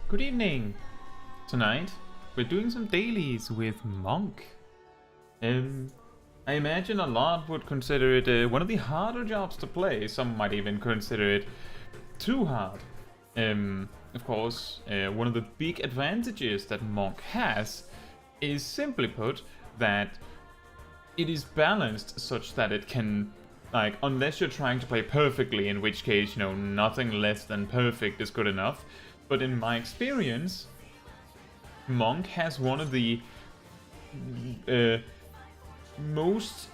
Good evening! Tonight, we're doing some dailies with Monk. I imagine a lot would consider it one of the harder jobs to play. Some might even consider it too hard. Of course, one of the big advantages that Monk has is, simply put, that it is balanced such that it can, like, unless you're trying to play perfectly, in which case, you know, nothing less than perfect is good enough. But in my experience, Monk has one of the most,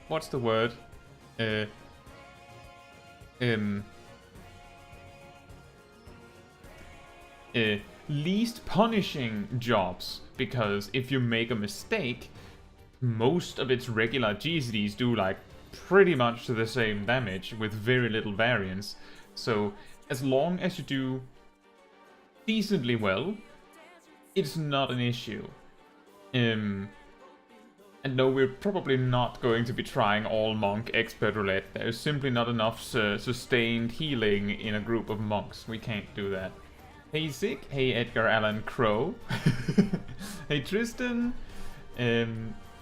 what's the word? Least punishing jobs, because if you make a mistake, most of its regular GCDs do like pretty much the same damage with very little variance. So as long as you do decently well, it's not an issue. And no, we're probably not going to be trying all Monk Expert Roulette. There's simply not enough sustained healing in a group of monks. We can't do that. Hey Zig, hey Edgar Allan Crow, hey Tristan, hey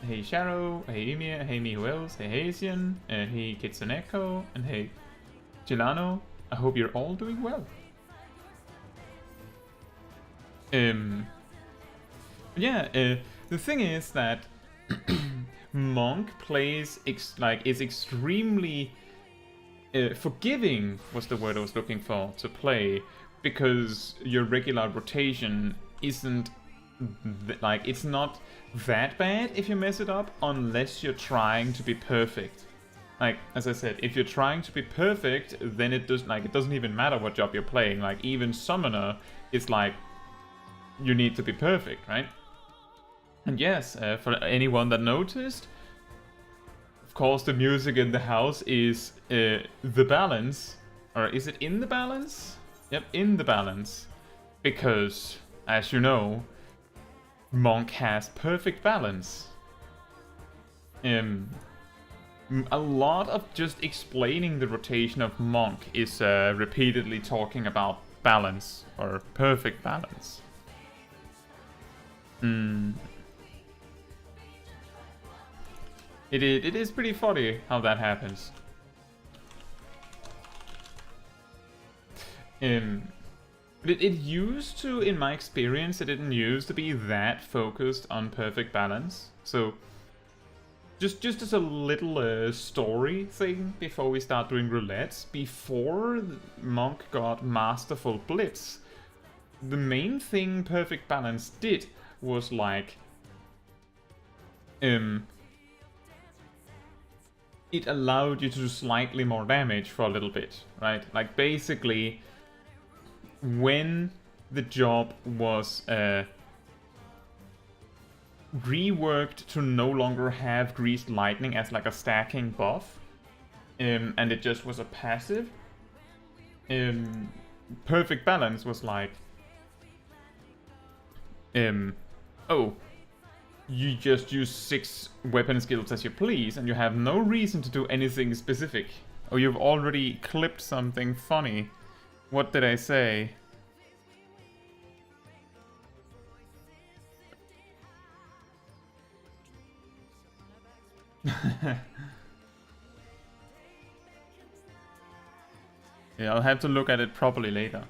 Sharo, hey Emir, hey me who else, hey Hazian, hey Kitsuneko, and hey Gilano. I hope you're all doing well. Yeah, the thing is that Monk plays is extremely forgiving, was the word I was looking for, to play, because your regular rotation isn't it's not that bad if you mess it up, unless you're trying to be perfect. Like, as I said, if you're trying to be perfect, then it doesn't even matter what job you're playing. Like, even Summoner is like, you need to be perfect, right? And yes, for anyone that noticed, of course the music in the house is the balance. Or is it in the balance? Yep, in the balance. Because, as you know, Monk has perfect balance. A lot of just explaining the rotation of Monk is repeatedly talking about balance, or perfect balance. It is pretty funny how that happens. It used to, in my experience, it didn't used to be that focused on perfect balance. So, just as a little story thing before we start doing roulettes, before Monk got Masterful Blitz, the main thing perfect balance did was like, it allowed you to do slightly more damage for a little bit, right? Like, basically, when the job was reworked to no longer have Greased Lightning as like a stacking buff, and it just was a passive, perfect balance was like, oh, you just use 6 weapon skills as you please, and you have no reason to do anything specific. Oh, you've already clipped something funny. What did I say? Yeah, I'll have to look at it properly later.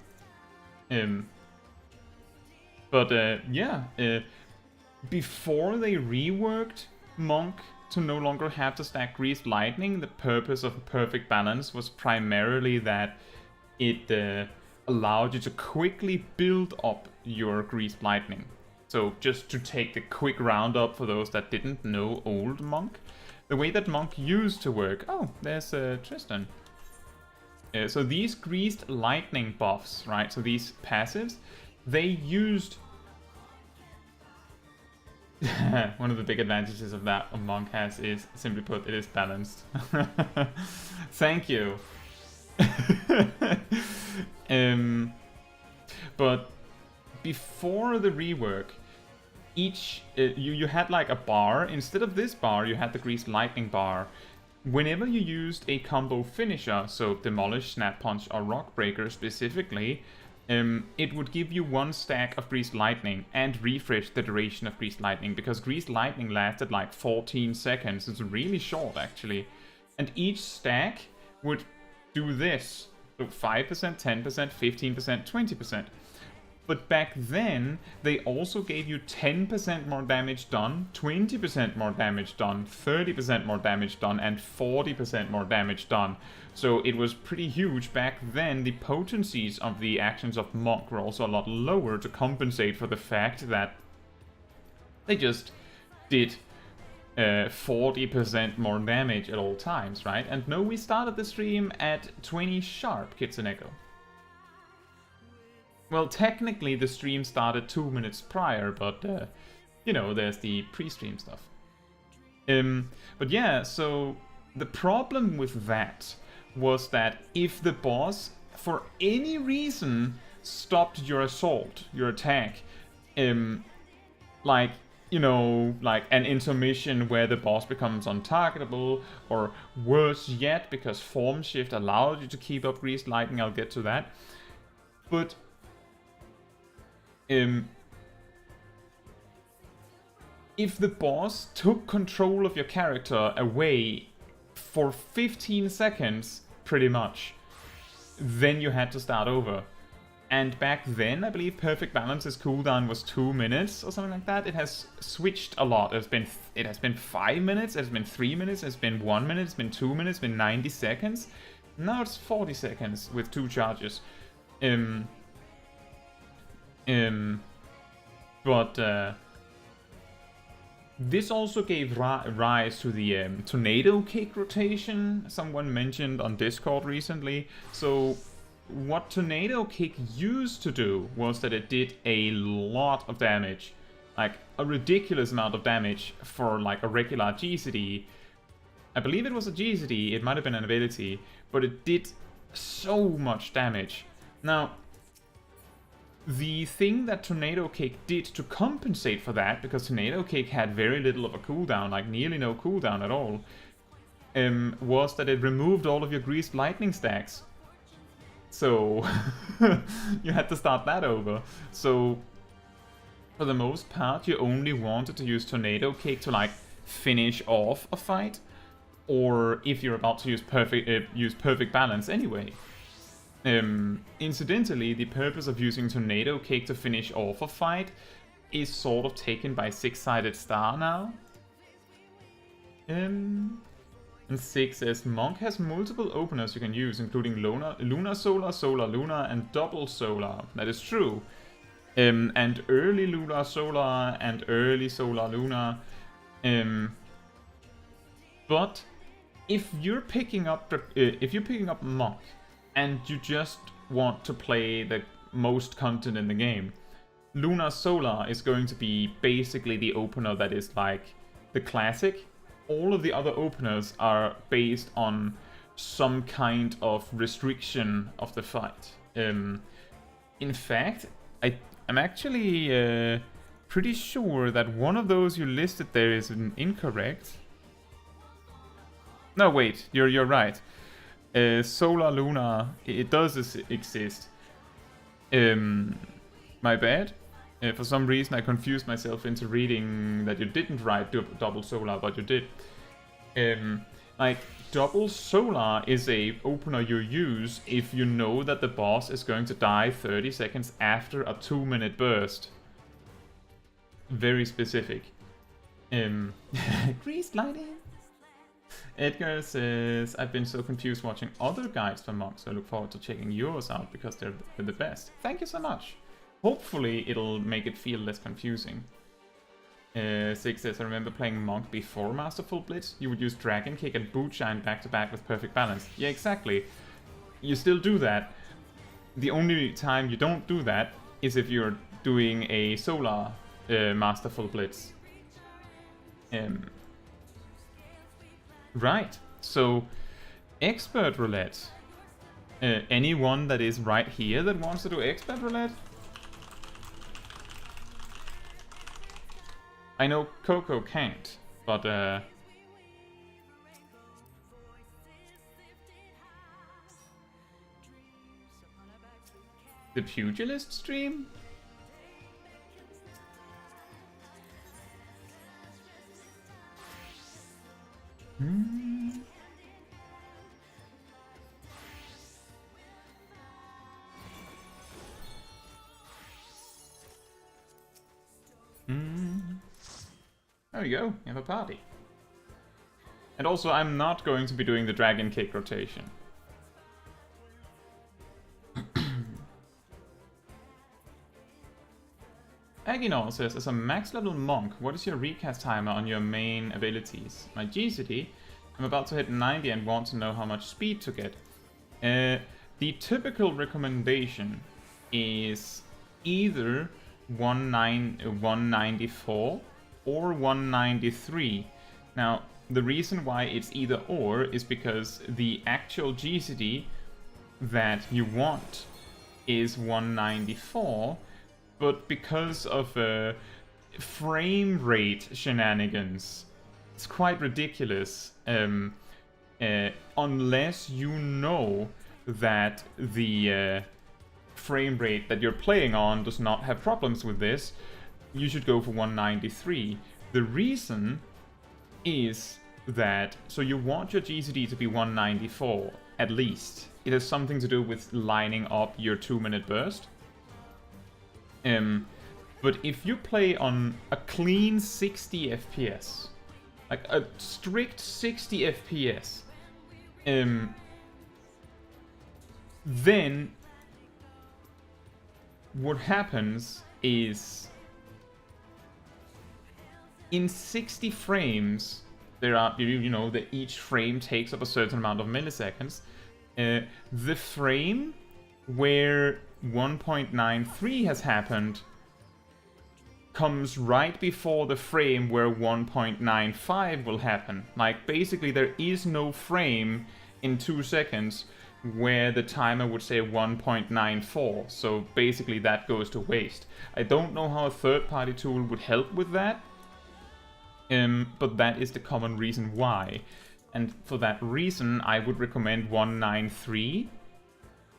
Before they reworked Monk to no longer have to stack Greased Lightning, the purpose of Perfect Balance was primarily that it allowed you to quickly build up your Greased Lightning. So just to take the quick roundup for those that didn't know old Monk, the way that Monk used to work... Oh, there's Tristan. So these Greased Lightning buffs, right, so these passives, they used... One of the big advantages of that a Monk has is, simply put, it is balanced. Thank you. But before the rework, you had like a bar. Instead of this bar, you had the Greased Lightning bar. Whenever you used a combo finisher, so Demolish, Snap Punch, or Rock Breaker specifically, it would give you 1 stack of Greased Lightning and refresh the duration of Greased Lightning, because Greased Lightning lasted like 14 seconds. It's really short, actually. And each stack would do this. So 5%, 10%, 15%, 20%. But back then, they also gave you 10% more damage done, 20% more damage done, 30% more damage done, and 40% more damage done. So it was pretty huge. Back then, the potencies of the actions of Monk were also a lot lower to compensate for the fact that they just did 40% more damage at all times, right? And no, we started the stream at 20 sharp, Kitsune Echo. Well, technically the stream started 2 minutes prior, but, you know, there's the pre-stream stuff. But yeah, so the problem with that was that if the boss, for any reason, stopped your assault, your attack, like, you know, like an intermission where the boss becomes untargetable, or worse yet, because Form Shift allowed you to keep up Greased Lightning, I'll get to that. But if the boss took control of your character away for 15 seconds, pretty much, then you had to start over. And back then, I believe Perfect Balance's cooldown was 2 minutes or something like that. It has switched a lot. It has been 5 minutes, it has been 3 minutes, it's been 1 minute, it's been 2 minutes, it's been 90 seconds. Now it's 40 seconds with 2 charges. This also gave rise to the tornado kick rotation someone mentioned on Discord recently. So what tornado kick used to do was that it did a lot of damage, like a ridiculous amount of damage for like a regular GCD. I believe it was a GCD, it might have been an ability, but it did so much damage. Now, the thing that Tornado Kick did to compensate for that, because Tornado Kick had very little of a cooldown, like nearly no cooldown at all, was that it removed all of your Greased Lightning stacks. So you had to start that over. So for the most part, you only wanted to use Tornado Kick to like finish off a fight, or if you're about to use perfect balance anyway. Incidentally, the purpose of using Tornado Kick to finish off a fight is sort of taken by Six-Sided Star now. And 6 says, Monk has multiple openers you can use, including Lunar Solar, Solar Lunar, and Double Solar. That is true. And early Lunar Solar and early Solar Lunar. But if you're picking up Monk, and you just want to play the most content in the game, Lunar Solar is going to be basically the opener that is like the classic. All of the other openers are based on some kind of restriction of the fight. In fact, I'm actually pretty sure that one of those you listed there is incorrect. No, wait, you're right. Solar Lunar, it does exist. My bad. For some reason I confused myself into reading that you didn't write Double Solar, but you did. Like, Double Solar is a opener you use if you know that the boss is going to die 30 seconds after a 2-minute burst. Very specific. Greased Lightning. Edgar says, I've been so confused watching other guides for Monk, so I look forward to checking yours out because they're the best. Thank you so much. Hopefully it'll make it feel less confusing. 6 says, I remember playing Monk before Masterful Blitz. You would use Dragon Kick and Boot Shine back to back with perfect balance. Yeah, exactly. You still do that. The only time you don't do that is if you're doing a Solar Masterful Blitz. Right, so Expert Roulette. Anyone that is right here that wants to do Expert Roulette? I know Coco can't, but The Pugilist stream? There we go, you have a party. And also, I'm not going to be doing the Dragon Kick rotation. Aginol says, as a max level monk, what is your recast timer on your main abilities? My GCD, I'm about to hit 90 and want to know how much speed to get. The typical recommendation is either 194 or 193. Now, the reason why it's either or is because the actual GCD that you want is 194, but because of frame rate shenanigans, it's quite ridiculous. Unless you know that the frame rate that you're playing on does not have problems with this, you should go for 193. The reason is that, so you want your GCD to be 194, at least. It has something to do with lining up your 2-minute burst. But if you play on a clean 60 FPS, like a strict 60 FPS, then what happens is in 60 frames, there are, you know, that each frame takes up a certain amount of milliseconds. The frame where 1.93 has happened comes right before the frame where 1.95 will happen. Like, basically, there is no frame in 2 seconds where the timer would say 1.94, so basically that goes to waste. I don't know how a third-party tool would help with that, but that is the common reason why. And for that reason, I would recommend 193,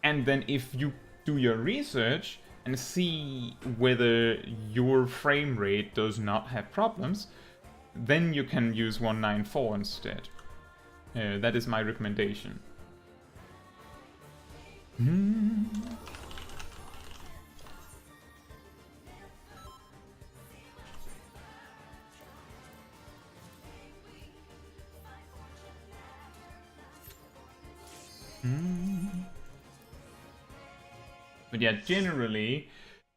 and then if you do your research and see whether your frame rate does not have problems, then you can use 194 instead. That is my recommendation. But yeah, generally,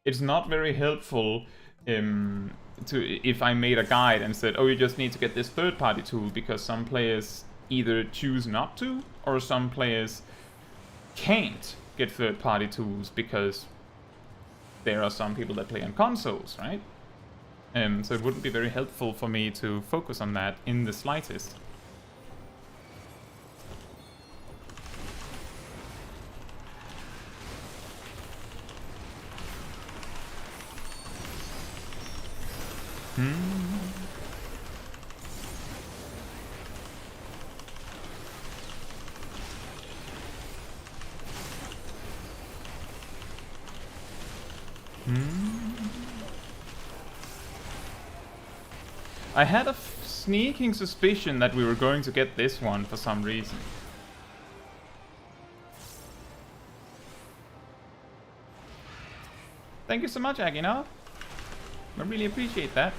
it's not very helpful if I made a guide and said, oh, you just need to get this third-party tool, because some players either choose not to, or some players can't get third-party tools because there are some people that play on consoles, right? So it wouldn't be very helpful for me to focus on that in the slightest. I had a sneaking suspicion that we were going to get this one for some reason. Thank you so much, Agina. I really appreciate that.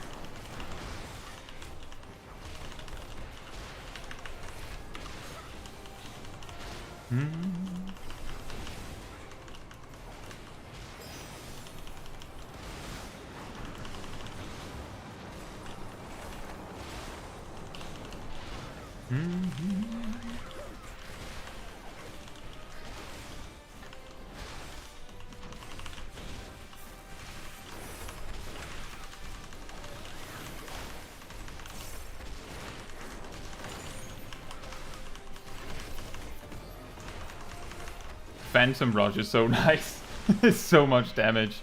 Phantom Rush is so nice. It's so much damage.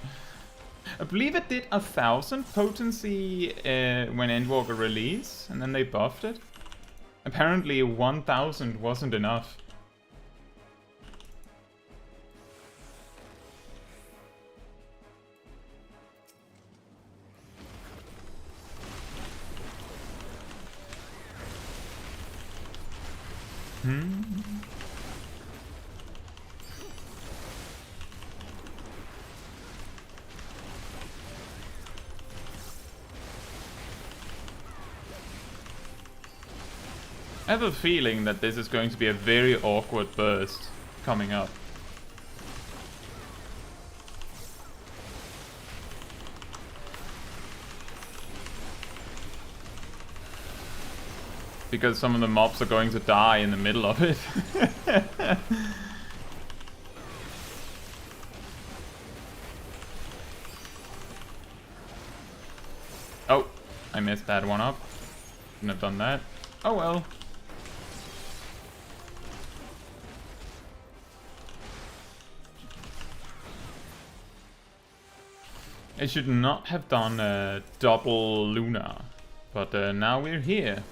I believe it did 1000 potency when Endwalker released, and then they buffed it. Apparently 1000 wasn't enough. I have a feeling that this is going to be a very awkward burst coming up. Because some of the mobs are going to die in the middle of it. Oh, I messed that one up. Shouldn't have done that. Oh well. I should not have done a double Luna, but now we're here.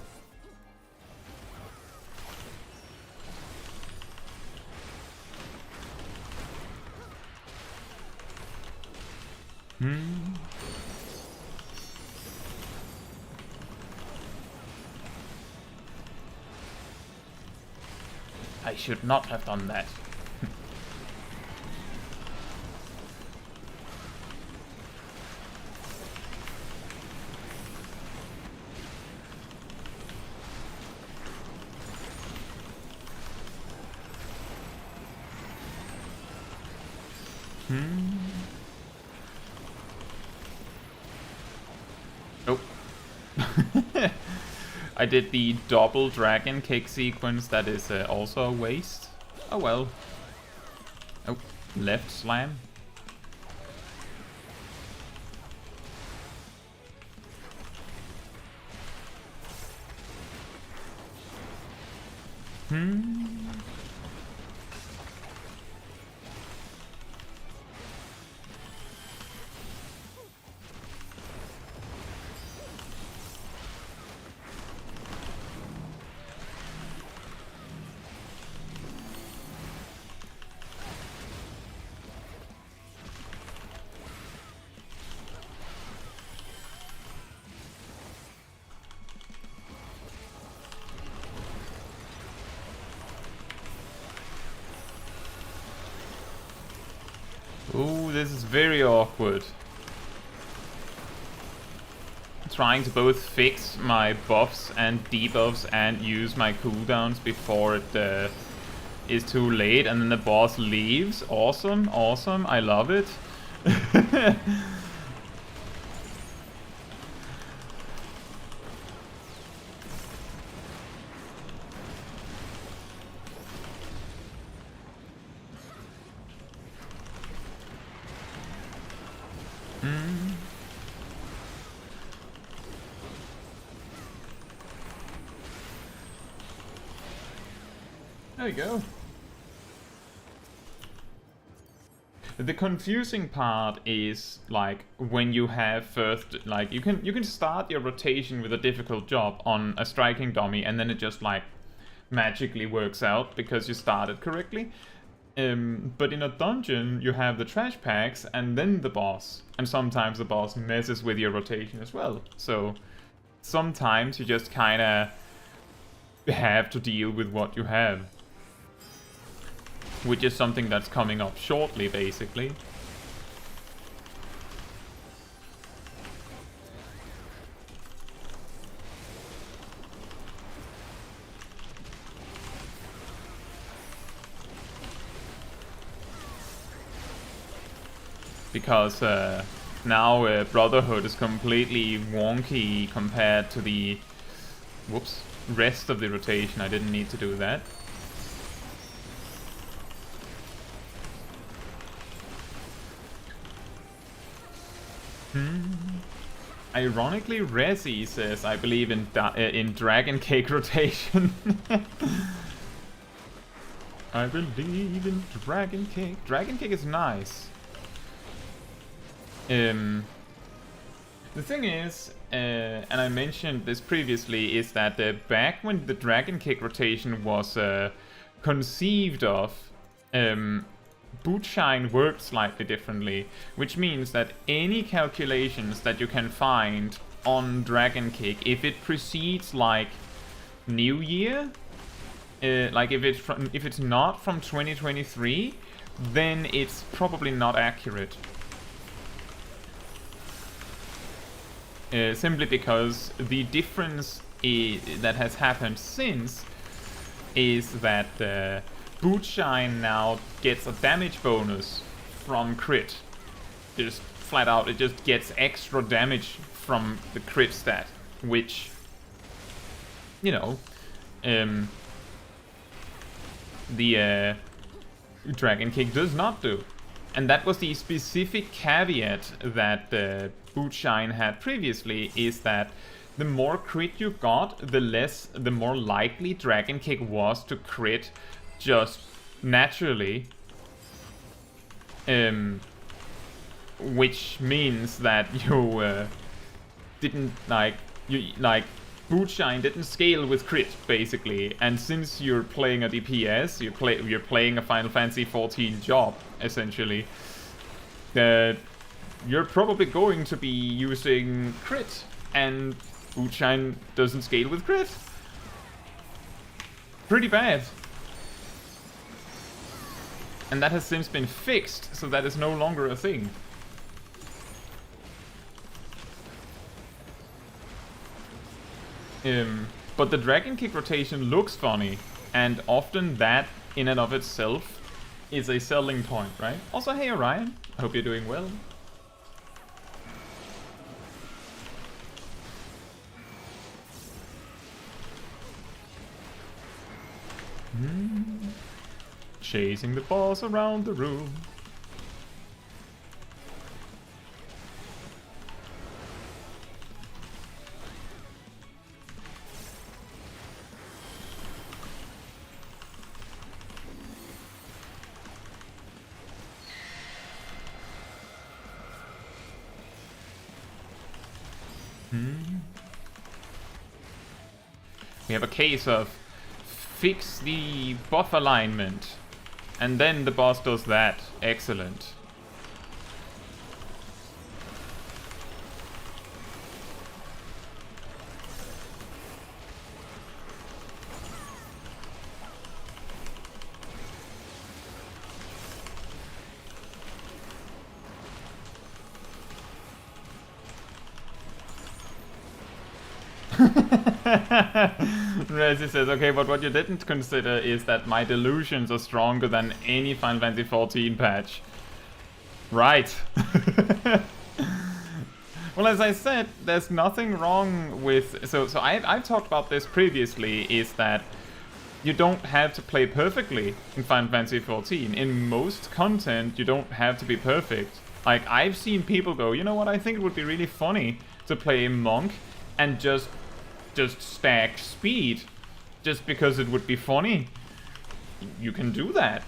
I should not have done that. Nope. I did the double dragon kick sequence that is also a waste. Oh well. Oh, left slam. Ooh, this is very awkward. Trying to both fix my buffs and debuffs and use my cooldowns before it is too late, and then the boss leaves. Awesome, awesome, I love it. There you go. The confusing part is like when you have first, like you can start your rotation with a difficult job on a striking dummy, and then it just like magically works out because you started correctly. But in a dungeon you have the trash packs and then the boss, and sometimes the boss messes with your rotation as well. So sometimes you just kind of have to deal with what you have. Which is something that's coming up shortly, basically. Because now Brotherhood is completely wonky compared to the rest of the rotation. I didn't need to do that. Ironically, Resi says, I believe in Dragon Cake rotation. I believe in Dragon Cake. Dragon Cake is nice. The thing is, and I mentioned this previously, is that back when the Dragon Cake rotation was conceived of, Bootshine worked slightly differently, which means that any calculations that you can find on Dragon Kick, if it precedes like New Year, Like if it's not from 2023, then it's probably not accurate. Simply because the difference that has happened since is that Bootshine now gets a damage bonus from crit. Just flat out, it just gets extra damage from the crit stat, which, you know, the Dragon Kick does not do. And that was the specific caveat that Bootshine had previously, is that the more crit you got, the more likely Dragon Kick was to crit just naturally. Which means that you didn't Bootshine didn't scale with crit, basically. And since you're playing a DPS, you're playing a Final Fantasy XIV job, essentially. You're probably going to be using crit, and Bootshine doesn't scale with crit. Pretty bad. And that has since been fixed, so that is no longer a thing. But the Dragon Kick rotation looks funny, and often that, in and of itself, is a selling point, right? Also, hey Orion, I hope you're doing well. Chasing the boss around the room. We have a case of fix the buff alignment, and then the boss does that. Excellent. Rezi says, okay, but what you didn't consider is that my delusions are stronger than any Final Fantasy XIV patch. Right. Well, as I said, there's nothing wrong with... So I've talked about this previously, is that you don't have to play perfectly in Final Fantasy XIV. In most content, you don't have to be perfect. Like, I've seen people go, you know what, I think it would be really funny to play a monk and just stack speed, just because it would be funny. You can do that.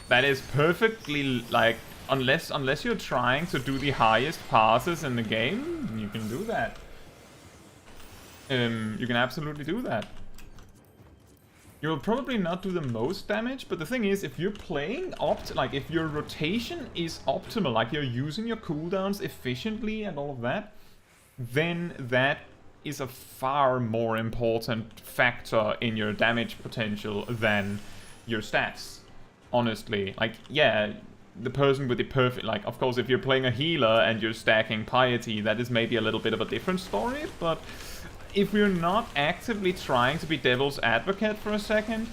That is perfectly, like, unless you're trying to do the highest passes in the game, you can do that. You can absolutely do that. You'll probably not do the most damage, but the thing is, if you're playing like if your rotation is optimal, like you're using your cooldowns efficiently and all of that, then that is a far more important factor in your damage potential than your stats. Honestly, like, yeah, the person with the perfect, like, of course, if you're playing a healer and you're stacking piety, that is maybe a little bit of a different story, but if you're not actively trying to be devil's advocate for a second,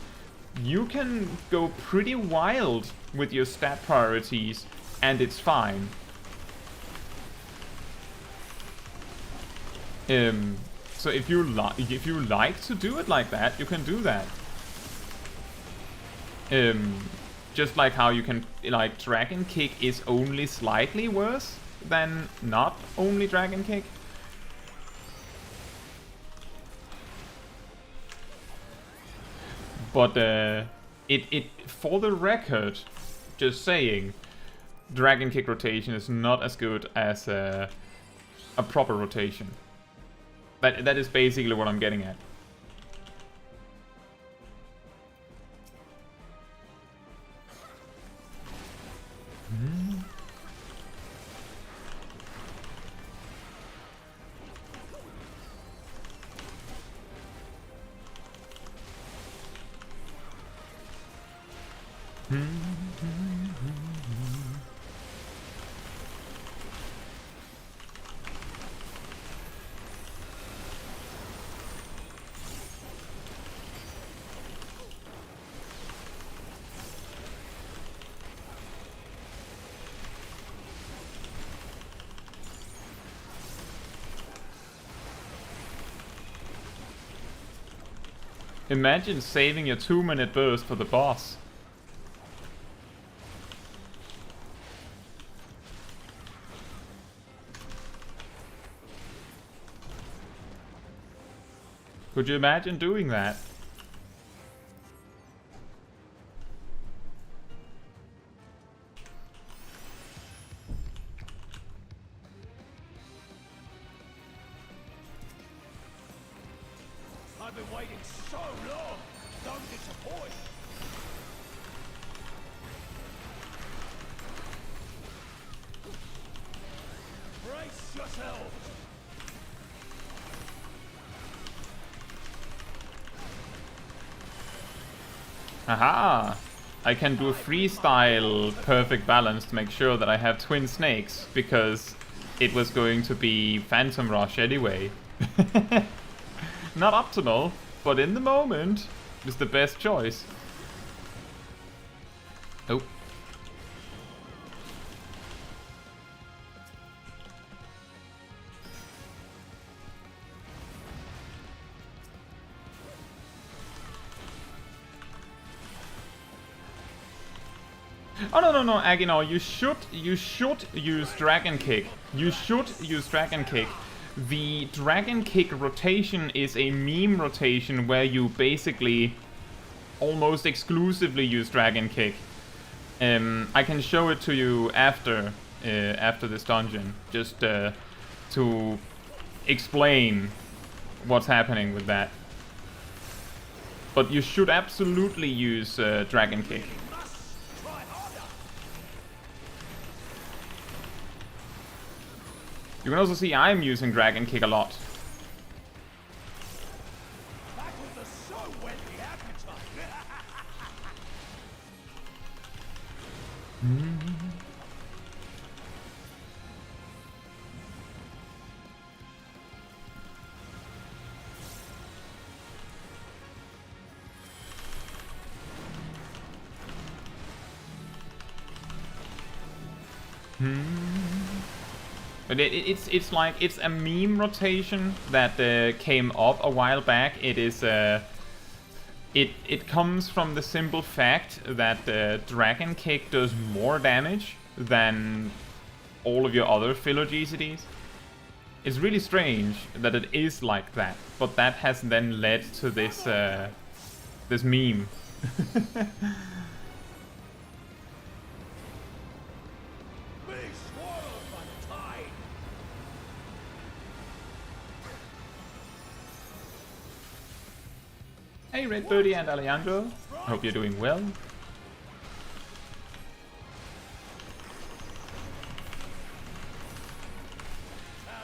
you can go pretty wild with your stat priorities, and it's fine. So if you like to do it like that, you can do that. Just like how you can, like, Dragon Kick is only slightly worse than not only Dragon Kick. But it for the record, just saying, Dragon Kick rotation is not as good as a proper rotation. That is basically what I'm getting at. Imagine saving your 2-minute burst for the boss. Could you imagine doing that? I've been waiting so long. Don't disappoint. Brace yourself. Aha! I can do a freestyle perfect balance to make sure that I have twin snakes, because it was going to be Phantom Rush anyway. Not optimal, but in the moment, it's the best choice. Oh. Oh no, Aginor, you should use Dragon Kick. You should use Dragon Kick. The Dragon Kick rotation is a meme rotation where you basically almost exclusively use Dragon Kick. I can show it to you after this dungeon, just to explain what's happening with that. But you should absolutely use Dragon Kick. You can also see I'm using Dragon Kick a lot. But it's like, it's a meme rotation that came up a while back. It is it comes from the simple fact that Dragon Kick does more damage than all of your other filler GCDs. It's really strange that it is like that, but that has then led to this this meme. Hey Red Birdie and Alejandro, hope you're doing well. How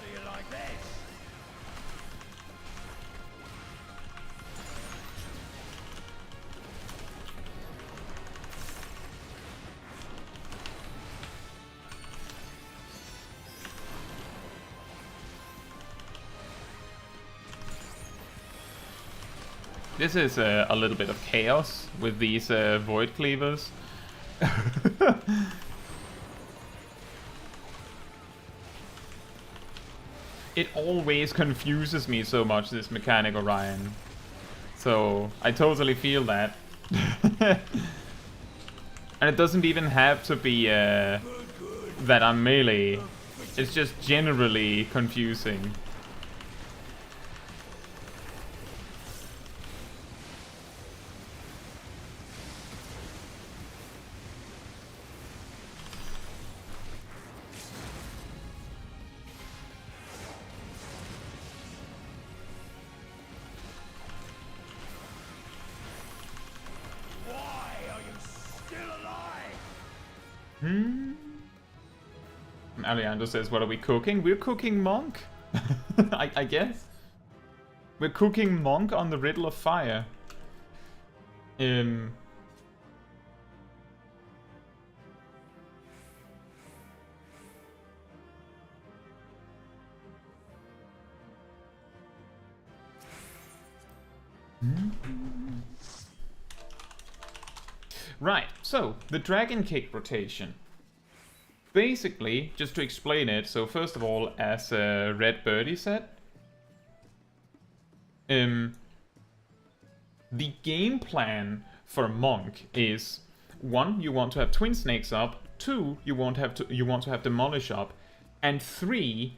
do you like this? This is a little bit of chaos with these Void Cleavers. It always confuses me so much, this mechanic, Orion. So, I totally feel that. And it doesn't even have to be that I'm melee. It's just generally confusing. Alejandro says, what are we cooking? We're cooking Monk. I guess. We're cooking Monk on the Riddle of Fire. Right, so the dragon kick rotation. Basically, just to explain it, so first of all, as Red Birdie said, the game plan for Monk is 1, you want to have Twin Snakes up, 2, you want to have Demolish up, and 3,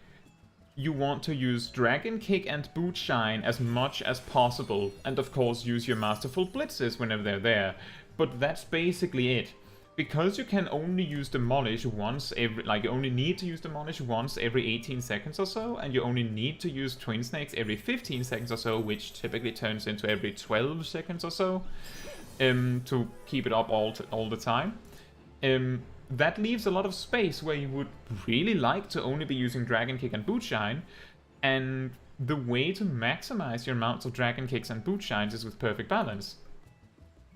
you want to use Dragon Kick and Boot Shine as much as possible, and of course use your Masterful Blitzes whenever they're there. But that's basically it. Because you can only use Demolish once every, you only need to use Demolish once every 18 seconds or so, and you only need to use Twin Snakes every 15 seconds or so, which typically turns into every 12 seconds or so, to keep it up all the time. That leaves a lot of space where you would really like to only be using Dragon Kick and Boot Shine, and the way to maximize your amounts of Dragon Kicks and Boot Shines is with Perfect Balance.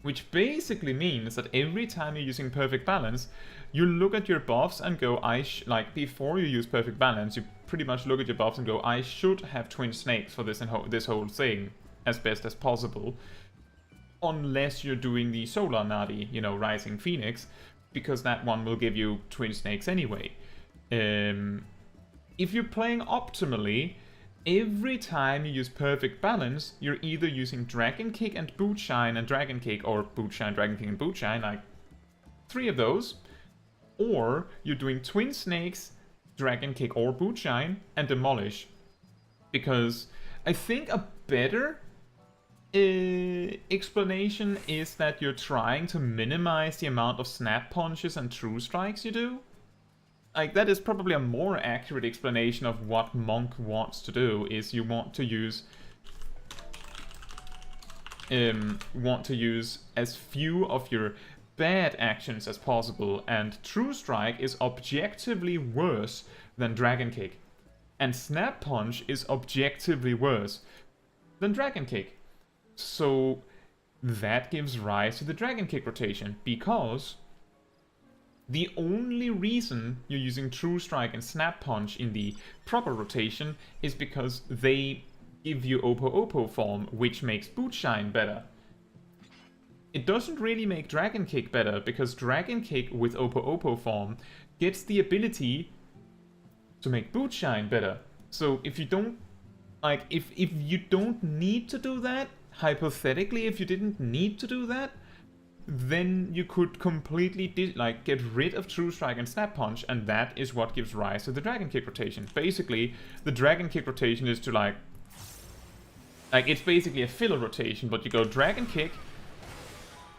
Which basically means that every time you're using Perfect Balance, you look at your buffs and go, before you use Perfect Balance, you pretty much look at your buffs and go, I should have Twin Snakes for this whole thing as best as possible. Unless you're doing the Solar Nadi, Rising Phoenix, because that one will give you Twin Snakes anyway. If you're playing optimally, every time you use Perfect Balance, you're either using Dragon Kick and Boot Shine and Dragon Kick, or Boot Shine, Dragon Kick and Boot Shine, like 3 of those, or you're doing Twin Snakes, Dragon Kick or Boot Shine, and Demolish. Because I think a better explanation is that you're trying to minimize the amount of Snap Punches and True Strikes you do. That is probably a more accurate explanation of what Monk wants to do, is you want to use as few of your bad actions as possible, and True Strike is objectively worse than Dragon Kick, and Snap Punch is objectively worse than Dragon Kick. So that gives rise to the Dragon Kick rotation, because the only reason you're using True Strike and Snap Punch in the proper rotation is because they give you Oppo form, which makes Boot Shine better. It doesn't really make Dragon Kick better, because Dragon Kick with Oppo form gets the ability to make Boot Shine better. So if you don't, if you don't need to do that, hypothetically, if you didn't need to do that, then you could completely get rid of True Strike and Snap Punch, and that is what gives rise to the Dragon Kick rotation. Basically, the Dragon Kick rotation is to it's basically a filler rotation, but you go Dragon Kick,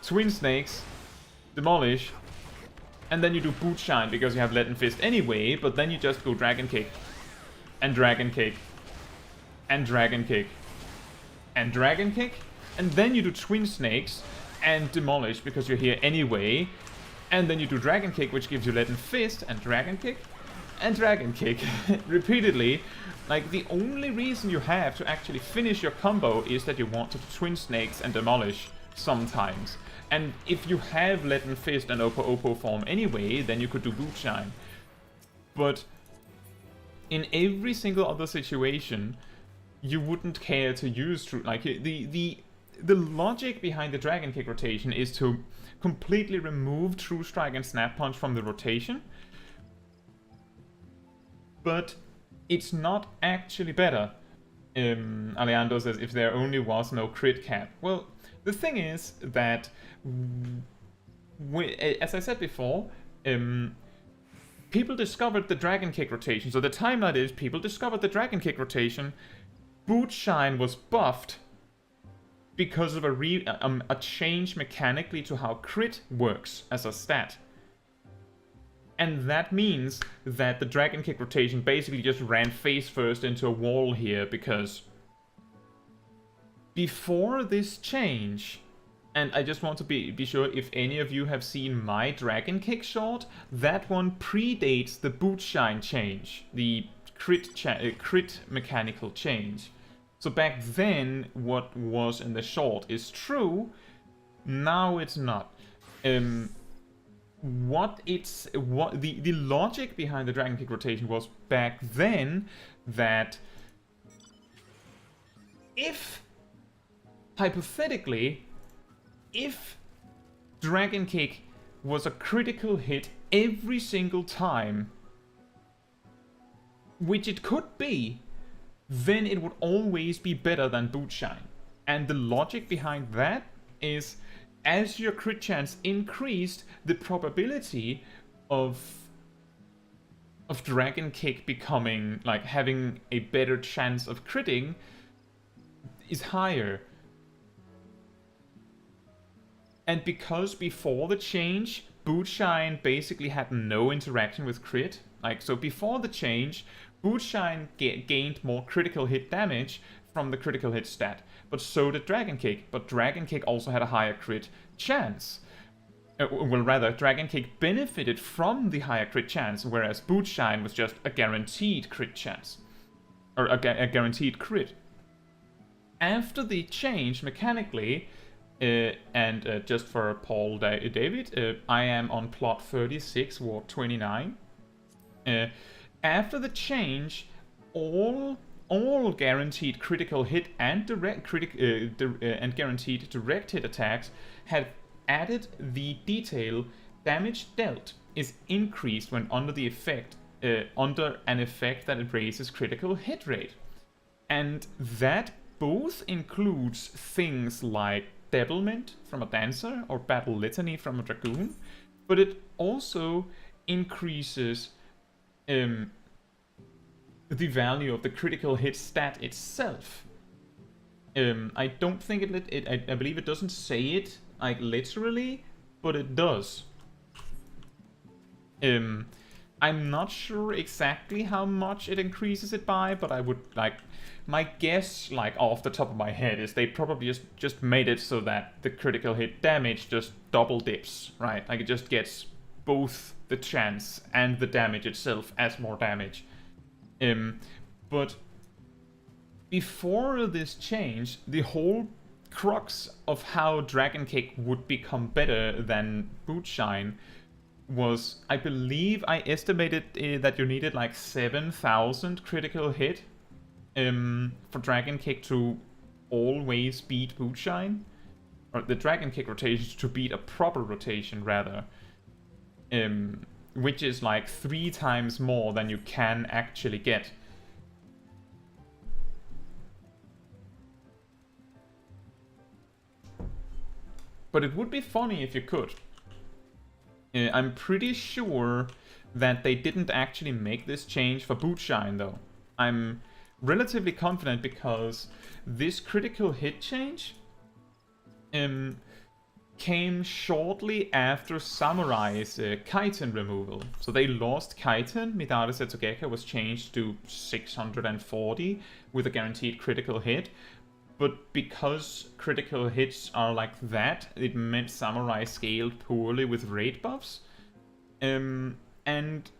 Twin Snakes, Demolish, and then you do Boot Shine because you have Leaden Fist anyway, but then you just go Dragon Kick, and Dragon Kick, and Dragon Kick, and Dragon Kick, and then you do Twin Snakes and Demolish because you're here anyway, and then you do Dragon Kick, which gives you Leaden Fist, and Dragon Kick repeatedly. The only reason you have to actually finish your combo is that you want to do Twin Snakes and Demolish sometimes. And if you have Leaden Fist and Oppo form anyway, then you could do Boot Shine. But in every single other situation, you wouldn't care to use True... The logic behind the Dragon Kick rotation is to completely remove True Strike and Snap Punch from the rotation. But it's not actually better. Alejandro says, if there only was no crit cap. Well, the thing is that, as I said before, people discovered the Dragon Kick rotation. So the timeline is, people discovered the Dragon Kick rotation, Boot Shine was buffed because of a change mechanically to how crit works as a stat. And that means that the Dragon Kick rotation basically just ran face first into a wall here, because before this change, and I just want to be sure if any of you have seen my Dragon Kick short, that one predates the Boot Shine change, the crit mechanical change. So back then, what was in the short is true, now it's not. The logic behind the Dragon Kick rotation was back then that if, hypothetically, if Dragon Kick was a critical hit every single time, which it could be, then it would always be better than Bootshine. And the logic behind that is, as your crit chance increased, the probability of Dragon Kick becoming, like, having a better chance of critting is higher. And because before the change, Bootshine basically had no interaction with crit, like, so before the change, Bootshine gained more critical hit damage from the critical hit stat, but so did Dragon Kick, but Dragon Kick also had a higher crit chance. Well, rather, Dragon Kick benefited from the higher crit chance, whereas Bootshine was just a guaranteed crit chance. Or a guaranteed crit. After the change, mechanically, and just for Paul David, I am on plot 36, ward 29. After the change, all guaranteed critical hit and and guaranteed direct hit attacks had added the detail damage dealt is increased when under the effect under an effect that it raises critical hit rate, and that both includes things like devilment from a dancer or battle litany from a dragoon, but it also increases the value of the critical hit stat itself. I don't think I believe it doesn't say it like literally, but it does. I'm not sure exactly how much it increases it by, but I would like, my guess, like off the top of my head, is they probably just made it so that the critical hit damage just double dips, right? Like it just gets both the chance and the damage itself as more damage. But before this change, the whole crux of how Dragon Kick would become better than Bootshine was, I believe I estimated that you needed like 7,000 critical hit for Dragon Kick to always beat Bootshine. Or the Dragon Kick rotation to beat a proper rotation, rather. Which is like 3 times more than you can actually get. But it would be funny if you could. I'm pretty sure that they didn't actually make this change for Bootshine, though. I'm relatively confident because this critical hit change came shortly after Samurai's Kaiten removal. So they lost Kaiten, Midare Setsugeka was changed to 640 with a guaranteed critical hit. But because critical hits are like that, it meant Samurai scaled poorly with raid buffs. And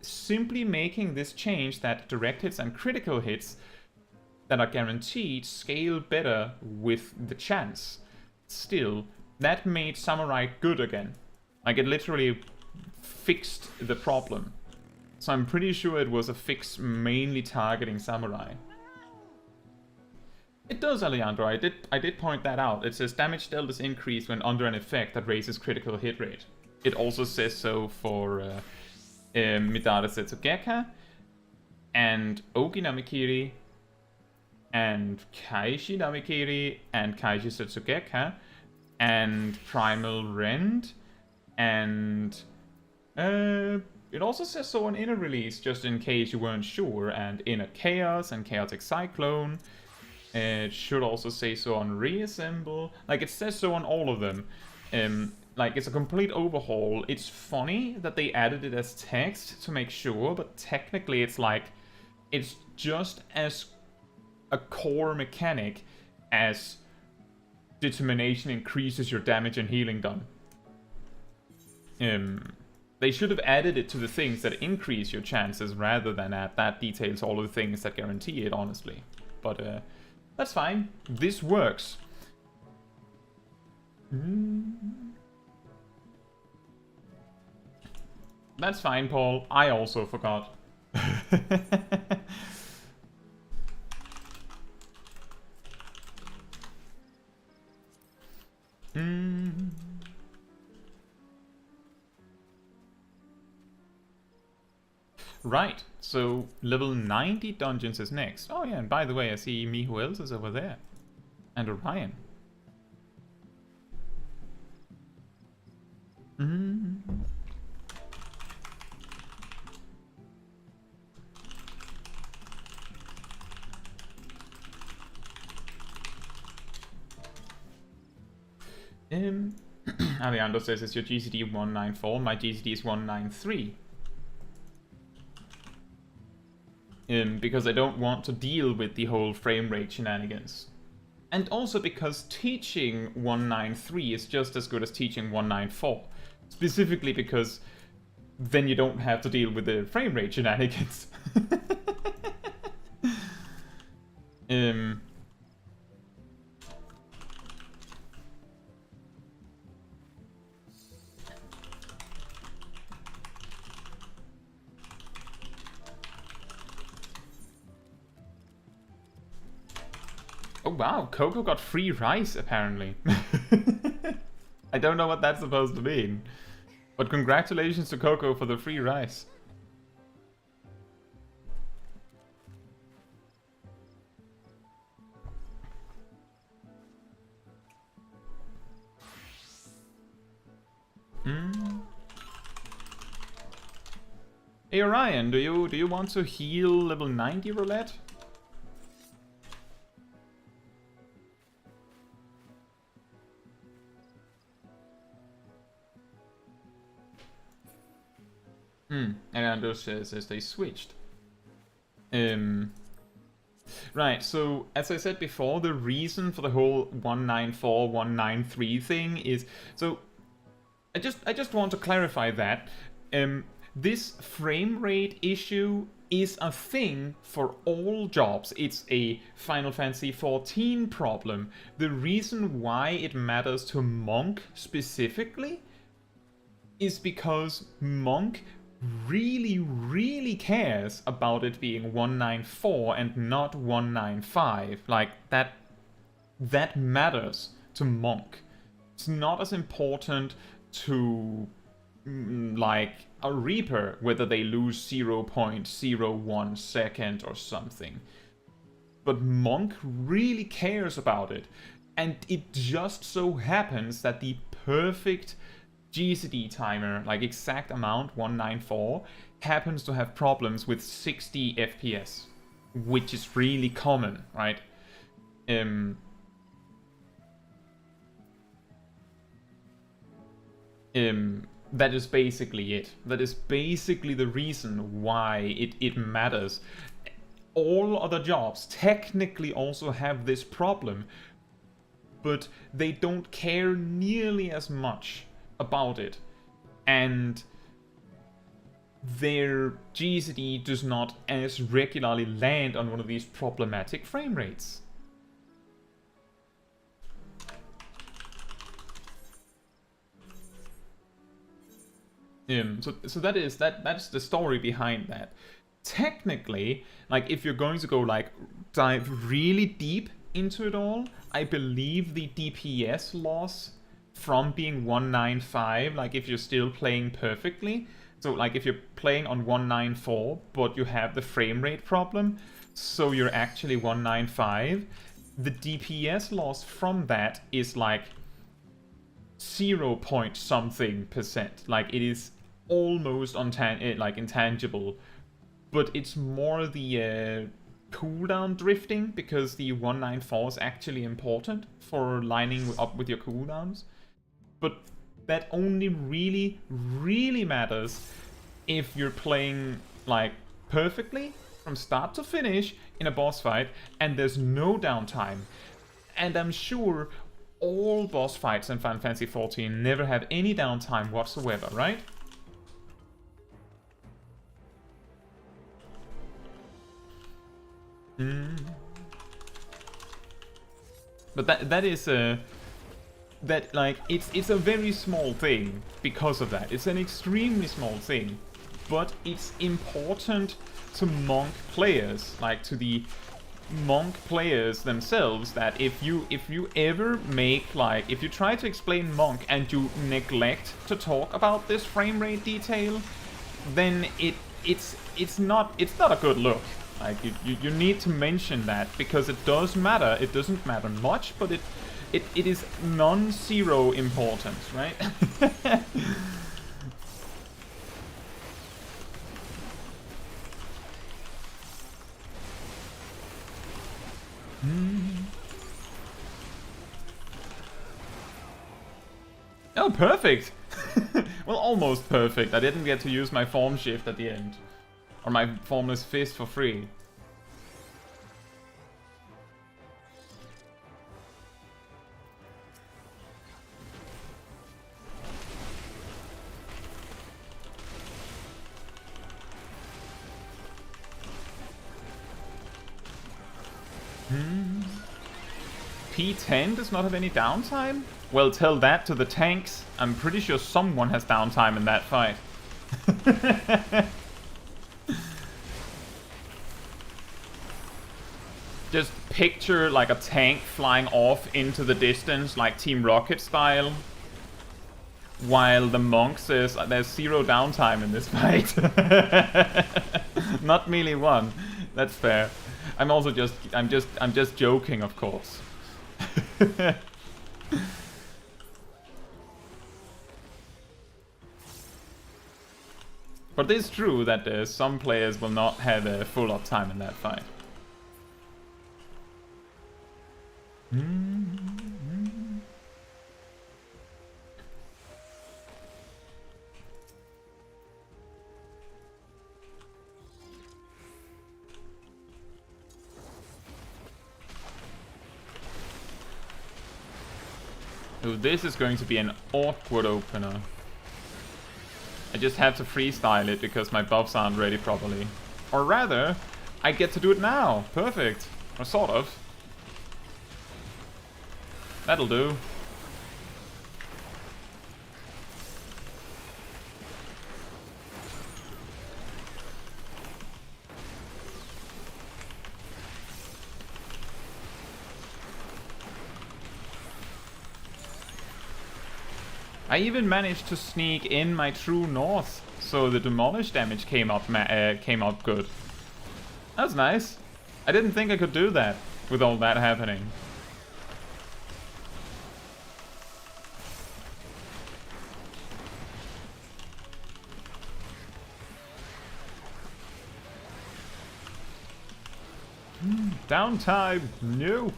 simply making this change that direct hits and critical hits that are guaranteed scale better with the chance. Still, that made Samurai good again. Like it literally fixed the problem. So I'm pretty sure it was a fix mainly targeting Samurai. It does, Alejandro. I did point that out. It says damage dealt is increased when under an effect that raises critical hit rate. It also says so for Midare Setsugeka and Ogi Namikiri and Kaishi Namikiri and Kaishi Setsugeka and Primal Rend and it also says so on Inner Release, just in case you weren't sure, and Inner Chaos and Chaotic Cyclone. It should also say so on Reassemble. Like, it says so on all of them. Like, it's a complete overhaul. It's funny that they added it as text to make sure, but technically it's like, it's just as a core mechanic as determination increases your damage and healing done. They should have added it to the things that increase your chances rather than add that details all of the things that guarantee it, honestly. But, that's fine. This works. That's fine, Paul. I also forgot. Right, so level 90 dungeons is next. Oh yeah, and by the way, I see me, who else is over there? And Orion. Alejandro says it's your GCD 194, my GCD is 193. Because I don't want to deal with the whole frame rate shenanigans. And also because teaching 193 is just as good as teaching 194. Specifically because then you don't have to deal with the frame rate shenanigans. Oh wow, Coco got free rice, apparently. I don't know what that's supposed to mean. But congratulations to Coco for the free rice. Hey Orion, do you want to heal level 90 Roulette? And Anders says they switched. Right, so as I said before, the reason for the whole 194, 193 thing is... So, I just want to clarify that. This frame rate issue is a thing for all jobs. It's a Final Fantasy XIV problem. The reason why it matters to Monk specifically is because Monk really cares about it being 194 and not 195. Like, that matters to Monk. It's not as important to, like, a Reaper, whether they lose 0.01 second or something. But Monk really cares about it. And it just so happens that the perfect GCD timer, like exact amount, 194, happens to have problems with 60 FPS, which is really common, right? That is basically it. That is basically the reason why it matters. All other jobs technically also have this problem, but they don't care nearly as much about it, and their GCD does not as regularly land on one of these problematic frame rates. So that's the story behind that. Technically, like, if you're going to go, like, dive really deep into it all, I believe the DPS loss from being 195, like, if you're still playing perfectly, so, like, if you're playing on 194, but you have the frame rate problem, so you're actually 195, the DPS loss from that is, like, 0 point something percent. Like, it is almost intangible, but it's more the cooldown drifting, because the 194 is actually important for lining up with your cooldowns. But that only really matters if you're playing, like, perfectly from start to finish in a boss fight and there's no downtime. And I'm sure all boss fights in Final Fantasy XIV never have any downtime whatsoever, right? But that is that, like, it's a very small thing because of that. It's an extremely small thing, but it's important to Monk players, like to the Monk players themselves, that if you ever make, like, if you try to explain Monk and you neglect to talk about this frame rate detail, then it's it's not a good look. Like you need to mention that because it does matter. It doesn't matter much, but it is non-zero importance, right? Oh, perfect! Well, almost perfect. I didn't get to use my form shift at the end. Or my formless fist for free. P10 does not have any downtime? Well, tell that to the tanks. I'm pretty sure someone has downtime in that fight. Just picture like a tank flying off into the distance, like Team Rocket style. While the monk says there's 0 downtime in this fight. Not merely 1. That's fair. I'm just joking, of course. But it is true that some players will not have a full uptime in that fight. So this is going to be an awkward opener. I just have to freestyle it because my buffs aren't ready properly. Or rather, I get to do it now. Perfect. Or sort of. That'll do. I even managed to sneak in my true north, so the demolish damage came up good. That's nice. I didn't think I could do that with all that happening. Downtime, no.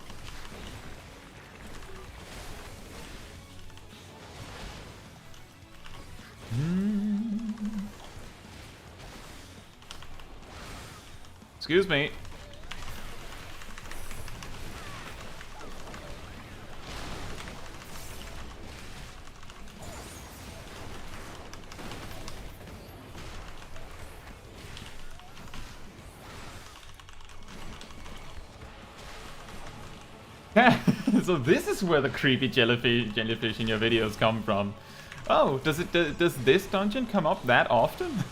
Excuse me. So this is where the creepy jellyfish in your videos come from. Oh, does this dungeon come up that often?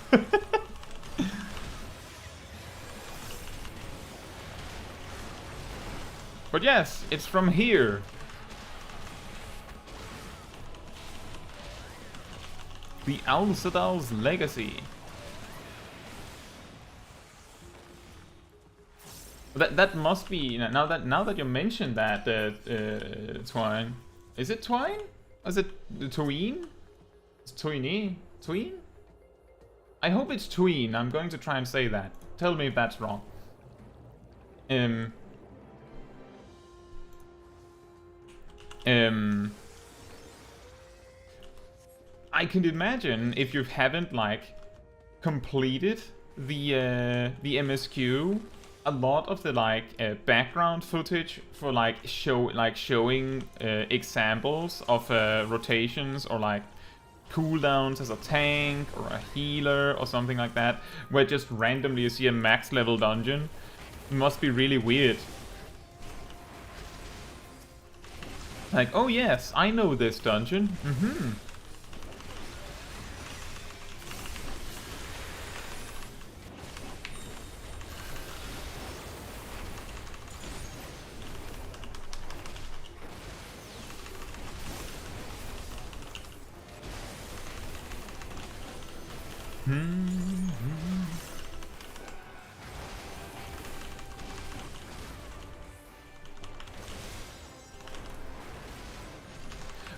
But yes, it's from here. The Owlsadal's Legacy. That must be now that you mentioned that Twine. Is it Twine? Is it Tween? It's Tween? Tween? I hope it's Tween. I'm going to try and say that. Tell me if that's wrong. I can imagine if you haven't like completed the MSQ, a lot of the background footage for showing examples of rotations or like cooldowns as a tank or a healer or something like that, where just randomly you see a max level dungeon. It must be really weird. Like, oh yes, I know this dungeon.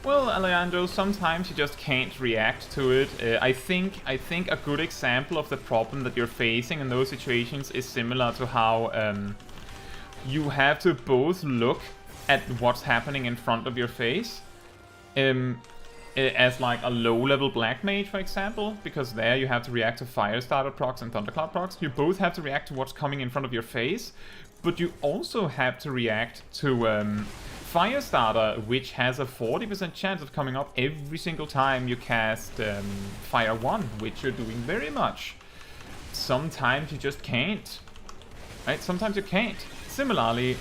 Well, Alejandro, sometimes you just can't react to it. I think a good example of the problem that you're facing in those situations is similar to how you have to both look at what's happening in front of your face, as like a low-level Black Mage, for example, because there you have to react to Firestarter procs and Thundercloud procs. You both have to react to what's coming in front of your face, but you also have to react to Firestarter, which has a 40% chance of coming up every single time you cast Fire 1, which you're doing very much. Sometimes you just can't. Right? Sometimes you can't. Similarly,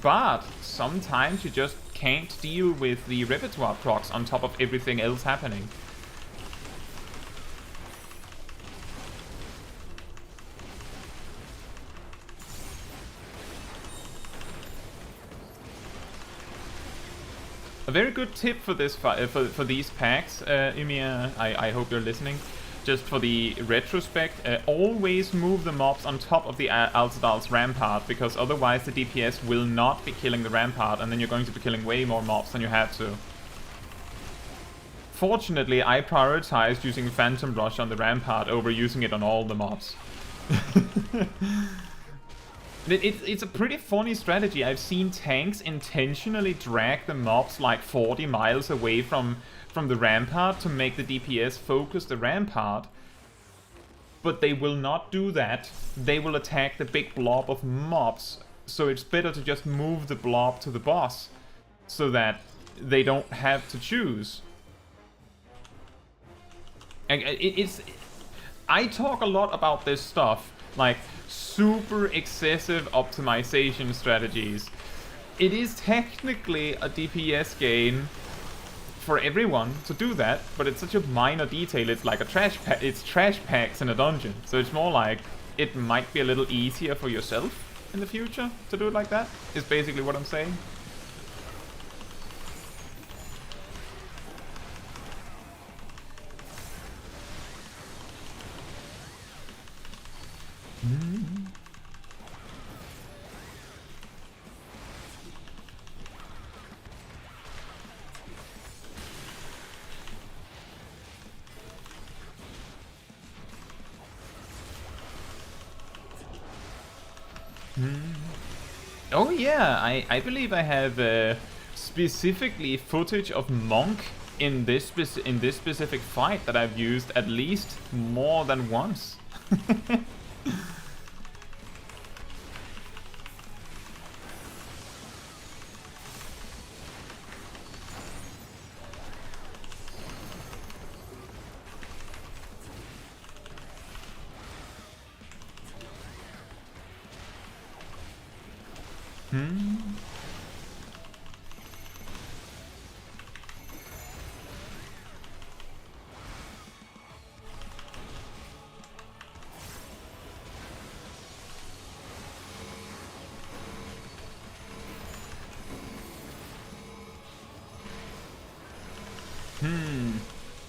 but sometimes you just can't deal with the repertoire procs on top of everything else happening. A very good tip for this for these packs, Ymir, I hope you're listening. Just for the retrospect, always move the mobs on top of the Altadal's Rampart, because otherwise the DPS will not be killing the Rampart, and then you're going to be killing way more mobs than you have to. Fortunately, I prioritized using Phantom Rush on the Rampart over using it on all the mobs. It's a pretty funny strategy. I've seen tanks intentionally drag the mobs like 40 miles away from the Rampart to make the DPS focus the Rampart. But they will not do that. They will attack the big blob of mobs. So it's better to just move the blob to the boss, so that they don't have to choose. I talk a lot about this stuff, like super excessive optimization strategies. It is technically a DPS gain for everyone to do that, but it's such a minor detail. It's like a trash packs in a dungeon. So it's more like it might be a little easier for yourself in the future to do it like that, is basically what I'm saying. Oh yeah, I believe I have specifically footage of Monk in this specific fight that I've used at least more than once.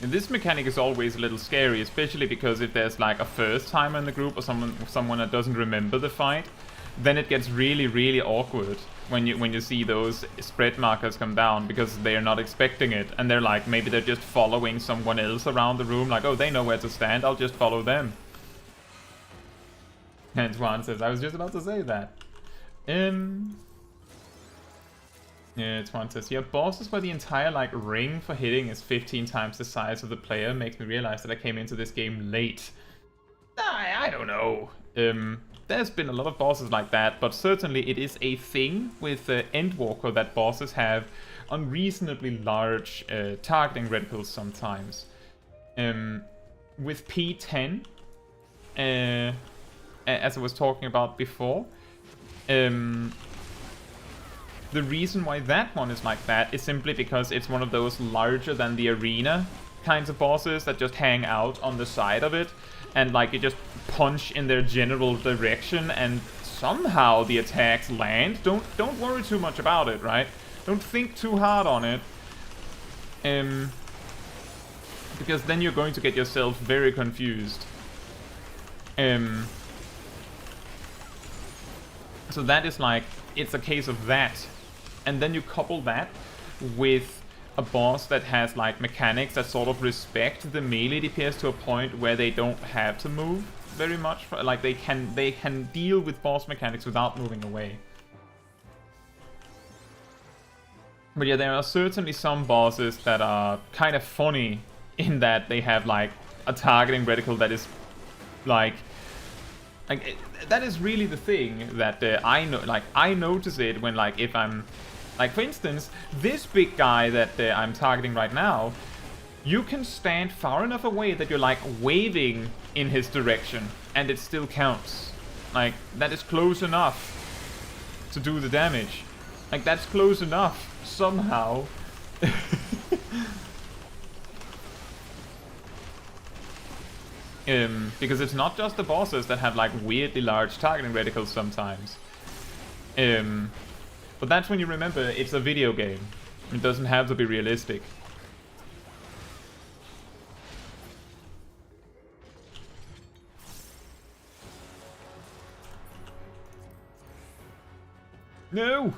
And this mechanic is always a little scary, especially because if there's like a first timer in the group or someone that doesn't remember the fight, then it gets really, really awkward when you see those spread markers come down, because they're not expecting it, and they're like, maybe they're just following someone else around the room, like, oh, they know where to stand, I'll just follow them. And Swan says, I was just about to say that. Yeah, Swan says, yeah, bosses where the entire, like, ring for hitting is 15 times the size of the player makes me realize that I came into this game late. I don't know. There's been a lot of bosses like that, but certainly it is a thing with Endwalker that bosses have unreasonably large targeting reticles sometimes. With P10, as I was talking about before, the reason why that one is like that is simply because it's one of those larger than the arena kinds of bosses that just hang out on the side of it, and like you just punch in their general direction and somehow the attacks land. Don't worry too much about it, right? Don't think too hard on it. Because then you're going to get yourself very confused. So that is like, it's a case of that. And then you couple that with a boss that has like mechanics that sort of respect the melee DPS to a point where they don't have to move very much. Like they can deal with boss mechanics without moving away. But yeah, there are certainly some bosses that are kind of funny in that they have like a targeting reticle that is like that is really the thing that I know. Like I notice it when like if I'm like, for instance, this big guy that I'm targeting right now, you can stand far enough away that you're like waving in his direction and it still counts. Like that is close enough to do the damage. Like that's close enough somehow. Because it's not just the bosses that have like weirdly large targeting reticles sometimes. But that's when you remember it's a video game. It doesn't have to be realistic. No!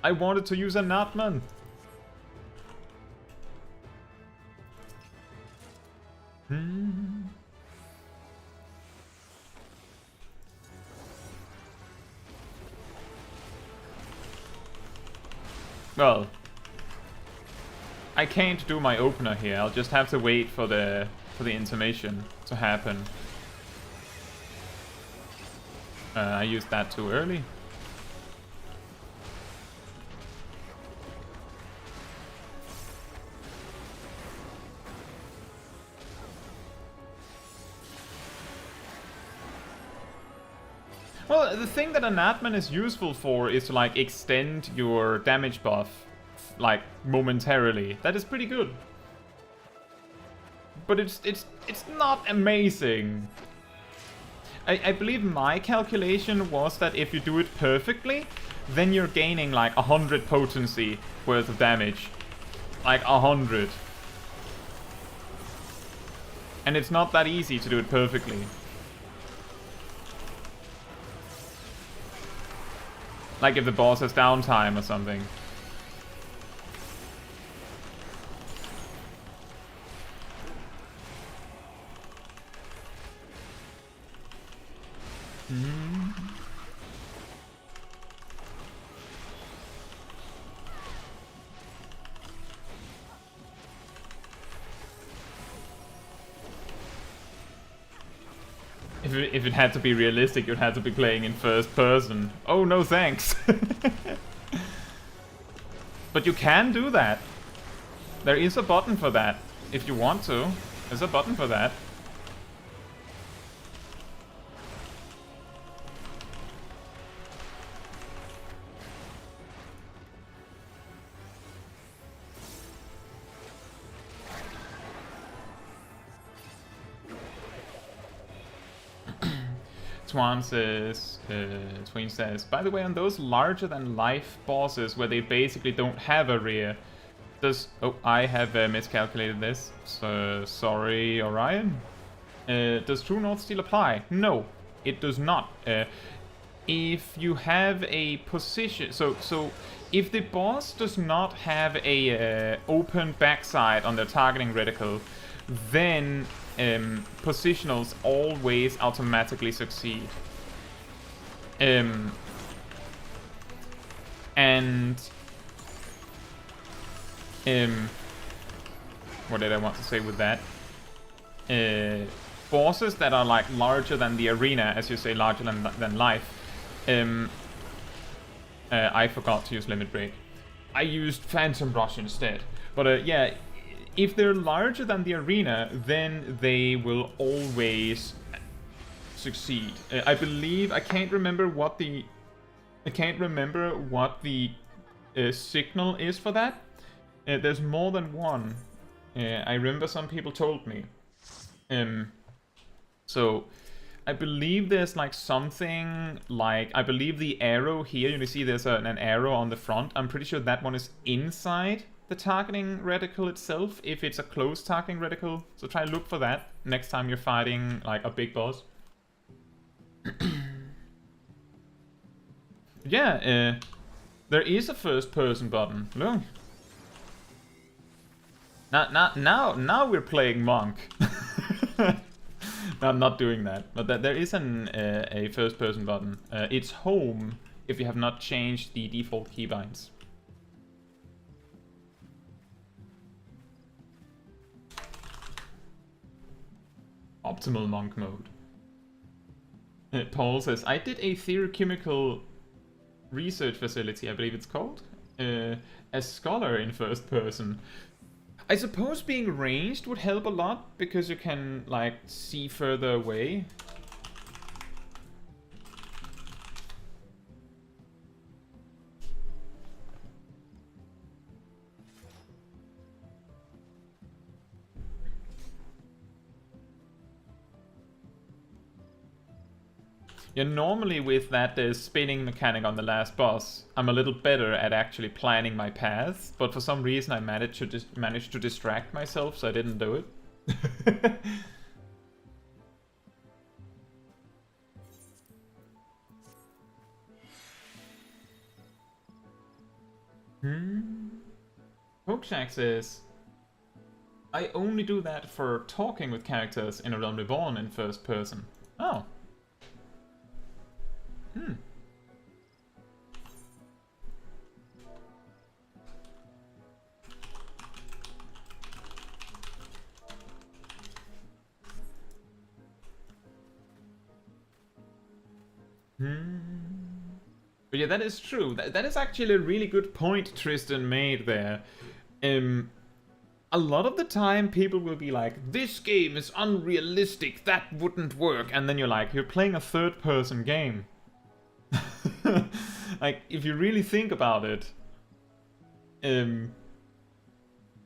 I wanted to use a Natman. Well, I can't do my opener here. I'll just have to wait for the intermission to happen. I used that too early. Well, the thing that a Natman is useful for is to like extend your damage buff like momentarily. That is pretty good. But it's not amazing. I believe my calculation was that if you do it perfectly, then you're gaining like 100 potency worth of damage. Like 100. And it's not that easy to do it perfectly. Like if the boss has downtime or something. If it had to be realistic, you'd have to be playing in first person. Oh, no thanks. But you can do that. There is a button for that. If you want to. There's a button for that. Tween says, by the way, on those larger than life bosses where they basically don't have a rear, does... Oh, I have miscalculated this. So, sorry, Orion. Does True North still apply? No, it does not. If you have a position... So if the boss does not have a open backside on their targeting reticle, then... positionals always automatically succeed. What did I want to say with that? Bosses that are like larger than the arena, as you say, larger than life. I forgot to use Limit Break. I used Phantom Rush instead. But yeah. If they're larger than the arena, then they will always succeed. I believe I can't remember what the signal is for that. There's more than one. I remember some people told me. So I believe there's like something like, I believe the arrow here. You see there's an arrow on the front. I'm pretty sure that one is inside the targeting reticle itself, if it's a closed targeting reticle. So try to look for that next time you're fighting like a big boss. Yeah, there is a first person button. Look. Now we're playing monk. No, I'm not doing that. But there is a first-person button. It's home if you have not changed the default keybinds. Optimal monk mode. Paul says, I did a theochemical research facility, I believe it's called, as scholar in first person. I suppose being ranged would help a lot, because you can, like, see further away. Yeah, normally with that spinning mechanic on the last boss, I'm a little better at actually planning my paths, but for some reason I managed to distract myself, so I didn't do it. Pokeshack says, I only do that for talking with characters in A Realm Reborn in first person. Oh. But yeah, that is true. That is actually a really good point Tristan made there. A lot of the time people will be like, this game is unrealistic, that wouldn't work. And then you're like, you're playing a third-person game. Like, if you really think about it,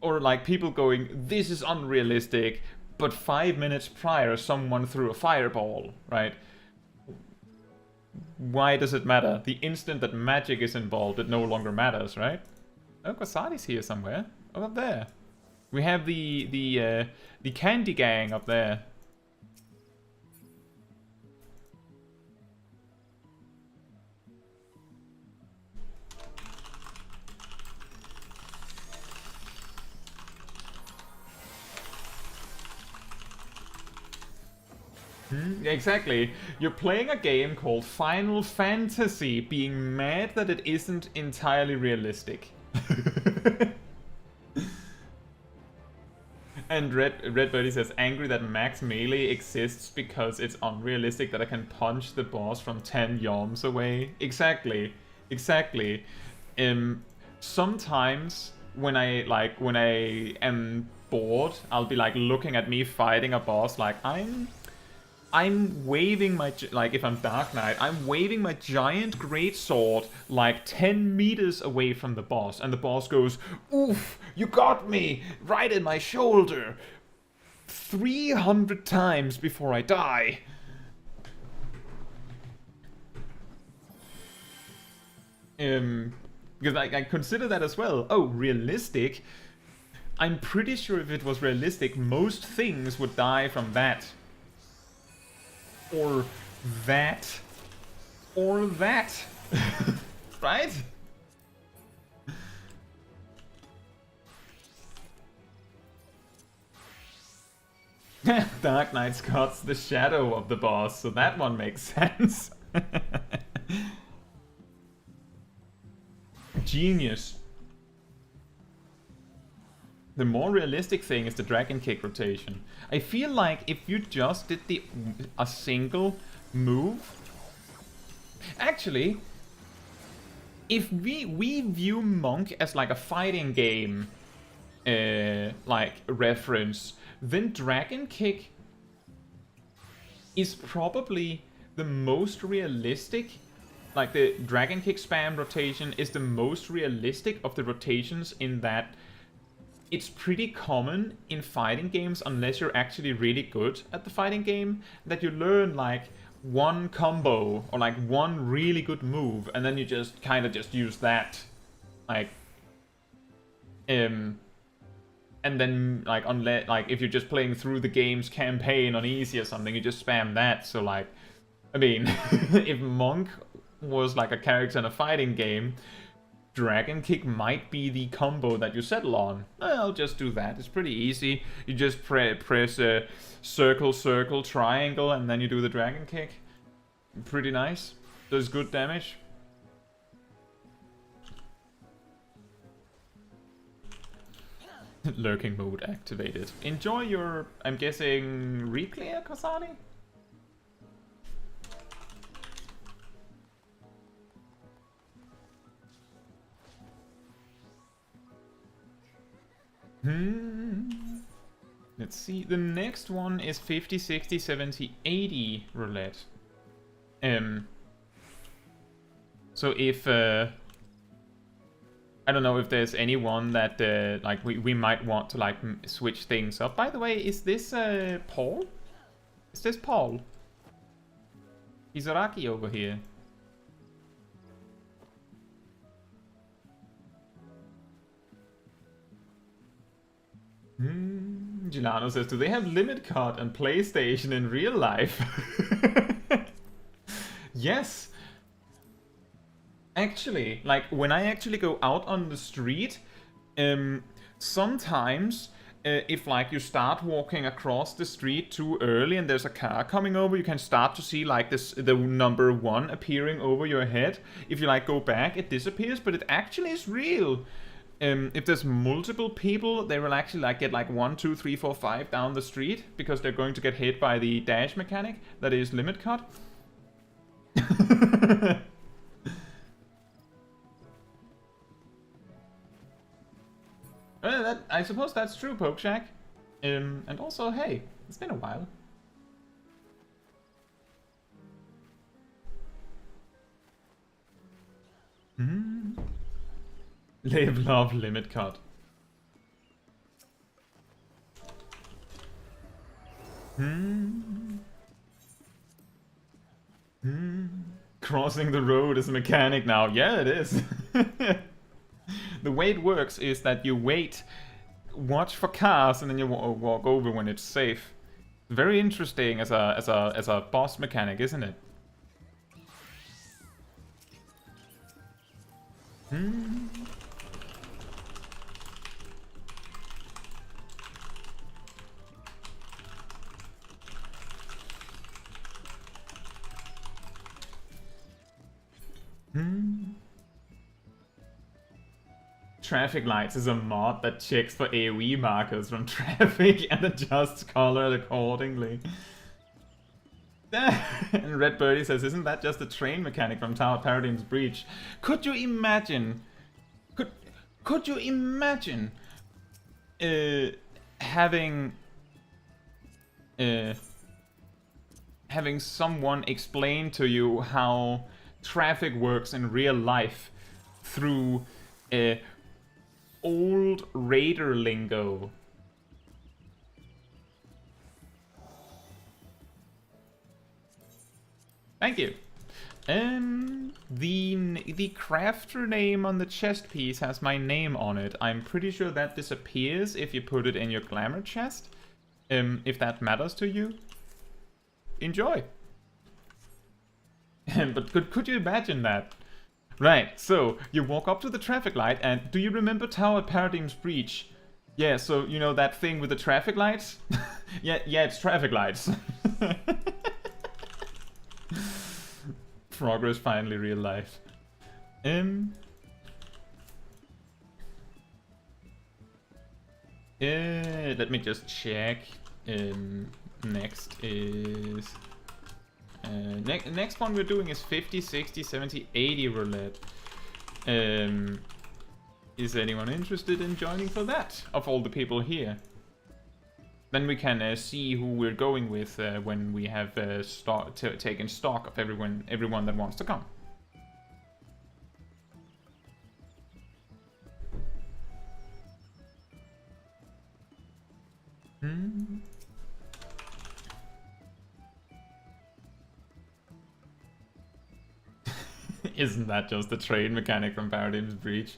or like people going, this is unrealistic, but 5 minutes prior someone threw a fireball, right? Why does it matter? The instant that magic is involved, it no longer matters, right? Oh, Kwasadi's here somewhere. Oh, up there. We have the candy gang up there. Exactly. You're playing a game called Final Fantasy, being mad that it isn't entirely realistic. And Red Birdie says, angry that max melee exists because it's unrealistic that I can punch the boss from 10 yalms away. Exactly. Exactly. Sometimes when I am bored, I'll be like looking at me fighting a boss, like I'm waving my, like if I'm Dark Knight, I'm waving my giant greatsword like 10 meters away from the boss, and the boss goes, oof, you got me, right in my shoulder, 300 times before I die. Because I consider that as well. Oh, realistic? I'm pretty sure if it was realistic, most things would die from that. Or that. Or that. Right? Dark Knight Scott's the shadow of the boss, so that one makes sense. Genius. The more realistic thing is the dragon kick rotation. I feel like if you just did a single move... Actually, if we view Monk as like a fighting game like reference, then dragon kick is probably the most realistic. Like the dragon kick spam rotation is the most realistic of the rotations in that it's pretty common in fighting games, unless you're actually really good at the fighting game, that you learn like one combo or like one really good move, and then you just kind of just use that, like, and then like unless like if you're just playing through the game's campaign on easy or something, you just spam that. So like, I mean, if Monk was like a character in a fighting game, Dragon Kick might be the combo that you settle on. I'll just do that. It's pretty easy. You just press circle, circle, triangle, and then you do the Dragon Kick. Pretty nice. Does good damage. Lurking mode activated. Enjoy your, I'm guessing, reclear, Kasani? Let's see. The next one is 50, 60, 70, 80 roulette. So if I don't know if there's anyone that like we might want to like switch things up. By the way, is this Paul? Is this Paul? Izaraki over here. Gilano says, do they have limit card and PlayStation in real life? Yes. Actually, like when I actually go out on the street, sometimes if like you start walking across the street too early and there's a car coming over, you can start to see like this the number 1 appearing over your head. If you like go back, it disappears, but it actually is real. If there's multiple people, they will actually like get like 1, 2, 3, 4, 5 down the street because they're going to get hit by the dash mechanic that is limit cut. I suppose that's true, Pokeshack. And also, hey, it's been a while. Live, love, limit cut. Crossing the road is a mechanic now. Yeah, it is. The way it works is that you wait, watch for cars, and then you walk over when it's safe. Very interesting as a boss mechanic, isn't it? Traffic lights is a mod that checks for AoE markers from traffic and adjusts color accordingly. And Red Birdie says, isn't that just a train mechanic from Tower Paradigm's Breach? Could you imagine? Could you imagine having someone explain to you how traffic works in real life through old raider lingo? Thank you. The crafter name on the chest piece has my name on it. I'm pretty sure that disappears if you put it in your glamour chest. If that matters to you, enjoy. But could you imagine that? Right, so you walk up to the traffic light, and do you remember Tower Paradigm's Breach? Yeah, so you know that thing with the traffic lights? yeah, it's traffic lights. Progress finally real life. Let me just check. Next is next one we're doing is 50, 60, 70, 80 roulette. Is anyone interested in joining for that? Of all the people here, then we can see who we're going with when we have taken stock of everyone that wants to come. Isn't that just the train mechanic from Paradigm's Breach?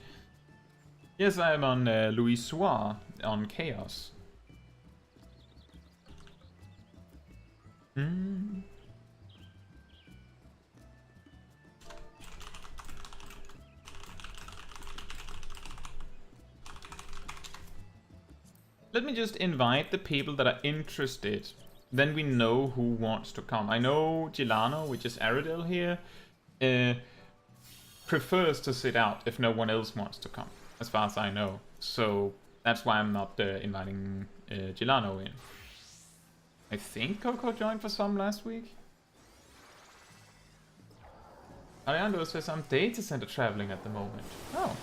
Yes, I'm on Louis Soir on Chaos. Let me just invite the people that are interested. Then we know who wants to come. I know Gilano, which is Aradel here, prefers to sit out if no one else wants to come, as far as I know. So that's why I'm not inviting Gilano in. I think Coco joined for some last week. Ariando says I'm data center traveling at the moment. Oh.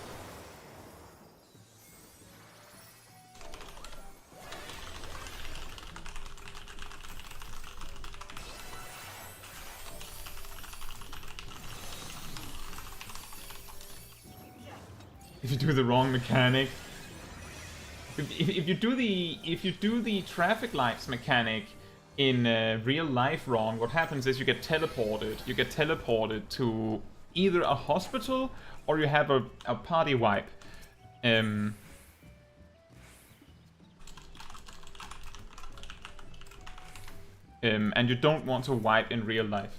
If you do the wrong mechanic. If you do the traffic lights mechanic in real life wrong, what happens is you get teleported. You get teleported to either a hospital or you have a party wipe. And you don't want to wipe in real life.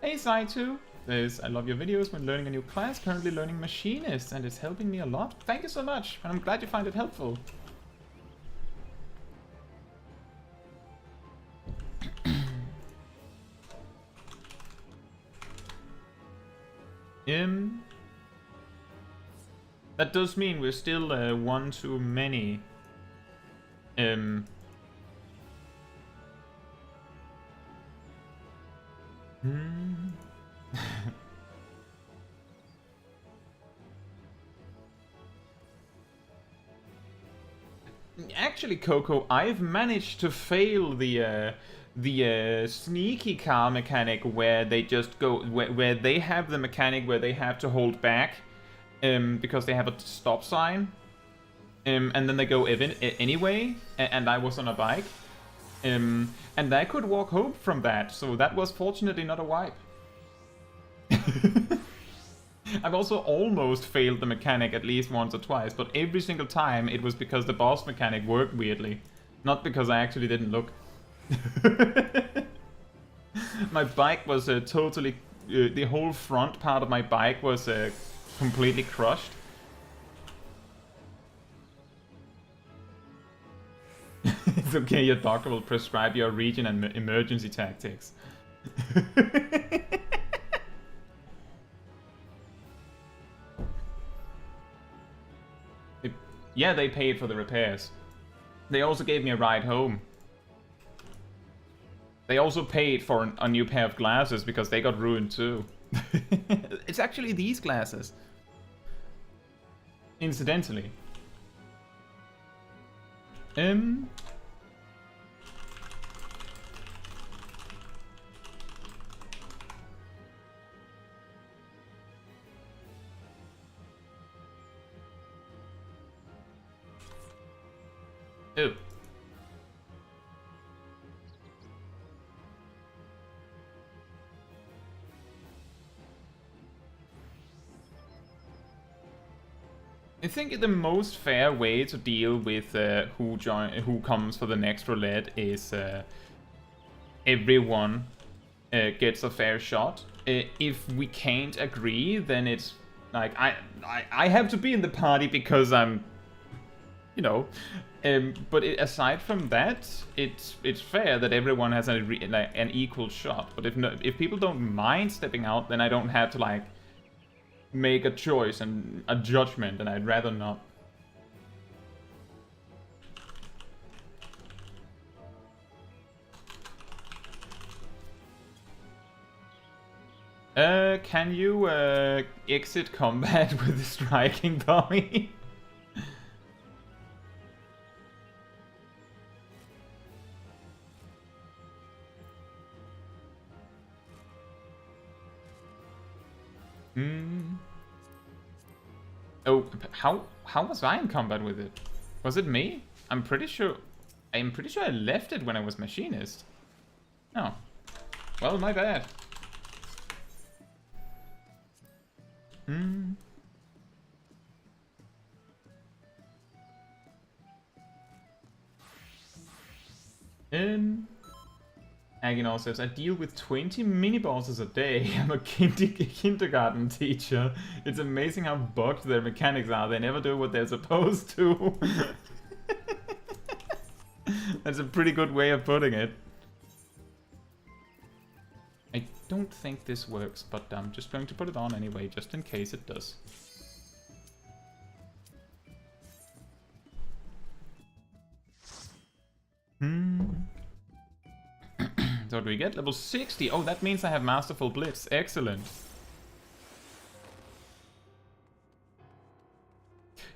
Hey Saitu! I love your videos when learning a new class, currently learning machinist, and it's helping me a lot. Thank you so much, and I'm glad you find it helpful. That does mean we're still one too many. Actually, Coco, I've managed to fail the sneaky car mechanic where they just go where they have the mechanic where they have to hold back because they have a stop sign and then they go anyway, and I was on a bike and I could walk home from that, so that was fortunately not a wipe. I've also almost failed the mechanic at least once or twice, but every single time it was because the boss mechanic worked weirdly, not because I actually didn't look. My bike was totally... the whole front part of my bike was completely crushed. It's okay, your doctor will prescribe your region and emergency tactics. Yeah, they paid for the repairs. They also gave me a ride home. They also paid for a new pair of glasses because they got ruined too. It's actually these glasses. Incidentally. Oh. I think the most fair way to deal with who comes for the next roulette is everyone gets a fair shot. If we can't agree, then it's like I have to be in the party because I'm, you know. But aside from that, it's fair that everyone has an equal shot. But if people don't mind stepping out, then I don't have to like make a choice and a judgment, and I'd rather not. Can you exit combat with the striking dummy? Oh, how was I in combat with it? Was it me? I'm pretty sure I left it when I was machinist. Oh. Well, my bad. Aginol says, I deal with 20 mini-bosses a day. I'm a kindergarten teacher. It's amazing how bugged their mechanics are. They never do what they're supposed to. That's a pretty good way of putting it. I don't think this works, but I'm just going to put it on anyway, just in case it does. So what do we get? Level 60. Oh, that means I have Masterful Blitz. Excellent.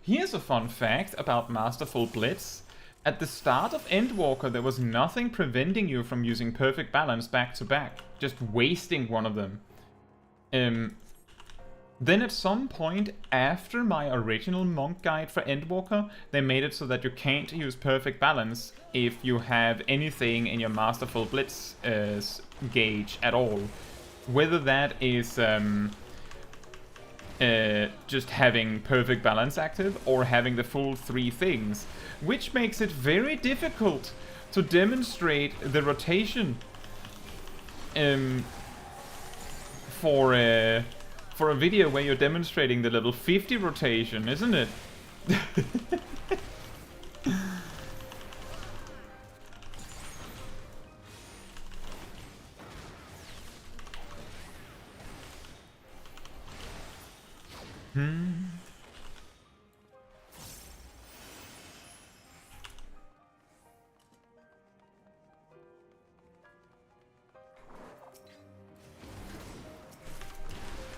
Here's a fun fact about Masterful Blitz. At the start of Endwalker, there was nothing preventing you from using Perfect Balance back to back. Just wasting one of them. Then at some point after my original monk guide for Endwalker, they made it so that you can't use Perfect Balance if you have anything in your Masterful Blitz gauge at all. Whether that is just having Perfect Balance active or having the full 3 things, which makes it very difficult to demonstrate the rotation for a video where you're demonstrating the level 50 rotation, isn't it?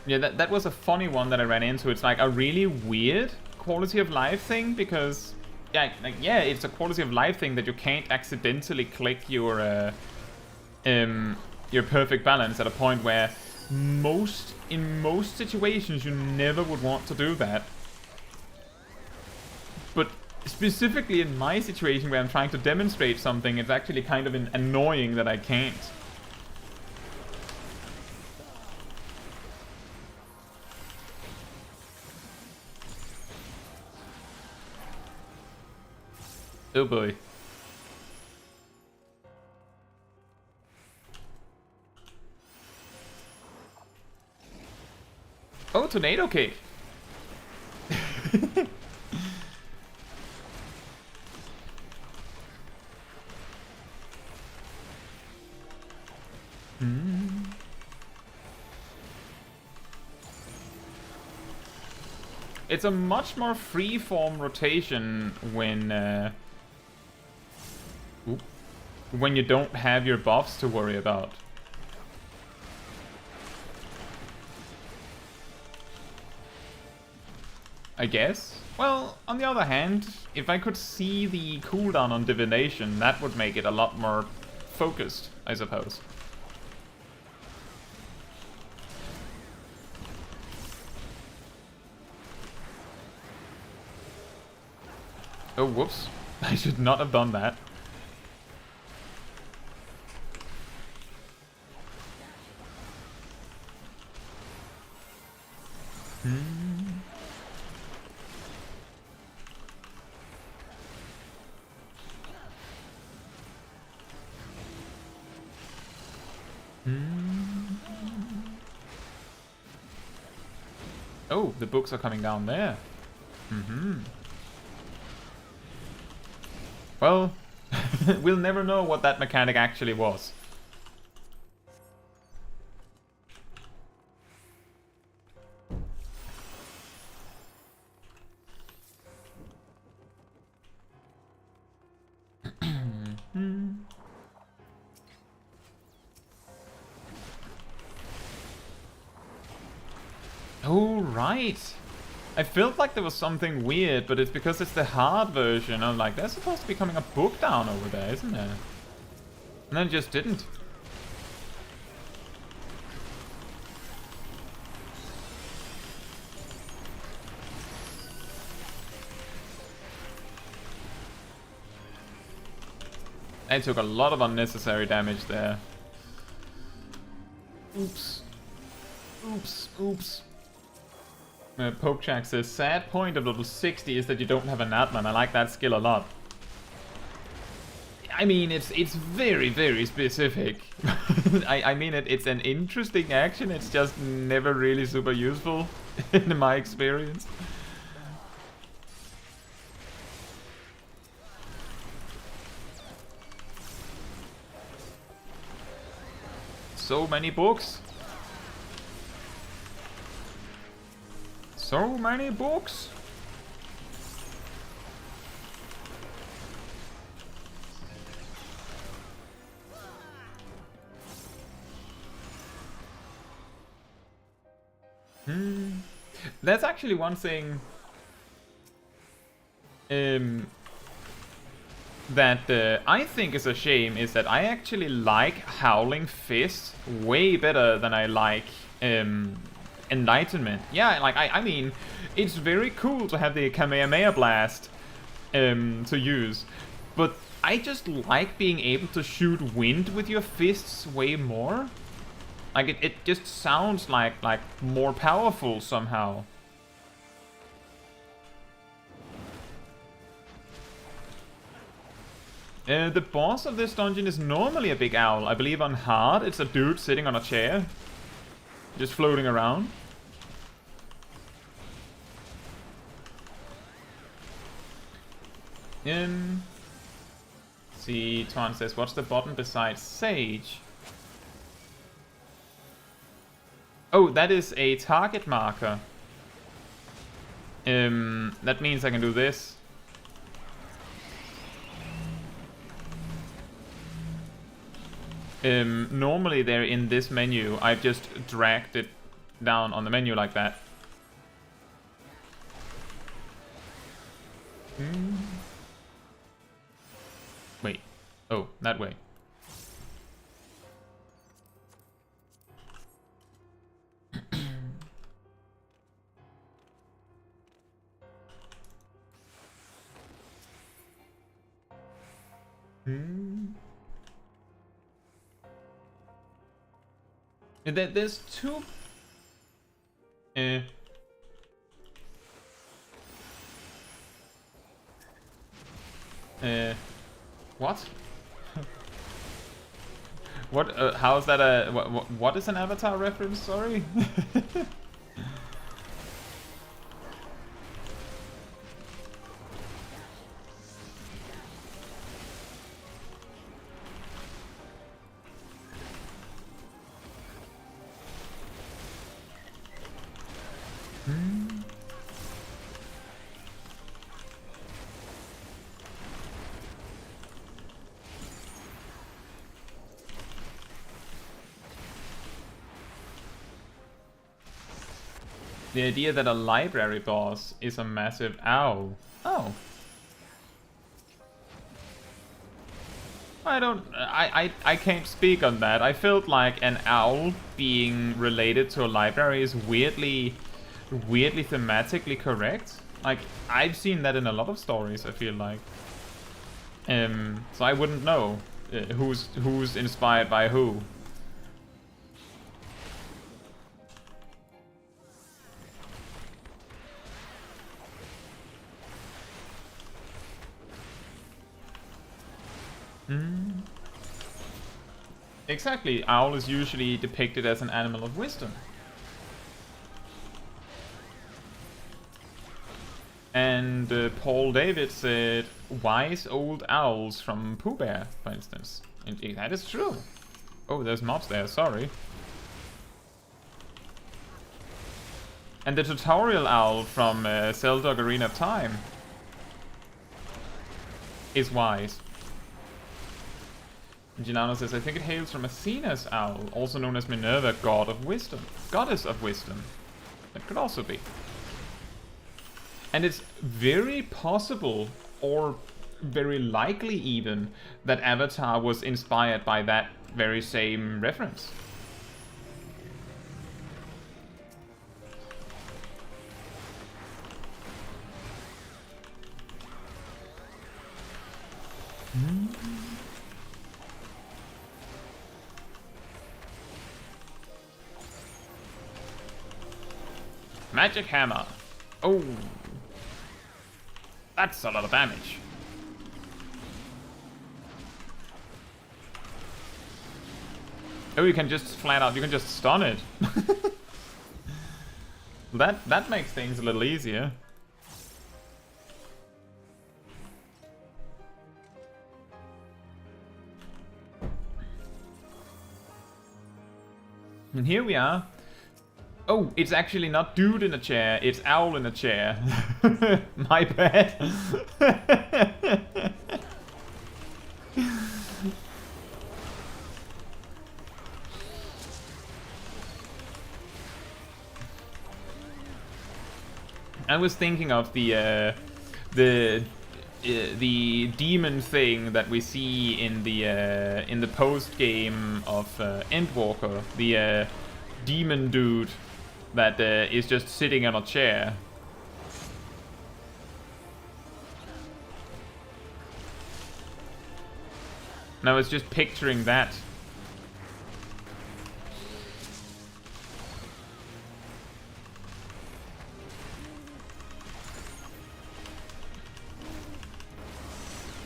Yeah, that was a funny one that I ran into. It's like a really weird quality of life thing, because yeah, it's a quality of life thing that you can't accidentally click your Perfect Balance at a point where in most situations you never would want to do that. But specifically in my situation where I'm trying to demonstrate something, it's actually kind of annoying that I can't. Oh boy. Oh, tornado kick. It's a much more free-form rotation when you don't have your buffs to worry about. I guess. Well, on the other hand, if I could see the cooldown on divination, that would make it a lot more focused, I suppose. Oh, whoops. I should not have done that. Oh, the books are coming down there. Well, we'll never know what that mechanic actually was. Oh, right. I felt like there was something weird, but it's because it's the hard version. I'm like, there's supposed to be coming a book down over there, isn't there? And then it just didn't. I took a lot of unnecessary damage there. Oops. Oops, oops. Pokejack says, sad point of level 60 is that you don't have a Natman. I like that skill a lot. I mean, it's very, very specific. I mean, it's an interesting action. It's just never really super useful in my experience. So many books. So many books. That's actually one thing that I think is a shame, is that I actually like Howling Fist way better than I like Enlightenment. Yeah, like I mean, it's very cool to have the Kamehameha Blast to use, but I just like being able to shoot wind with your fists way more. Like it just sounds like more powerful somehow. The boss of this dungeon is normally a big owl. I believe on hard it's a dude sitting on a chair, just floating around. See, Twan says, what's the button besides Sage? Oh, that is a target marker. That means I can do this. Normally they're in this menu. I've just dragged it down on the menu like that. Wait. Oh, that way. There's two... What? What? How is that a... What is an Avatar reference? Sorry? The idea that a library boss is a massive owl. Oh. I can't speak on that. I felt like an owl being related to a library is weirdly thematically correct. Like, I've seen that in a lot of stories, I feel like. So I wouldn't know who's inspired by who. Exactly, owl is usually depicted as an animal of wisdom. And Paul David said, wise old owls from Pooh Bear, for instance. Indeed, that is true. Oh, there's mobs there, sorry. And the tutorial owl from Zelda Ocarina of Time is wise. Gilano says, I think it hails from Athena's owl, also known as Minerva, god of wisdom. Goddess of wisdom. That could also be. And it's very possible, or very likely even, that Avatar was inspired by that very same reference. Magic hammer. Oh. That's a lot of damage. Oh, you can just flat out, you can just stun it. That makes things a little easier. And here we are. Oh, it's actually not dude in a chair, it's owl in a chair. My bad. I was thinking of the demon thing that we see in the post game of Endwalker, the demon dude that is just sitting on a chair. And I was just picturing that.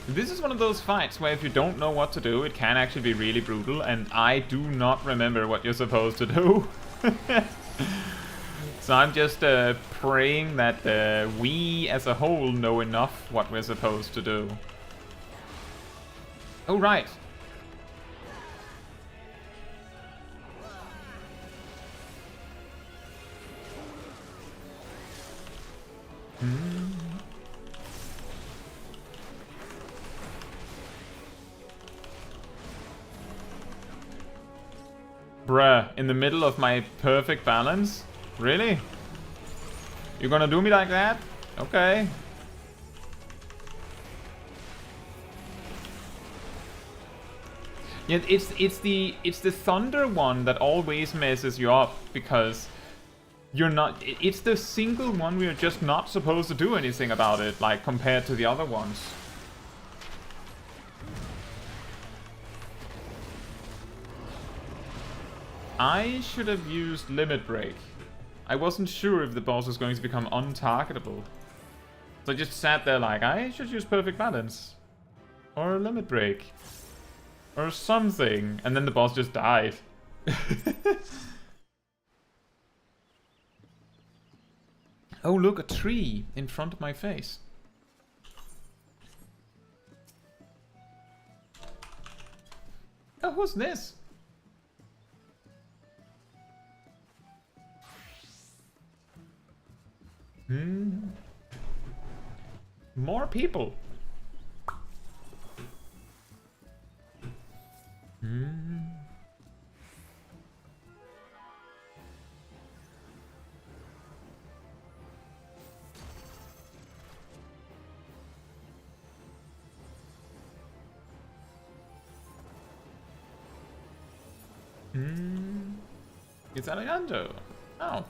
This is one of those fights where if you don't know what to do, it can actually be really brutal, and I do not remember what you're supposed to do. So I'm just praying that we as a whole know enough what we're supposed to do. Oh, right. Bruh, in the middle of my perfect balance? Really? You're gonna do me like that? Okay. Yeah, it's the thunder one that always messes you up, because you're not. It's the single one we are just not supposed to do anything about it, like compared to the other ones. I should have used Limit Break. I wasn't sure if the boss was going to become untargetable. So I just sat there like, I should use Perfect Balance. Or Limit Break. Or something. And then the boss just died. Oh, look, a tree in front of my face. Oh, who's this? More people. It's Alejandro. Oh.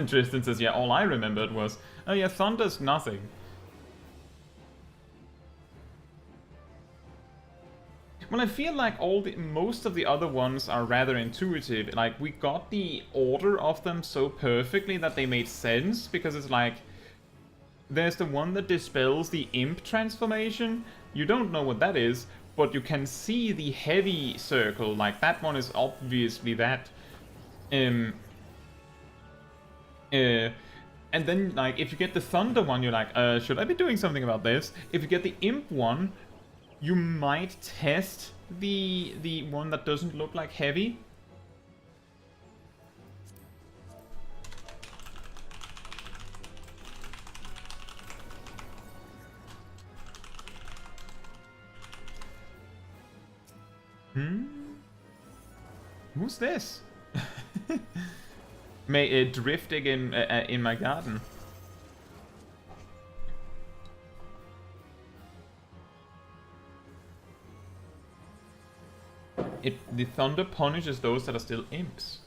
Tristan says, yeah, all I remembered was, oh yeah, Thunder's nothing. Well, I feel like most of the other ones are rather intuitive. Like, we got the order of them so perfectly that they made sense, because it's like, there's the one that dispels the imp transformation. You don't know what that is, but you can see the heavy circle. Like, that one is obviously that. And then, like, if you get the Thunder one, you're like, should I be doing something about this? If you get the Imp one, you might test the one that doesn't look like heavy. Who's this? Drifting in my garden. The thunder punishes those that are still imps.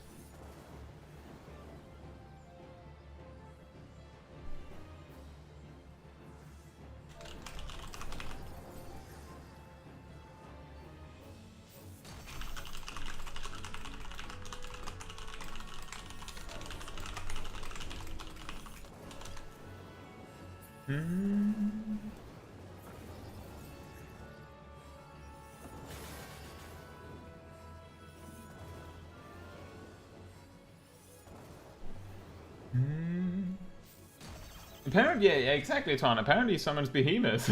Apparently, yeah, exactly, Ton. Apparently, he summons behemoths.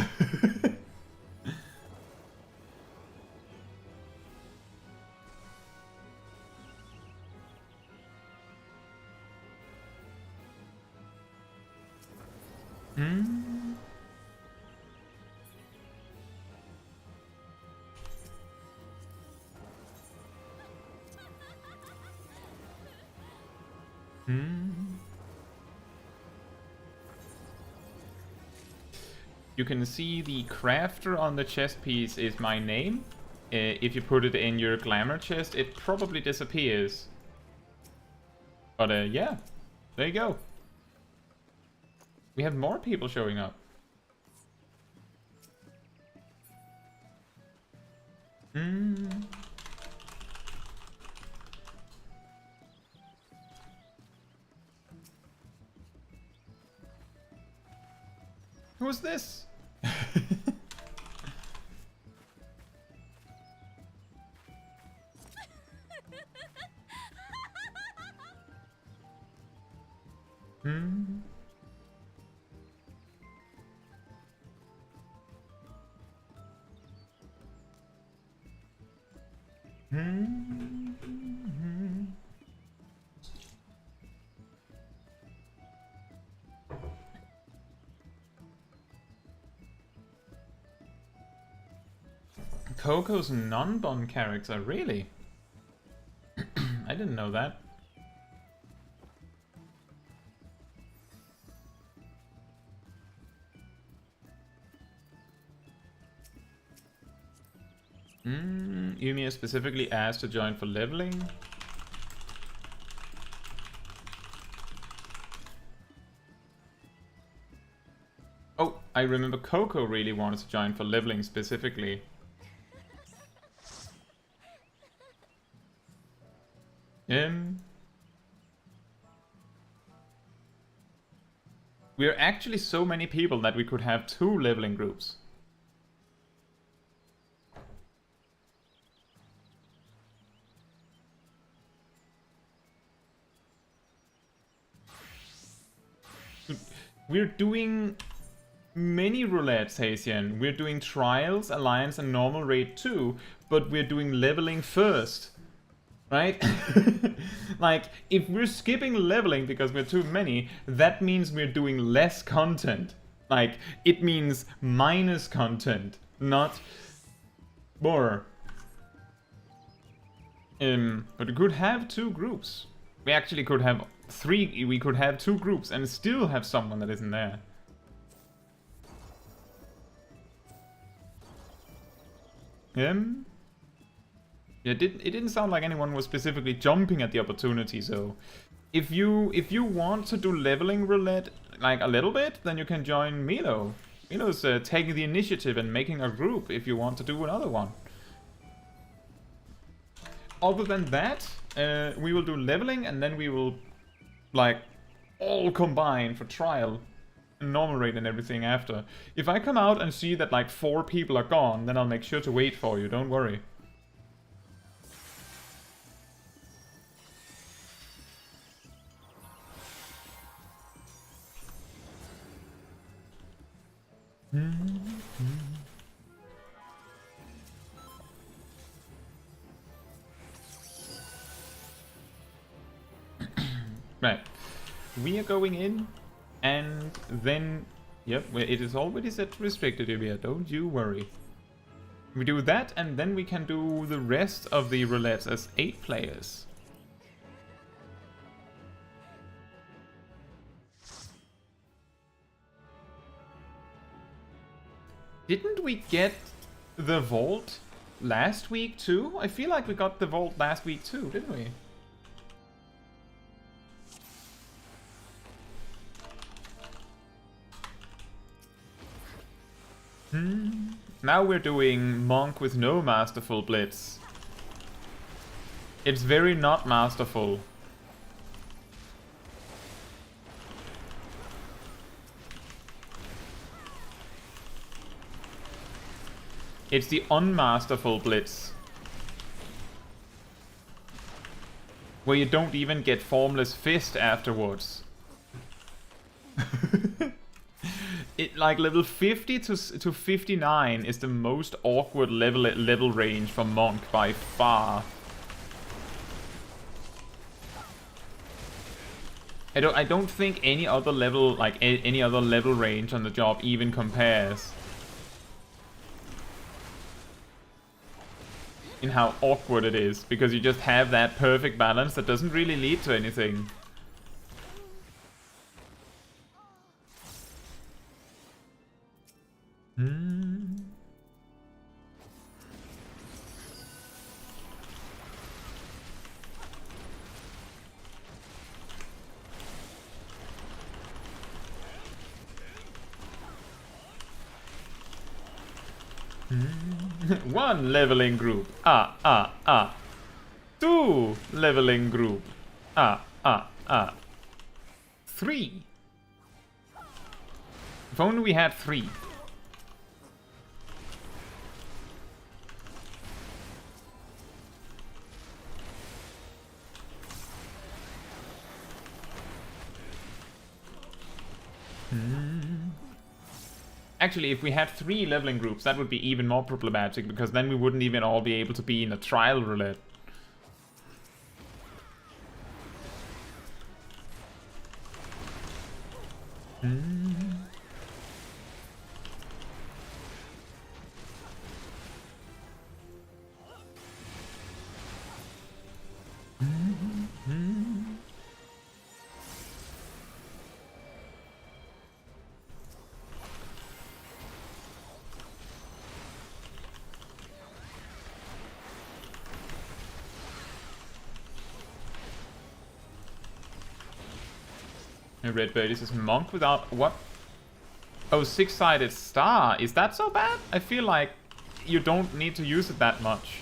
You can see the crafter on the chest piece is my name. If you put it in your glamour chest, it probably disappears. But yeah, there you go. We have more people showing up. Who's this? Coco's non-Bond character, really? I didn't know that. Yumi specifically asked to join for leveling. Oh, I remember Coco really wanted to join for leveling specifically. We're actually so many people that we could have 2 leveling groups. We're doing many roulettes, Haitian. We're doing trials, alliance, and normal raid too, but we're doing leveling first. Right? Like, if we're skipping leveling because we're too many, that means we're doing less content. Like, it means minus content, not more. But we could have 2 groups. We actually could have 3, we could have 2 groups and still have someone that isn't there. Yeah, it didn't sound like anyone was specifically jumping at the opportunity, so if you want to do leveling roulette like a little bit, then you can join Milo. Milo's taking the initiative and making a group if you want to do another one. Other than that, we will do leveling and then we will like all combine for trial and normal raid and everything after. If I come out and see that like 4 people are gone, then I'll make sure to wait for you, don't worry. Right, we are going in, and then, yep, it is already set to restricted area, don't you worry. We do that, and then we can do the rest of the roulettes as 8 players. Didn't we get the vault last week too? I feel like we got the vault last week too, didn't we? Now we're doing Monk with no Masterful Blitz. It's very not masterful. It's the unmasterful Blitz. Where you don't even get Formless Fist afterwards. It like level 50 to 59 is the most awkward level range for Monk by far. I don't think any other level any other level range on the job even compares. In how awkward it is, because you just have that perfect balance that doesn't really lead to anything. One leveling group. Two leveling group. 3. If only we had 3. Actually, if we had 3 leveling groups, that would be even more problematic, because then we wouldn't even all be able to be in a trial roulette. Red Birdie says Monk without what? Oh, 6-sided star. Is that so bad? I feel like you don't need to use it that much.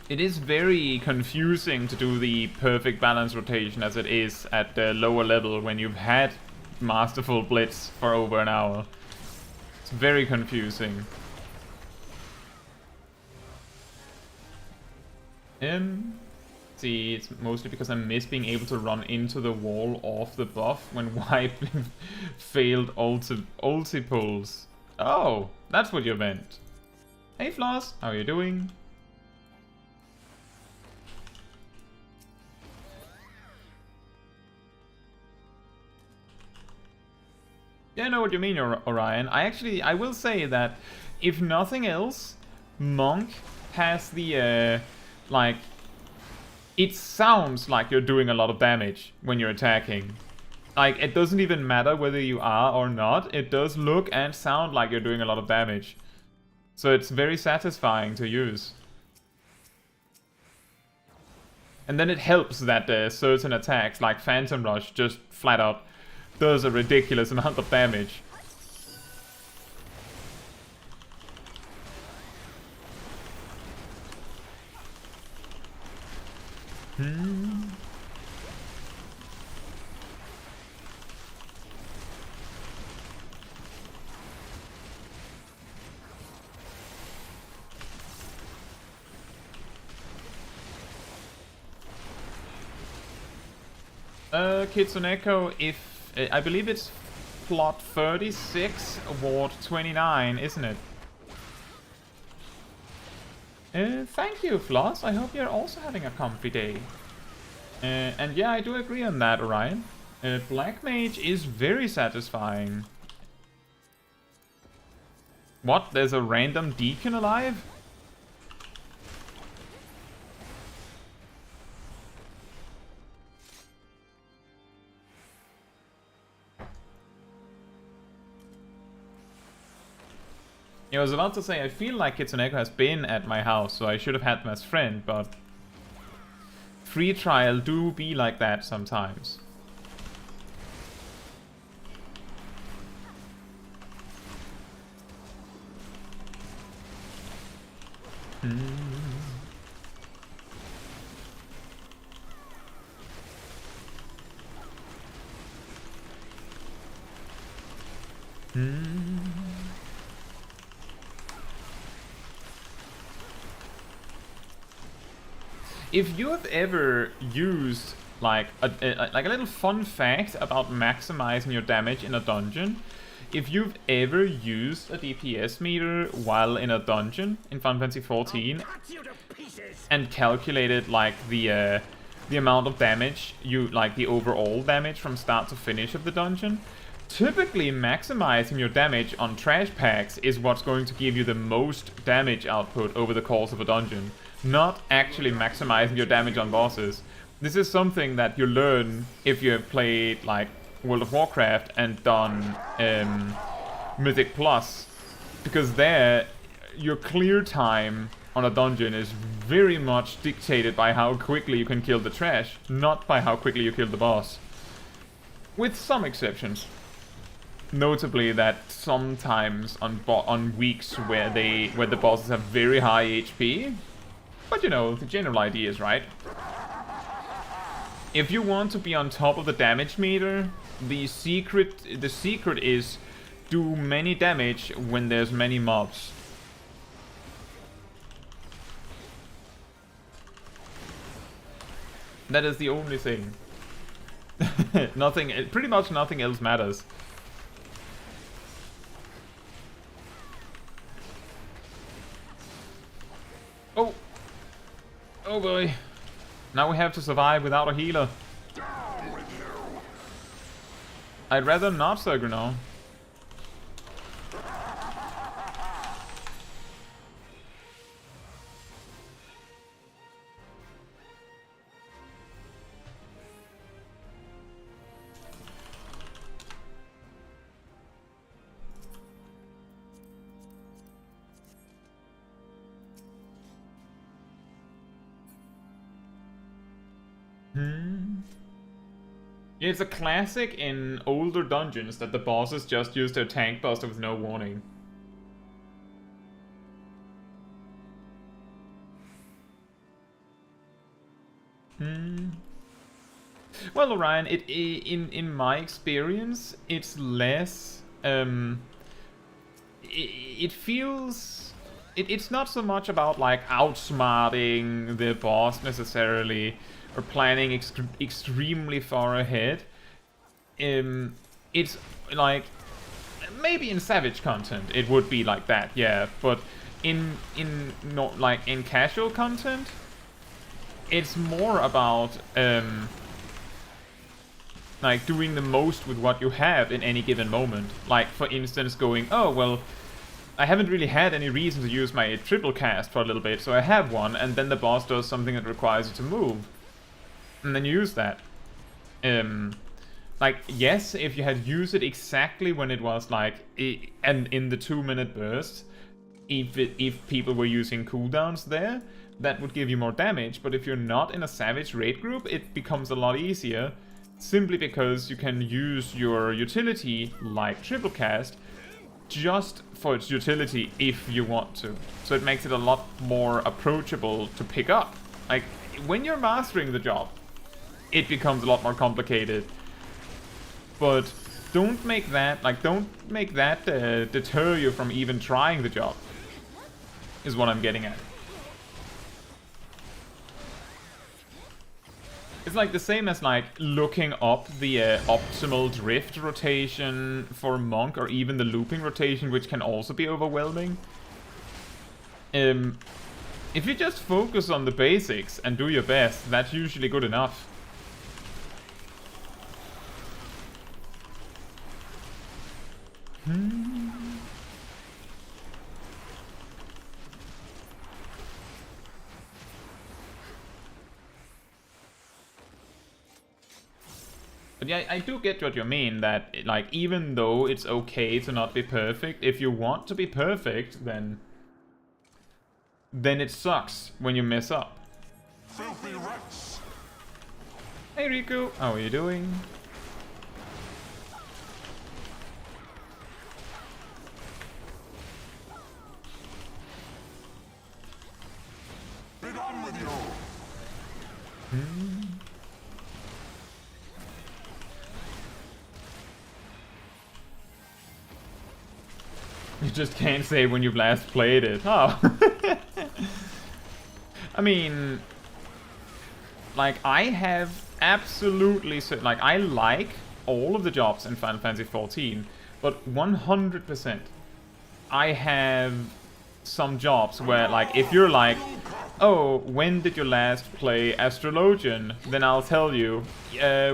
It is very confusing to do the perfect balance rotation as it is at the lower level when you've had Masterful Blitz for over an hour. It's very confusing. See, it's mostly because I miss being able to run into the wall off the buff when wiping failed ulti pulls. Oh, that's what you meant. Hey Floss, how are you doing? Yeah, I know what you mean, Orion. I will say that, if nothing else, Monk has the, like, it sounds like you're doing a lot of damage when you're attacking. Like, it doesn't even matter whether you are or not, it does look and sound like you're doing a lot of damage. So it's very satisfying to use. And then it helps that certain attacks, like Phantom Rush, just flat out does a ridiculous amount of damage. Kitsuneko, if I believe it's plot 36, ward 29, isn't it? Thank you, Floss. I hope you're also having a comfy day. And yeah, I do agree on that, Orion. Black Mage is very satisfying. What? There's a random deacon alive? I was about to say, I feel like Kitsuneko has been at my house, so I should have had him as friend, but free trial do be like that sometimes. If you have ever used like a little fun fact about maximizing your damage in a dungeon, if you've ever used a DPS meter while in a dungeon in Final Fantasy XIV and calculated like the amount of damage the overall damage from start to finish of the dungeon, typically maximizing your damage on trash packs is what's going to give you the most damage output over the course of a dungeon. Not actually maximizing your damage on bosses. This is something that you learn if you have played like World of Warcraft and done Mythic Plus, because there your clear time on a dungeon is very much dictated by how quickly you can kill the trash, not by how quickly you kill the boss. With some exceptions. Notably that sometimes on weeks where the bosses have very high HP. But you know, the general idea is right. If you want to be on top of the damage meter, the secret is do many damage when there's many mobs. That is the only thing. Pretty much nothing else matters. Oh! Oh boy. Now we have to survive without a healer. I'd rather not, Sergano. It's a classic in older dungeons that the bosses just use their tank buster with no warning. Well, Orion, in my experience, it's less. It feels. It's not so much about like outsmarting the boss necessarily, or planning extremely far ahead. It's like maybe in Savage content it would be like that, yeah. But in casual content, it's more about like doing the most with what you have in any given moment. Like for instance, going, oh well, I haven't really had any reason to use my triple cast for a little bit, so I have one, and then the boss does something that requires you to move. And then you use that. Like, yes, if you had used it exactly when it was like, and in the 2-minute burst, if people were using cooldowns there, that would give you more damage. But if you're not in a Savage raid group, it becomes a lot easier, simply because you can use your utility, like triple cast, just for its utility if you want to. So it makes it a lot more approachable to pick up. Like, when you're mastering the job, it becomes a lot more complicated. But don't make that deter you from even trying the job, is what I'm getting at. It's like the same as like looking up the optimal drift rotation for Monk, or even the looping rotation, which can also be overwhelming. If you just focus on the basics and do your best, that's usually good enough. But yeah, I do get what you mean, that, like, even though it's okay to not be perfect, if you want to be perfect, then it sucks when you mess up. Filthy rats. Hey Riku, how are you doing? Be done with you. You just can't say when you've last played it. Oh. I mean, like, I have absolutely... like, I like all of the jobs in Final Fantasy XIV, but 100%, I have some jobs where, like, if you're like, oh, when did you last play Astrologian? Then I'll tell you,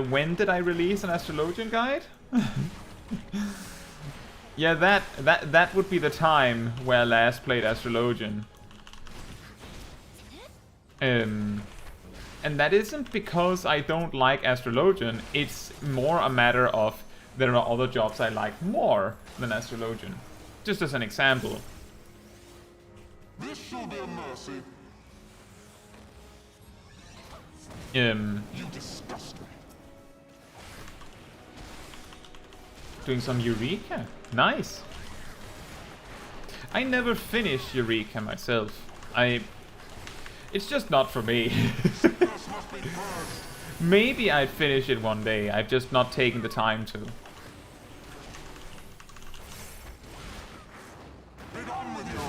when did I release an Astrologian guide? Yeah, that would be the time where I last played Astrologian. And that isn't because I don't like Astrologian, it's more a matter of there are other jobs I like more than Astrologian. Just as an example. This shall be a mercy. You disgust me. Doing some Eureka. Nice. I never finished Eureka myself. It's just not for me. Maybe I'd finish it one day. I've just not taken the time to. Be done with you.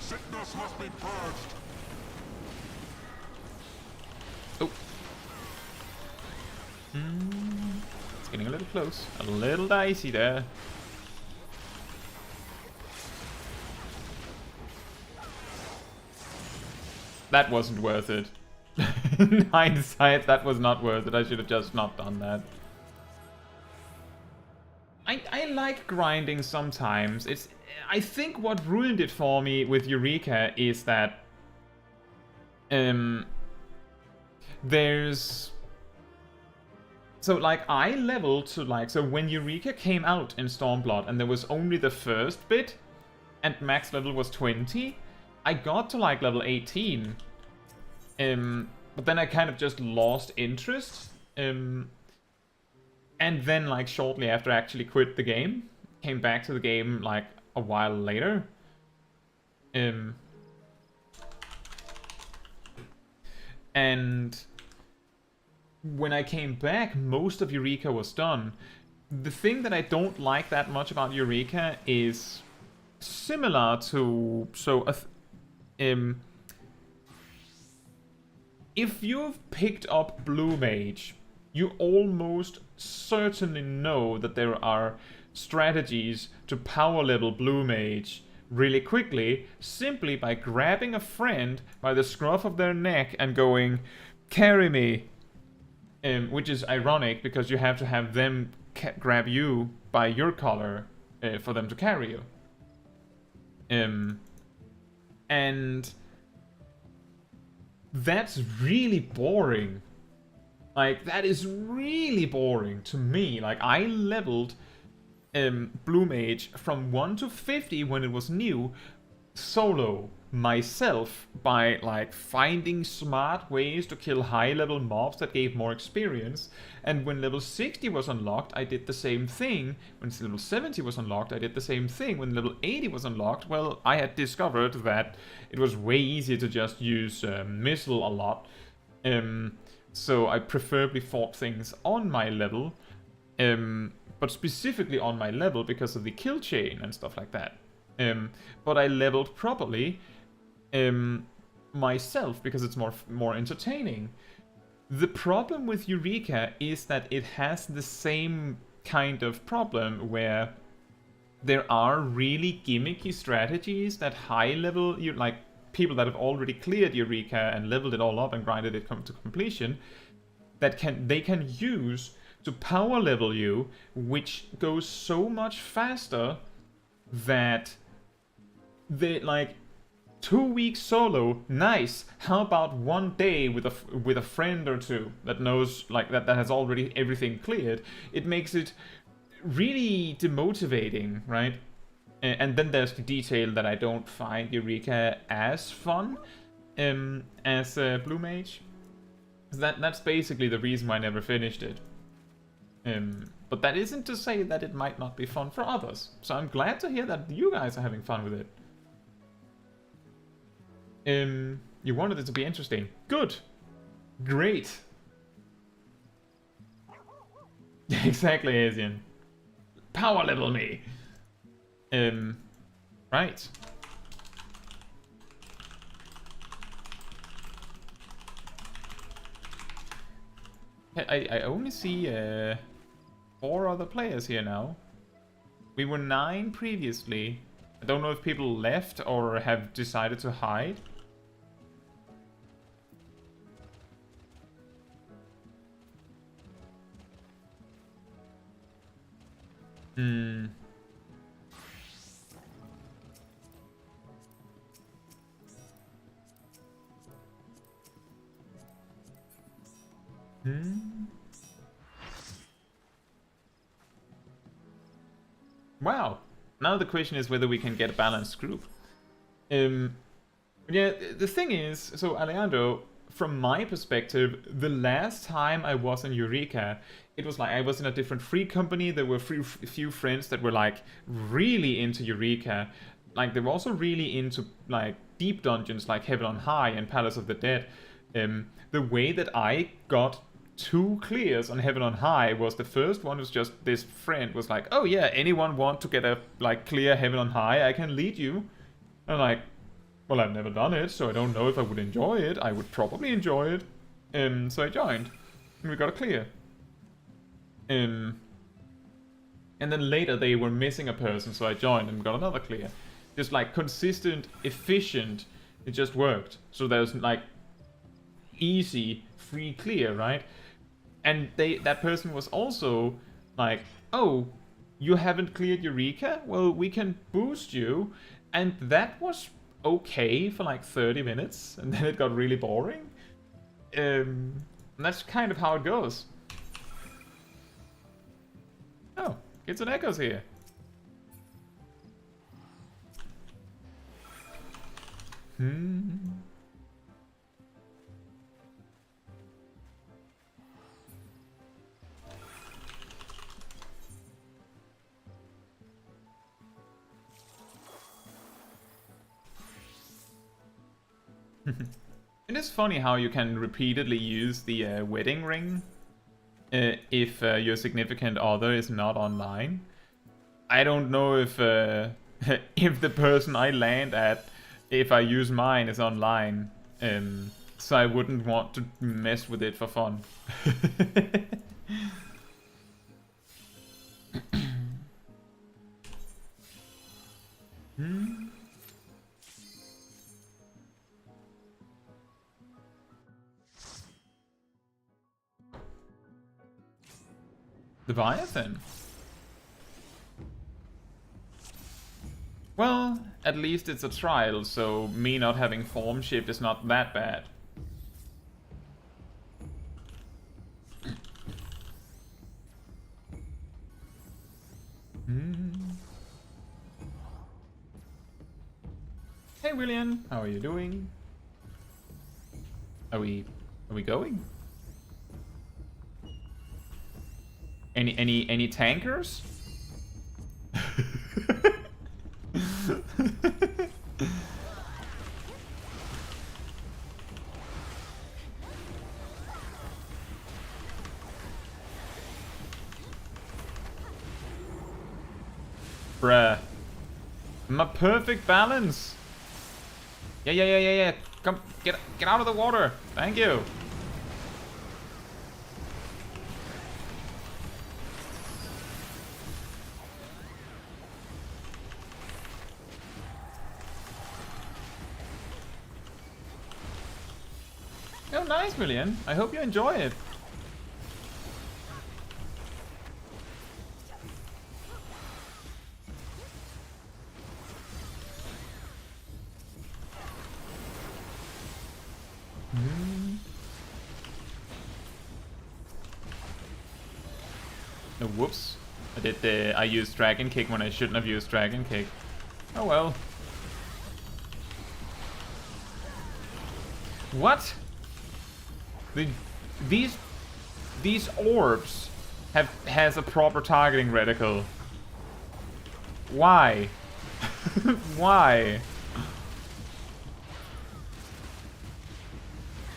Sickness must be purged. Oh. It's getting a little close. A little dicey there. That wasn't worth it. In hindsight, that was not worth it. I should have just not done that. I like grinding sometimes. I think what ruined it for me with Eureka is that there's... So, like, I leveled to, like... So, when Eureka came out in Stormblood and there was only the first bit and max level was 20, I got to, like, level 18. But then I kind of just lost interest. And then, like, shortly after I actually quit the game. Came back to the game, like, a while later. And when I came back, most of Eureka was done. The thing that I don't like that much about Eureka is similar to... So, if you've picked up Blue Mage, you almost certainly know that there are strategies to power level Blue Mage really quickly, simply by grabbing a friend by the scruff of their neck and going, carry me. Which is ironic, because you have to have them grab you by your collar for them to carry you. And that's really boring. Like, that is really boring to me. Like, I leveled Blue Mage from 1 to 50 when it was new, solo, myself, by, like, finding smart ways to kill high-level mobs that gave more experience. And when level 60 was unlocked, I did the same thing. When level 70 was unlocked, I did the same thing. When level 80 was unlocked, well, I had discovered that it was way easier to just use missile a lot. So I preferably fought things on my level, but specifically on my level because of the kill chain and stuff like that. But I leveled properly myself because it's more entertaining. The problem with Eureka is that it has the same kind of problem where there are really gimmicky strategies that high level, like people that have already cleared Eureka and leveled it all up and grinded it to completion, that they can use to power level you, which goes so much faster that they like 2 weeks solo, nice. How about 1 day with a friend or two that knows like that has already everything cleared? It makes it really demotivating, right? And then there's the detail that I don't find Eureka as fun as Blue Mage. That's basically the reason why I never finished it. But that isn't to say that it might not be fun for others. So I'm glad to hear that you guys are having fun with it. You wanted it to be interesting. Good. Great. Exactly, Asian. Power level me. Right. I only see 4 other players here now. We were 9 previously. I don't know if people left or have decided to hide. Hmm. Wow. Now the question is whether we can get a balanced group. Yeah, the thing is, so Alejandro, from my perspective, the last time I was in Eureka, it was like I was in a different free company. There were a few friends that were like really into Eureka. Like they were also really into like deep dungeons like Heaven on High and Palace of the Dead. The way that I got 2 clears on Heaven on High was the first one was just this friend was like, oh yeah, anyone want to get a like clear Heaven on High, I can lead you. And I'm like, well, I've never done it, so I don't know if I would enjoy it. I would probably enjoy it. So I joined and we got a clear. And then later they were missing a person, so I joined and got another clear. Just like consistent, efficient, it just worked. So there's like easy free clear, right? And that person was also like, oh, you haven't cleared Eureka? Well, we can boost you. And that was okay for like 30 minutes, and then it got really boring. And that's kind of how it goes. Oh, Kids and Echoes here. It is funny how you can repeatedly use the wedding ring if your significant other is not online. I don't know if if the person I land at, if I use mine, is online, so I wouldn't want to mess with it for fun. Leviathan? Well, at least it's a trial, so me not having form shift is not that bad. Hey William, how are you doing? Are we going? Any tankers? Bruh. My perfect balance. Yeah. Come, get out of the water. Thank you. Oh, nice, Million. I hope you enjoy it. Oh, whoops. I used Dragon Kick when I shouldn't have used Dragon Kick. Oh well. What? These orbs has a proper targeting reticle. Why? Why?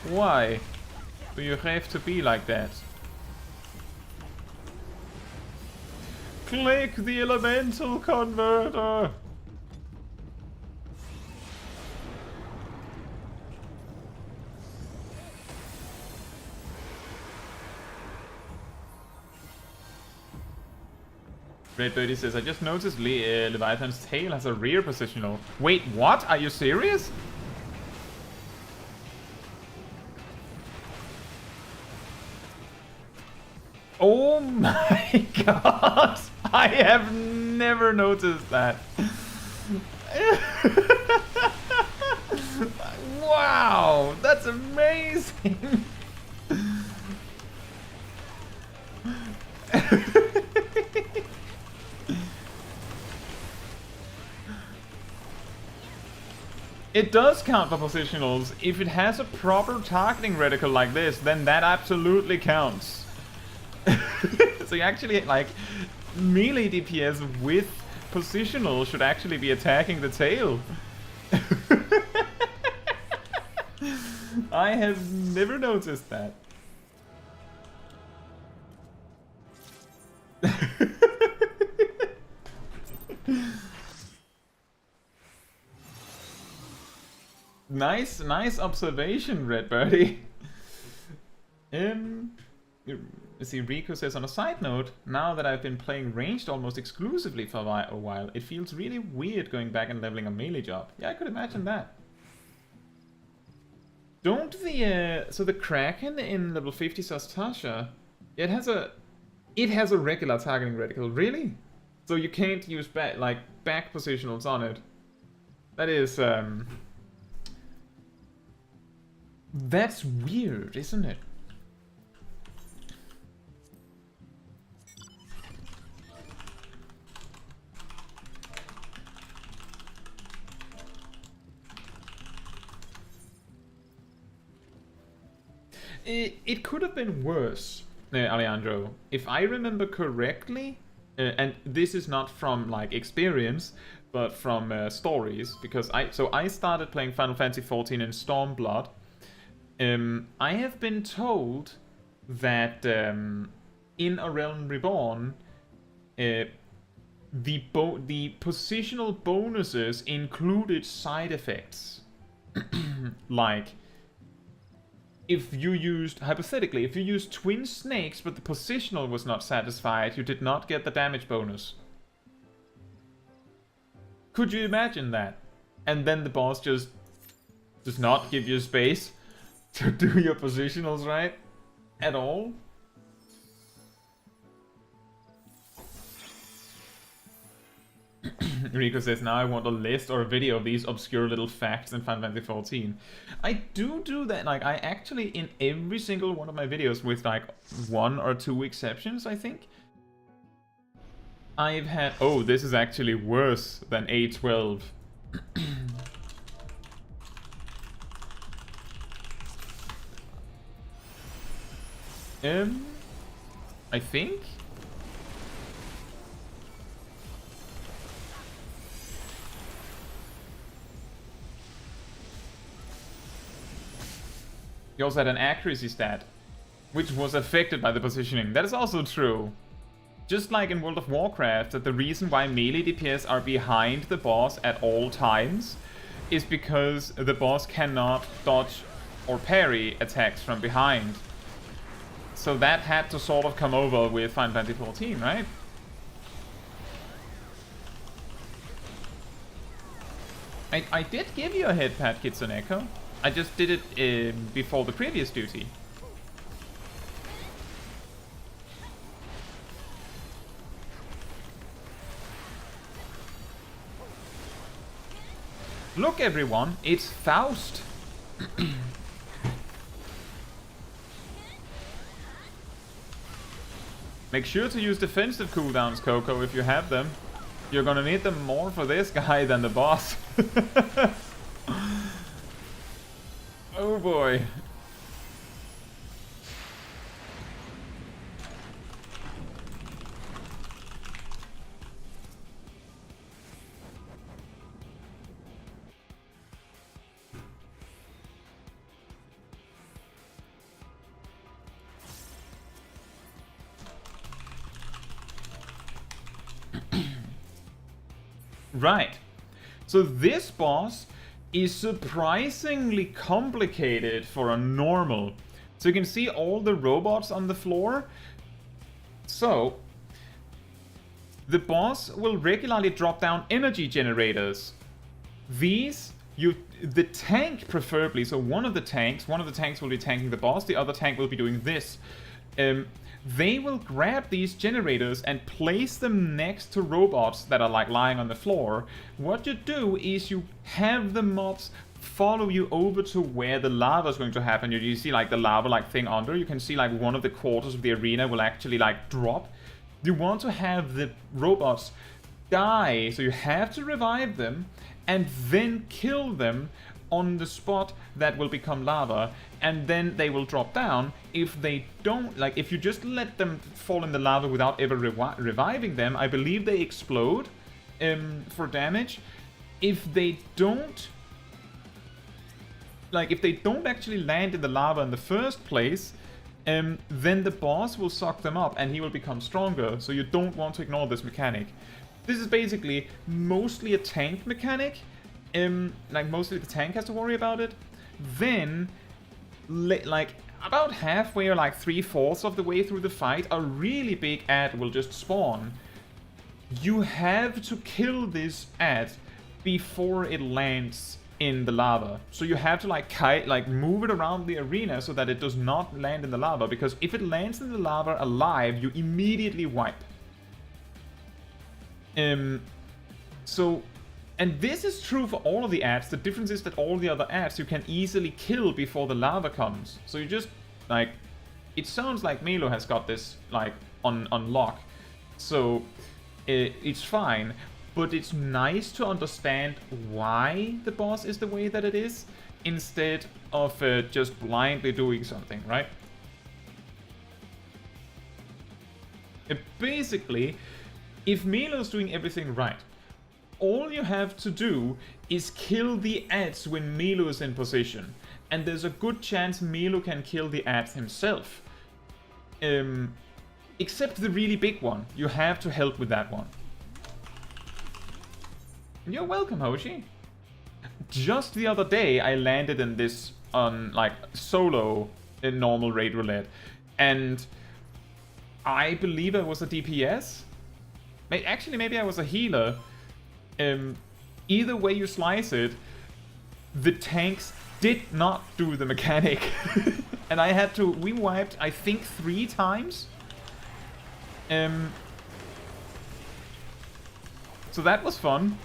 Why do you have to be like that? Click the elemental converter! Red Birdie says, I just noticed Leviathan's tail has a rear positional. Wait, what? Are you serious? Oh my god! I have never noticed that. Wow, that's amazing. It does count for positionals. If it has a proper targeting reticle like this, then that absolutely counts. So you actually, like, melee DPS with positional should actually be attacking the tail. I have never noticed that. Nice observation, Red Birdie. See, Rico says, on a side note, now that I've been playing ranged almost exclusively for a while, it feels really weird going back and leveling a melee job. Yeah, I could imagine that. Don't the so the Kraken in level 50 Sastasha, it has a regular targeting reticle, really? So you can't use back positionals on it. That is that's weird, isn't it? It could have been worse, Alejandro. If I remember correctly, and this is not from like experience, but from stories, because I started playing Final Fantasy XIV in Stormblood. I have been told that in A Realm Reborn, the positional bonuses included side effects, like, if you used, hypothetically, if you used twin snakes but the positional was not satisfied, you did not get the damage bonus. Could you imagine that? And then the boss just does not give you space to do your positionals right at all? Rico says, now I want a list or a video of these obscure little facts in Final Fantasy XIV. I do that, like, I actually, in every single one of my videos, with like 1 or 2 exceptions, I think, I've had... Oh, this is actually worse than A12. I think? You also had an accuracy stat, which was affected by the positioning. That is also true. Just like in World of Warcraft, that the reason why melee DPS are behind the boss at all times is because the boss cannot dodge or parry attacks from behind. So that had to sort of come over with Final Fantasy XIV, right? I did give you a head pat, Kitsuneko. I just did it before the previous duty. Look, everyone, it's Faust. Make sure to use defensive cooldowns, Coco, if you have them. You're gonna need them more for this guy than the boss. Oh boy. Right. So this boss is surprisingly complicated for a normal. So you can see all the robots on the floor. So the boss will regularly drop down energy generators. These, the tank preferably, so one of the tanks will be tanking the boss, the other tank will be doing this. They will grab these generators and place them next to robots that are like lying on the floor. What you do is you have the mobs follow you over to where the lava is going to happen. You see like the lava like thing under. You can see like one of the quarters of the arena will actually like drop. You want to have the robots die, so you have to revive them and then kill them on the spot that will become lava, and then they will drop down. If they don't, like if you just let them fall in the lava without ever reviving them, I believe they explode for damage. If they don't, like if they don't actually land in the lava in the first place, then the boss will suck them up and he will become stronger, so you don't want to ignore this mechanic. This is basically mostly a tank mechanic. Like mostly the tank has to worry about it. Then, like about halfway or like 3/4 of the way through the fight, a really big ad will just spawn. You have to kill this ad before it lands in the lava. So you have to like move it around the arena so that it does not land in the lava, because if it lands in the lava alive, you immediately wipe. And this is true for all of the ads. The difference is that all the other ads you can easily kill before the lava comes. So you just, like, it sounds like Milo has got this, like, on lock. So it's fine, but it's nice to understand why the boss is the way that it is, instead of just blindly doing something, right? Basically, if Milo's doing everything right, all you have to do is kill the ads when Milo is in position. And there's a good chance Milo can kill the ads himself. Except the really big one. You have to help with that one. You're welcome, Hoshi. Just the other day, I landed in this like solo in normal raid roulette. And I believe I was a DPS. Actually, maybe I was a healer. Either way you slice it, the tanks did not do the mechanic. And I had to, we wiped, I think 3 times. So that was fun.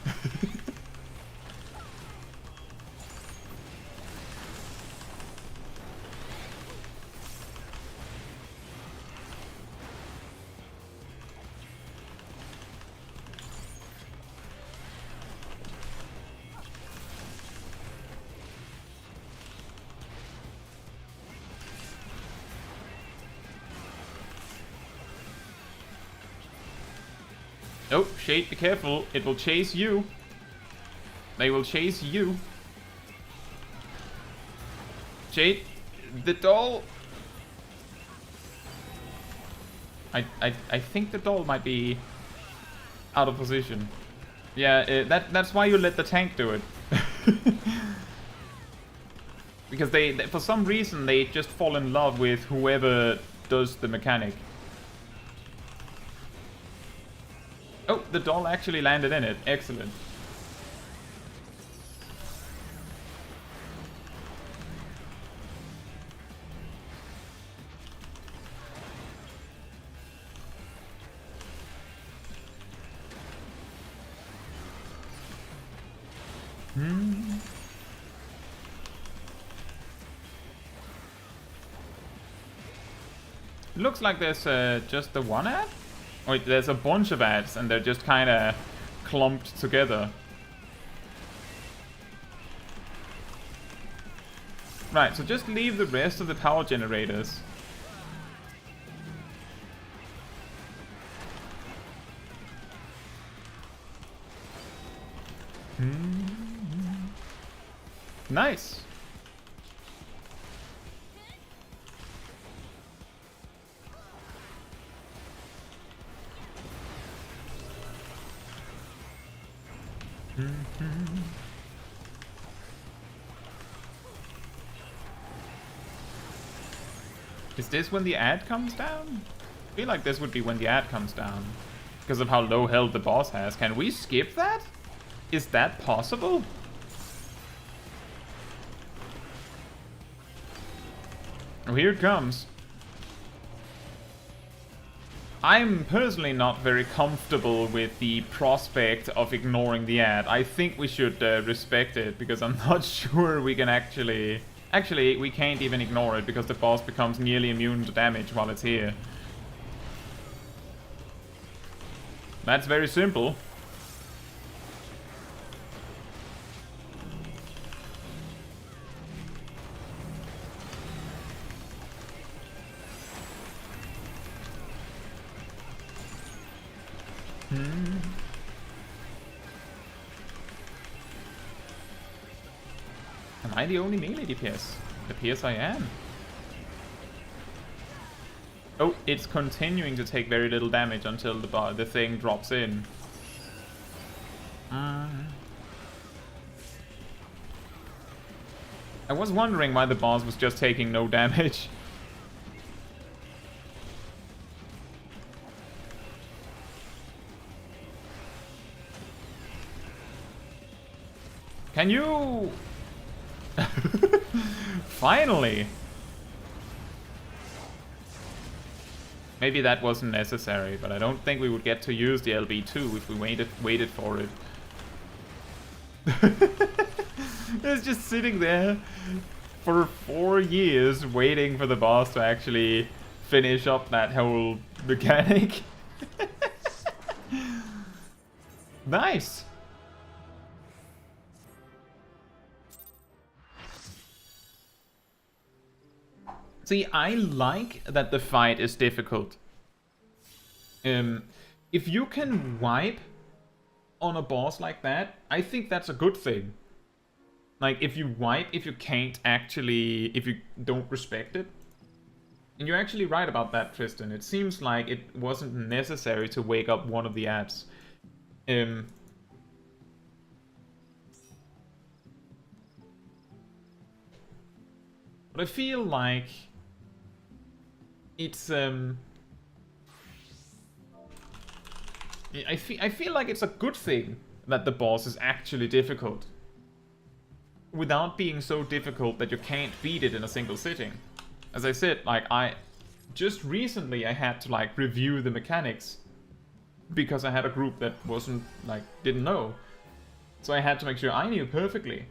Oh, Shade, be careful. It will chase you. They will chase you. Shade, the doll. I think the doll might be out of position. Yeah, that's why you let the tank do it. Because they, for some reason, they just fall in love with whoever does the mechanic. Oh, the doll actually landed in it. Excellent. Looks like there's just the one ad? Wait, there's a bunch of ads and they're just kind of clumped together. Right, so just leave the rest of the power generators. Nice. Is this when the ad comes down? I feel like this would be when the ad comes down. Because of how low health the boss has. Can we skip that? Is that possible? Oh, here it comes. I'm personally not very comfortable with the prospect of ignoring the ad. I think we should respect it, because I'm not sure we can actually... Actually, we can't even ignore it, because the boss becomes nearly immune to damage while it's here. That's very simple. Am I the only melee DPS? It appears I am. Oh, it's continuing to take very little damage until the thing drops in. I was wondering why the boss was just taking no damage. Can you... Finally! Maybe that wasn't necessary, but I don't think we would get to use the LB2 if we waited for it. It's just sitting there for 4 years waiting for the boss to actually finish up that whole mechanic. Nice! See, I like that the fight is difficult. If you can wipe on a boss like that, I think that's a good thing. Like, if you wipe, if you can't actually, if you don't respect it. And you're actually right about that, Tristan. It seems like it wasn't necessary to wake up one of the apps. But I feel like it's I feel like it's a good thing that the boss is actually difficult, without being so difficult that you can't beat it in a single sitting. As I said, like, just recently I had to like review the mechanics because I had a group that didn't know, so I had to make sure I knew perfectly.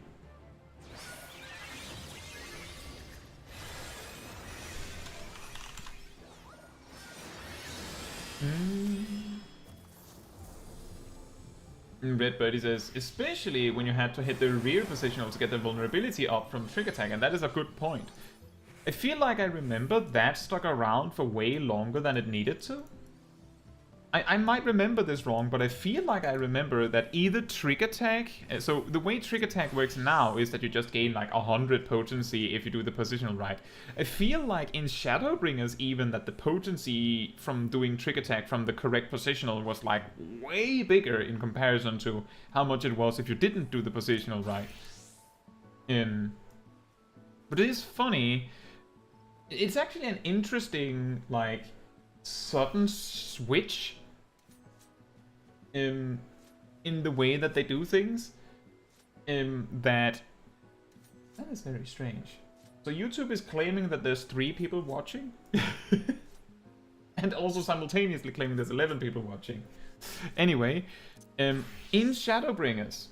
Red Birdie says, especially when you had to hit the rear positional to get the vulnerability up from trick attack, and that is a good point. I feel like I remember that stuck around for way longer than it needed to. I might remember this wrong, but I feel like I remember that either trick attack... So the way trick attack works now is that you just gain like 100 potency if you do the positional right. I feel like in Shadowbringers even that the potency from doing trick attack from the correct positional was like way bigger in comparison to how much it was if you didn't do the positional right. But it is funny. It's actually an interesting like sudden switch in the way that they do things, that is very strange. So YouTube is claiming that there's 3 people watching, and also simultaneously claiming there's 11 people watching. Anyway, in Shadowbringers,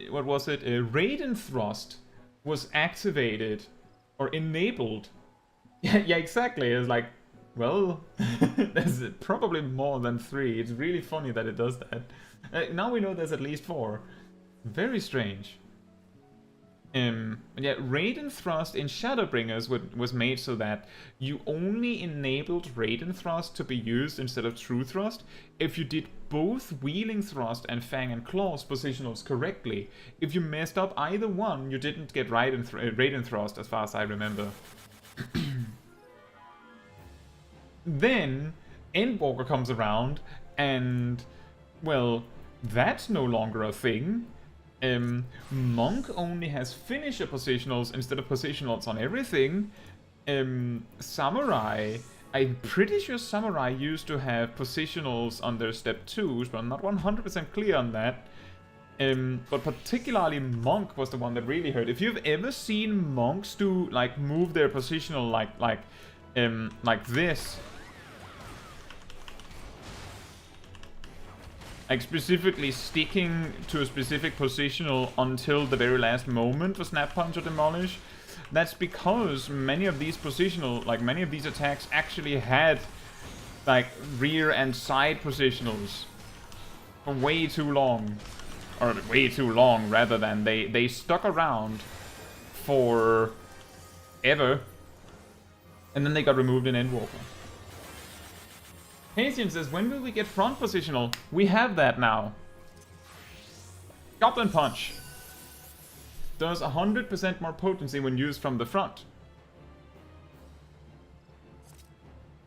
what was it? Raiden Thrust was activated or enabled. Yeah, exactly. It's like, well, there's probably more than 3. It's really funny that it does that. Now we know there's at least 4. Very strange. Yeah, Raiden Thrust in Shadowbringers was made so that you only enabled Raiden Thrust to be used instead of True Thrust if you did both Wheeling Thrust and Fang and Claws positionals correctly. If you messed up either one, you didn't get Raiden Thrust, as far as I remember. Then Endwalker comes around, and, well, that's no longer a thing. Monk only has finisher positionals instead of positionals on everything. Samurai, I'm pretty sure Samurai used to have positionals on their step 2s, but I'm not 100% clear on that. But particularly Monk was the one that really hurt. If you've ever seen monks do, like, move their positional like this, like specifically sticking to a specific positional until the very last moment for Snap Punch or Demolish, that's because many of these many of these attacks actually had like rear and side positionals for way too long. Or way too long, rather than they stuck around for ever, and then they got removed in Endwalker. Hasian says, when will we get front positional? We have that now. Goblin Punch does 100% more potency when used from the front.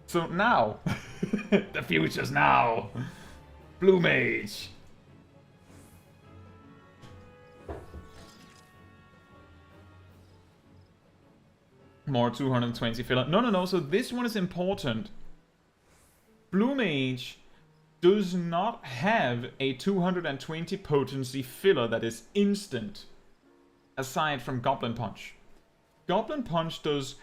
So now, the future's now. Blue Mage. More 220 filler. No, so this one is important. Blue Mage does not have a 220 potency filler that is instant, aside from Goblin Punch. Goblin Punch does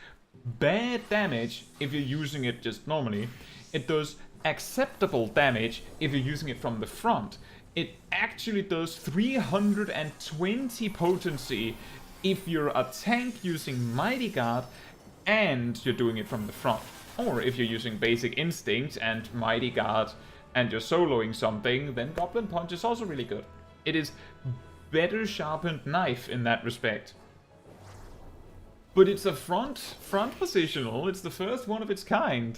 bad damage if you're using it just normally. It does acceptable damage if you're using it from the front. It actually does 320 potency if you're a tank using Mighty Guard and you're doing it from the front. Or if you're using Basic Instinct and Mighty Guard and you're soloing something, then Goblin Punch is also really good. It is better sharpened knife in that respect. But it's a front positional. It's the first one of its kind.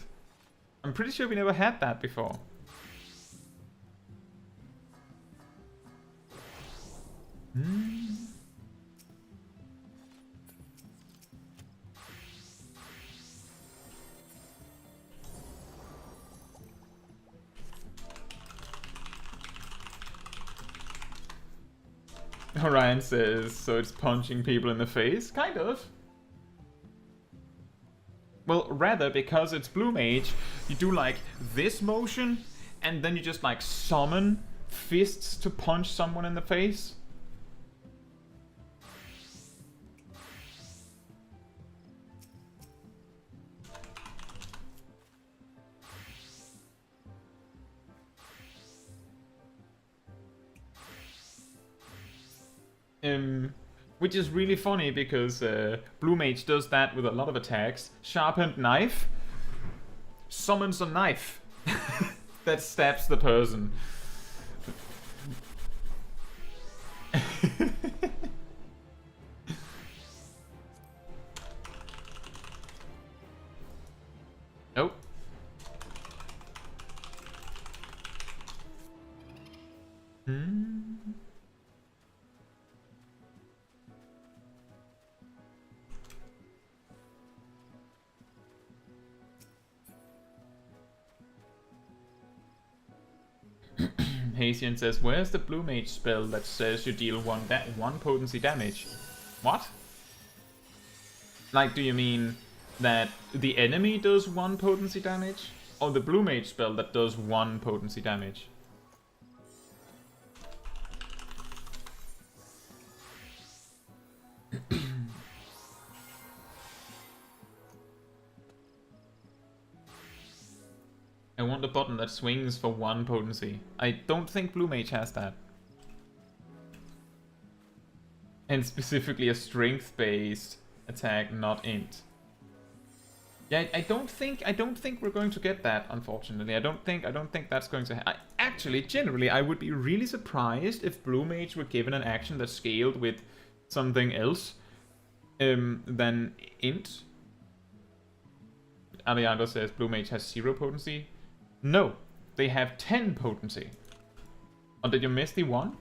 I'm pretty sure we never had that before. Orion says, so it's punching people in the face? Kind of. Well, rather, because it's Blue Mage, you do like this motion, and then you just like summon fists to punch someone in the face. Which is really funny because Blue Mage does that with a lot of attacks. Sharpened Knife summons a knife that stabs the person. Nope. Hasian says, where's the Blue Mage spell that says you deal one potency damage? What? Like, do you mean that the enemy does 1 potency damage? Or the Blue Mage spell that does 1 potency damage? I want a button that swings for 1 potency. I don't think Blue Mage has that. And specifically a strength-based attack, not int. Yeah, I don't think we're going to get that, unfortunately. I don't think that's going to happen. Actually, generally, I would be really surprised if Blue Mage were given an action that scaled with something else than int. Alejandro says Blue Mage has 0 potency. No, they have 10 potency. Oh, did you miss the 1?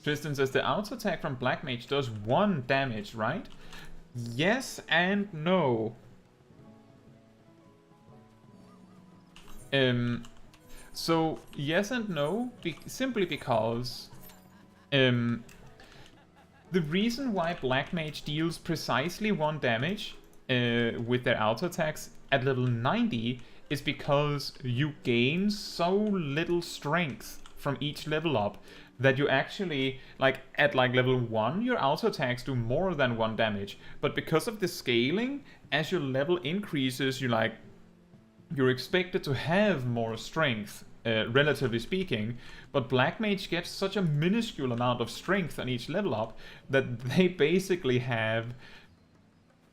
Tristan says the auto attack from Black Mage does 1 damage, right? Yes and no. So yes and no, simply because the reason why Black Mage deals precisely 1 damage with their auto attacks at level 90 is because you gain so little strength from each level up that you actually, like, at like level 1, your auto attacks do more than 1 damage. But because of the scaling, as your level increases, you're expected to have more strength, relatively speaking. But Black Mage gets such a minuscule amount of strength on each level up that they basically have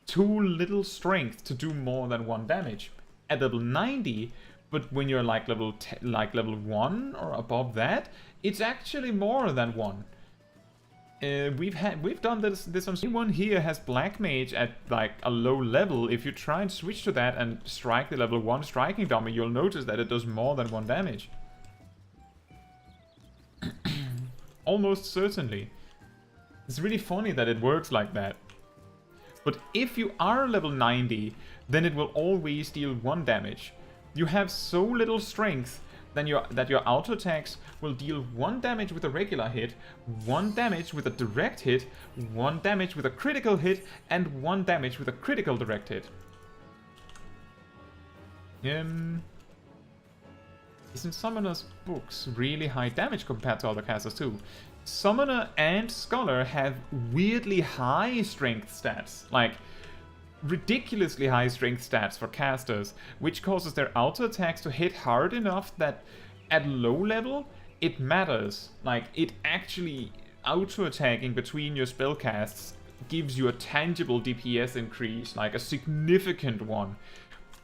too little strength to do more than 1 damage. At level 90, but when you're like level 1 or above that, it's actually more than 1. We've done this on anyone here has Black Mage at like a low level. If you try and switch to that and strike the level 1 striking dummy, you'll notice that it does more than 1 damage. Almost certainly. It's really funny that it works like that. But if you are level 90, then it will always deal 1 damage. You have so little strength that your auto attacks will deal 1 damage with a regular hit, 1 damage with a direct hit, 1 damage with a critical hit, and 1 damage with a critical direct hit. Isn't Summoner's books really high damage compared to other casters too? Summoner and Scholar have weirdly high strength stats, like ridiculously high strength stats for casters, which causes their auto attacks to hit hard enough that at low level it matters. Like, it actually auto attacking between your spell casts gives you a tangible DPS increase, like a significant one.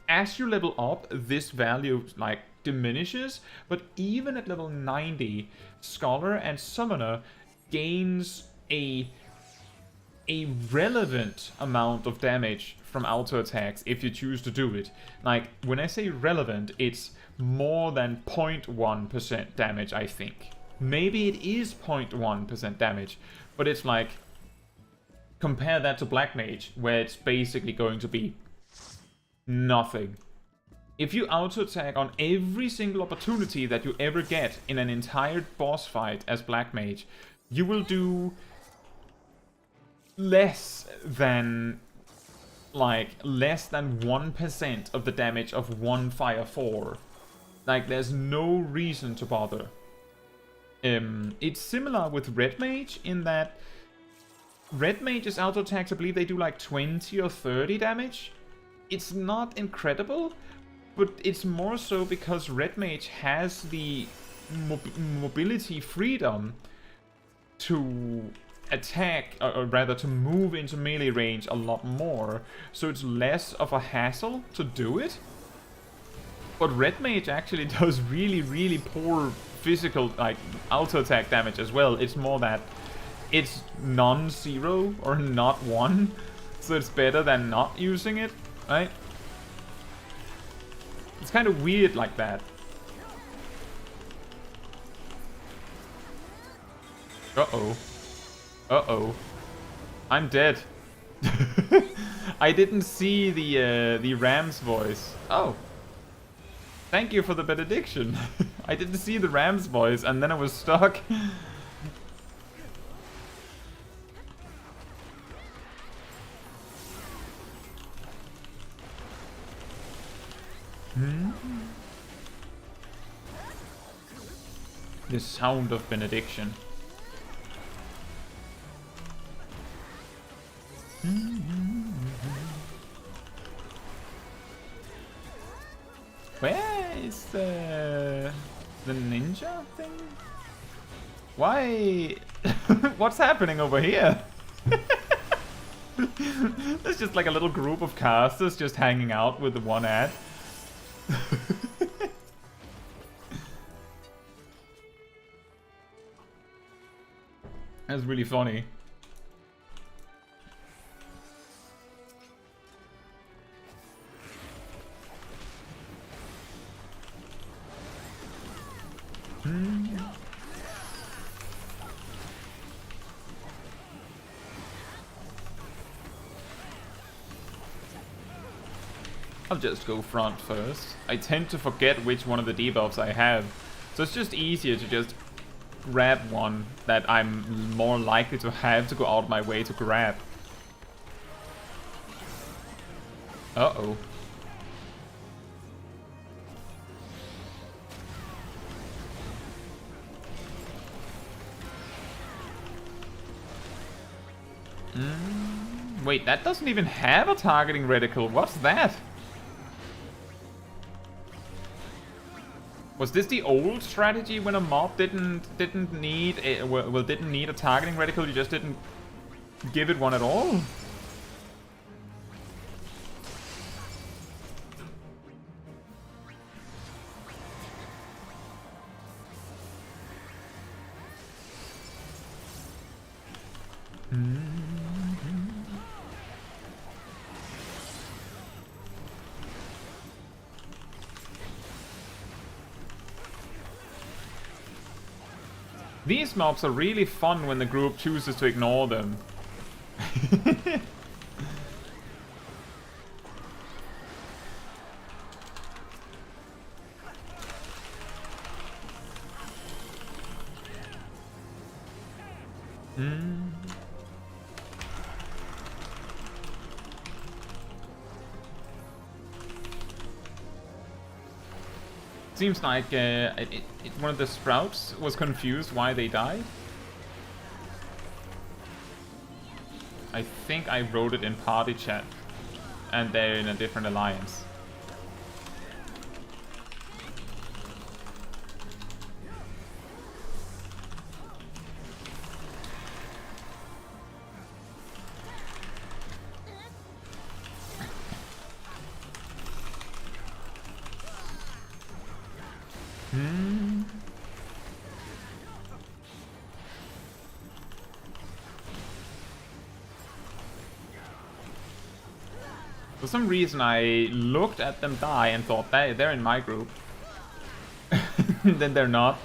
As you level up, this value like diminishes, but even at level 90, Scholar and Summoner gains a relevant amount of damage from auto attacks if you choose to do it. Like, when I say relevant, it's more than 0.1% damage, I think. Maybe it is 0.1% damage, but it's like, compare that to Black Mage, where it's basically going to be nothing. If you auto attack on every single opportunity that you ever get in an entire boss fight as Black Mage, you will do less than 1% of the damage of one Fire 4. Like, there's no reason to bother. It's similar with Red Mage in that Red Mage's auto attacks, I believe they do like 20 or 30 damage. It's not incredible, but it's more so because Red Mage has the mobility freedom to attack, or rather to move into melee range a lot more, so it's less of a hassle to do it. But Red Mage actually does really, really poor physical, like, auto attack damage as well. It's more that it's non-zero or not 1, so it's better than not using it, right? It's kind of weird like that. Uh-oh. Uh-oh. I'm dead. I didn't see the ram's voice. Oh. Thank you for the benediction. I didn't see the ram's voice and then I was stuck. The sound of benediction. Where is the ninja thing? Why? What's happening over here? There's just like a little group of casters just hanging out with the one ad. That's really funny. I'll just go front first. I tend to forget which one of the debuffs I have. So it's just easier to just grab one that I'm more likely to have to go out my way to grab. Uh-oh. Wait, that doesn't even have a targeting reticle. What's that? Was this the old strategy when a mob didn't need a targeting reticle? You just didn't give it one at all? These mobs are really fun when the group chooses to ignore them. Seems like one of the sprouts was confused why they died. I think I wrote it in party chat, and they're in a different alliance. For some reason I looked at them die and thought they're in my group. Then they're not.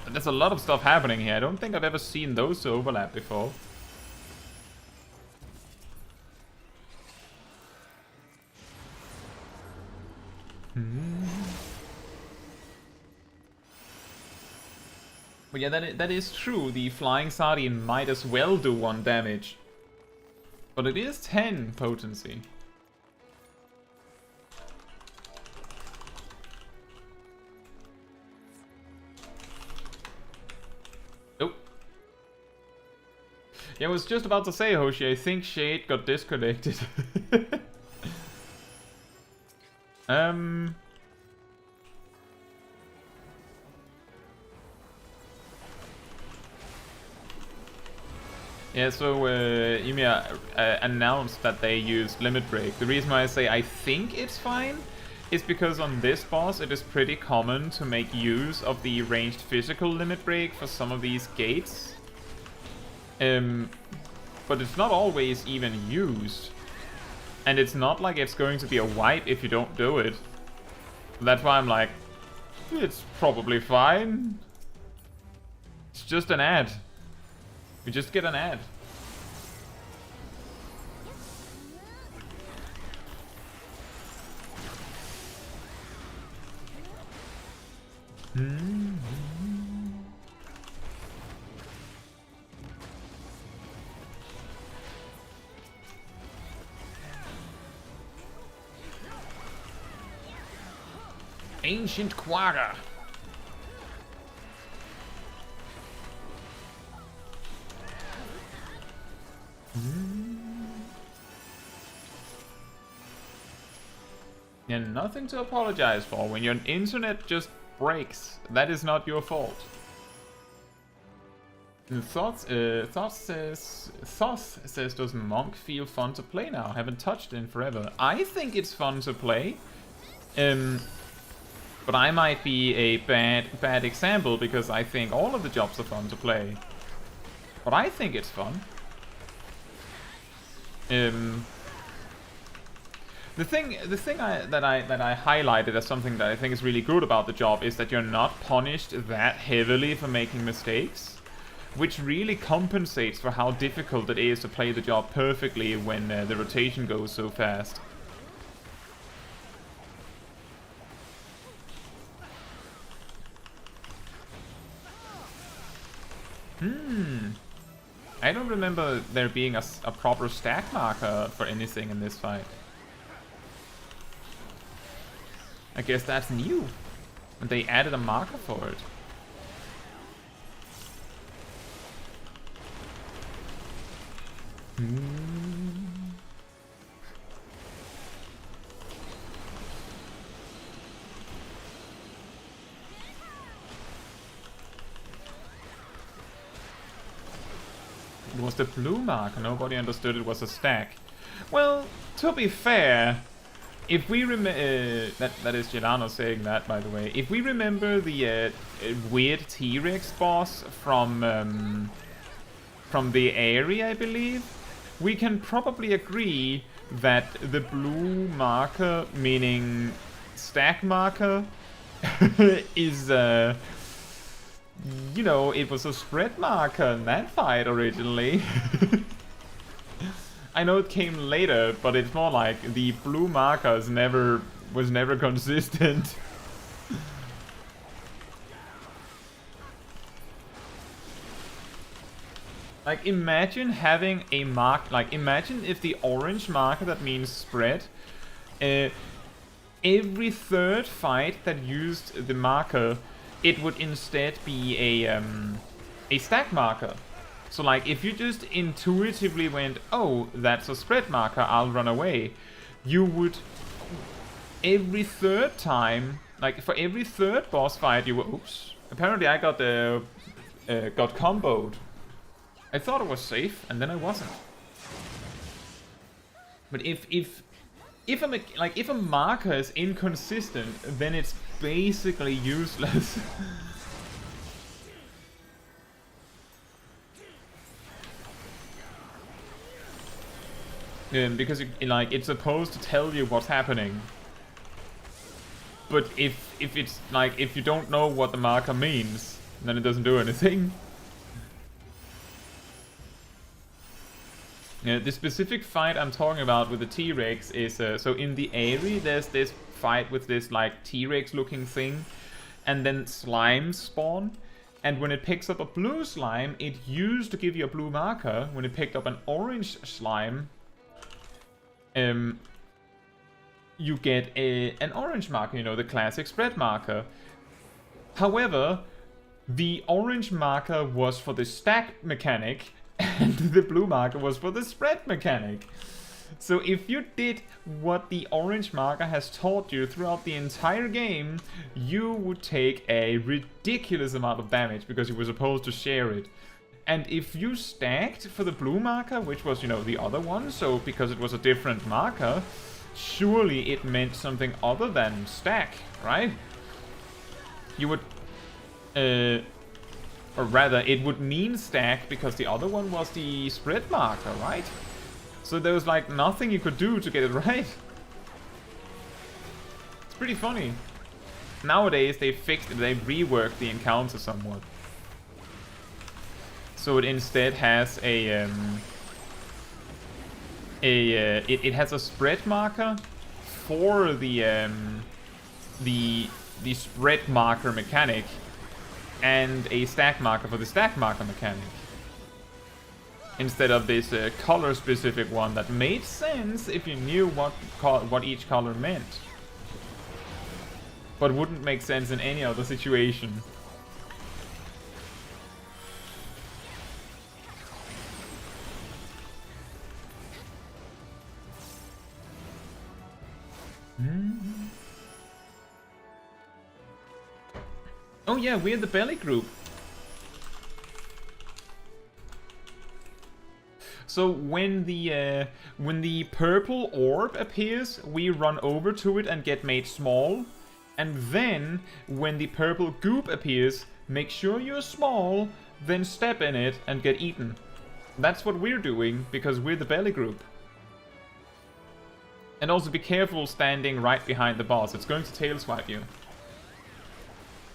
There's a lot of stuff happening here. I don't think I've ever seen those overlap before. But yeah, that is true. The Flying Sardine might as well do 1 damage. But it is 10 potency. Oh. Yeah, I was just about to say, Hoshi, I think Shade got disconnected. Yeah, so Ymir announced that they used Limit Break. The reason why I say I think it's fine is because on this boss it is pretty common to make use of the ranged physical Limit Break for some of these gates. But it's not always even used. And it's not like it's going to be a wipe if you don't do it. That's why I'm like, it's probably fine. It's just an ad. We just get an ad. Ancient Quagga. Yeah, nothing to apologize for. When your internet just breaks, that is not your fault. Thoughts says, does Monk feel fun to play now? Haven't touched it in forever. I think it's fun to play. But I might be a bad example because I think all of the jobs are fun to play. But I think it's fun. The thing that I highlighted as something that I think is really good about the job is that you're not punished that heavily for making mistakes, which really compensates for how difficult it is to play the job perfectly when the rotation goes so fast. I don't remember there being a proper stack marker for anything in this fight. I guess that's new. And they added a marker for it. It was the blue marker. Nobody understood it was a stack. Well, to be fair, if we remember... that is Gelano saying that, by the way. If we remember the weird T-Rex boss from the area, I believe, we can probably agree that the blue marker, meaning stack marker, is... you know, it was a spread marker in that fight originally. I know it came later, but it's more like the blue marker was never consistent. Like, imagine having a mark. Like, imagine if the orange marker that means spread. Every third fight that used the marker, it would instead be a stack marker. So like if you just intuitively went, oh, that's a spread marker, I'll run away, you would every third time, like for every third boss fight, you would, oops, apparently I got comboed. I thought it was safe, and then I wasn't. But if a marker is inconsistent, then it's basically useless. Because it's supposed to tell you what's happening. But if it's like if you don't know what the marker means, then it doesn't do anything. The specific fight I'm talking about with the T-Rex is so in the area there's this fight with this like T-Rex looking thing, and then slimes spawn, and when it picks up a blue slime, it used to give you a blue marker. When it picked up an orange slime, you get an orange marker, you know, the classic spread marker. However, the orange marker was for the stack mechanic, and the blue marker was for the spread mechanic. So if you did what the orange marker has taught you throughout the entire game, you would take a ridiculous amount of damage because you were supposed to share it. And if you stacked for the blue marker, which was, you know, the other one, so because it was a different marker, surely it meant something other than stack, right? You would... or rather, it would mean stack because the other one was the spread marker, right? So there was like nothing you could do to get it right. It's pretty funny. Nowadays they fixed it, they reworked the encounter somewhat. So it instead has it has a spread marker for the spread marker mechanic, and a stack marker for the stack marker mechanic, instead of this color specific one that made sense if you knew what each color meant. but wouldn't make sense in any other situation. Oh yeah, we're the belly group. So when the purple orb appears, we run over to it and get made small. And then when the purple goop appears, make sure you're small, then step in it and get eaten. That's what we're doing because we're the belly group. And also be careful standing right behind the boss. It's going to tail swipe you.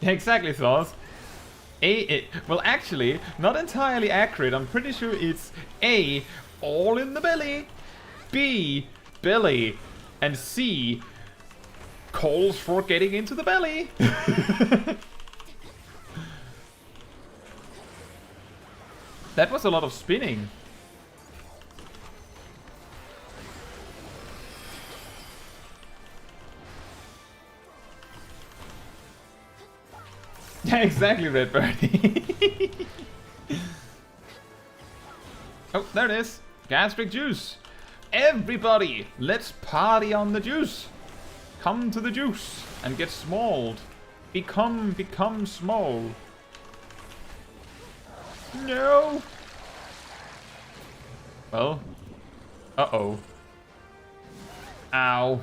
Exactly, Thos. Well, actually, not entirely accurate. I'm pretty sure it's A, all in the belly, B, belly, and C, calls for getting into the belly. That was a lot of spinning. Yeah, exactly, Red Birdie. Oh, there it is. Gastric juice. Everybody, let's party on the juice. Come to the juice and get smalled. Become small. No. Well. Uh-oh. Ow.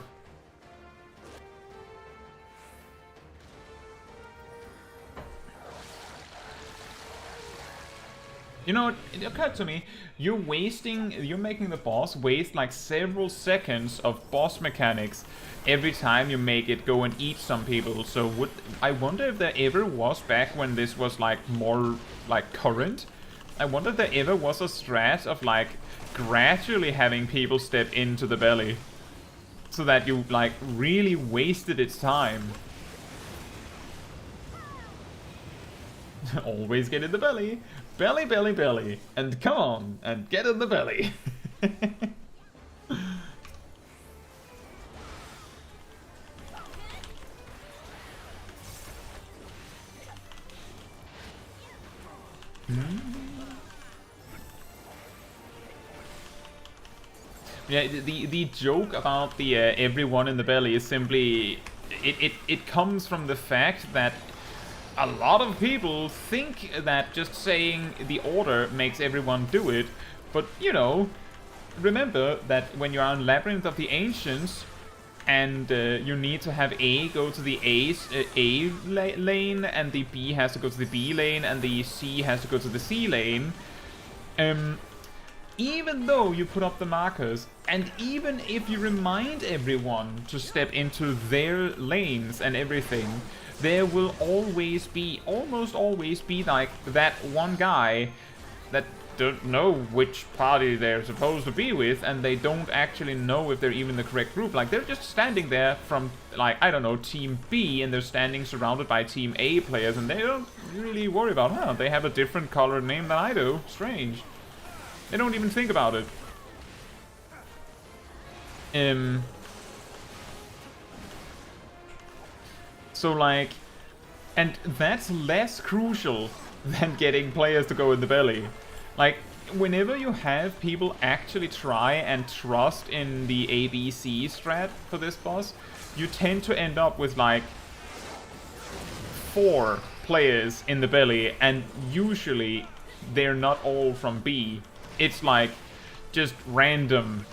You know, it occurred to me, you're making the boss waste like several seconds of boss mechanics every time you make it go and eat some people. So I wonder if there ever was, back when this was like more like current, I wonder if there ever was a strat of like gradually having people step into the belly so that you like really wasted its time. Always get in the belly. Belly, belly, belly. And come on, and get in the belly. Yeah, the joke about the everyone in the belly is simply... It comes from the fact that a lot of people think that just saying the order makes everyone do it, but you know, remember that when you're on Labyrinth of the Ancients and you need to have A go to the lane and the B has to go to the B lane and the C has to go to the C lane, even though you put up the markers and even if you remind everyone to step into their lanes and everything, there will always be, almost always be, like that one guy that don't know which party they're supposed to be with, and they don't actually know if they're even the correct group. Like, they're just standing there from, like, I don't know, Team B, and they're standing surrounded by Team A players, and they don't really worry about, huh, they have a different colored name than I do. Strange. They don't even think about it. So, like, and that's less crucial than getting players to go in the belly. Like, whenever you have people actually try and trust in the ABC strat for this boss, you tend to end up with, like, 4 players in the belly, and usually they're not all from B. It's, like, just random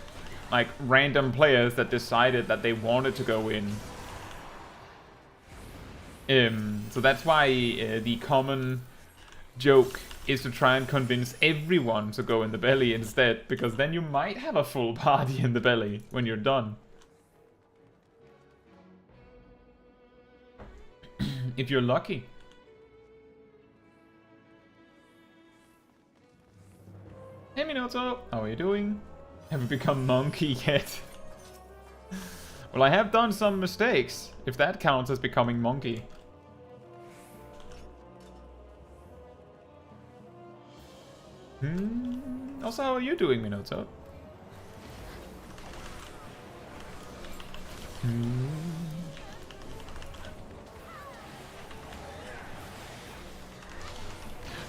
players that decided that they wanted to go in. So that's why the common joke is to try and convince everyone to go in the belly instead, because then you might have a full party in the belly when you're done. If you're lucky. Hey Minato, how are you doing? Have you become monkey yet? Well, I have done some mistakes, if that counts as becoming monkey. Also, how are you doing, Minato?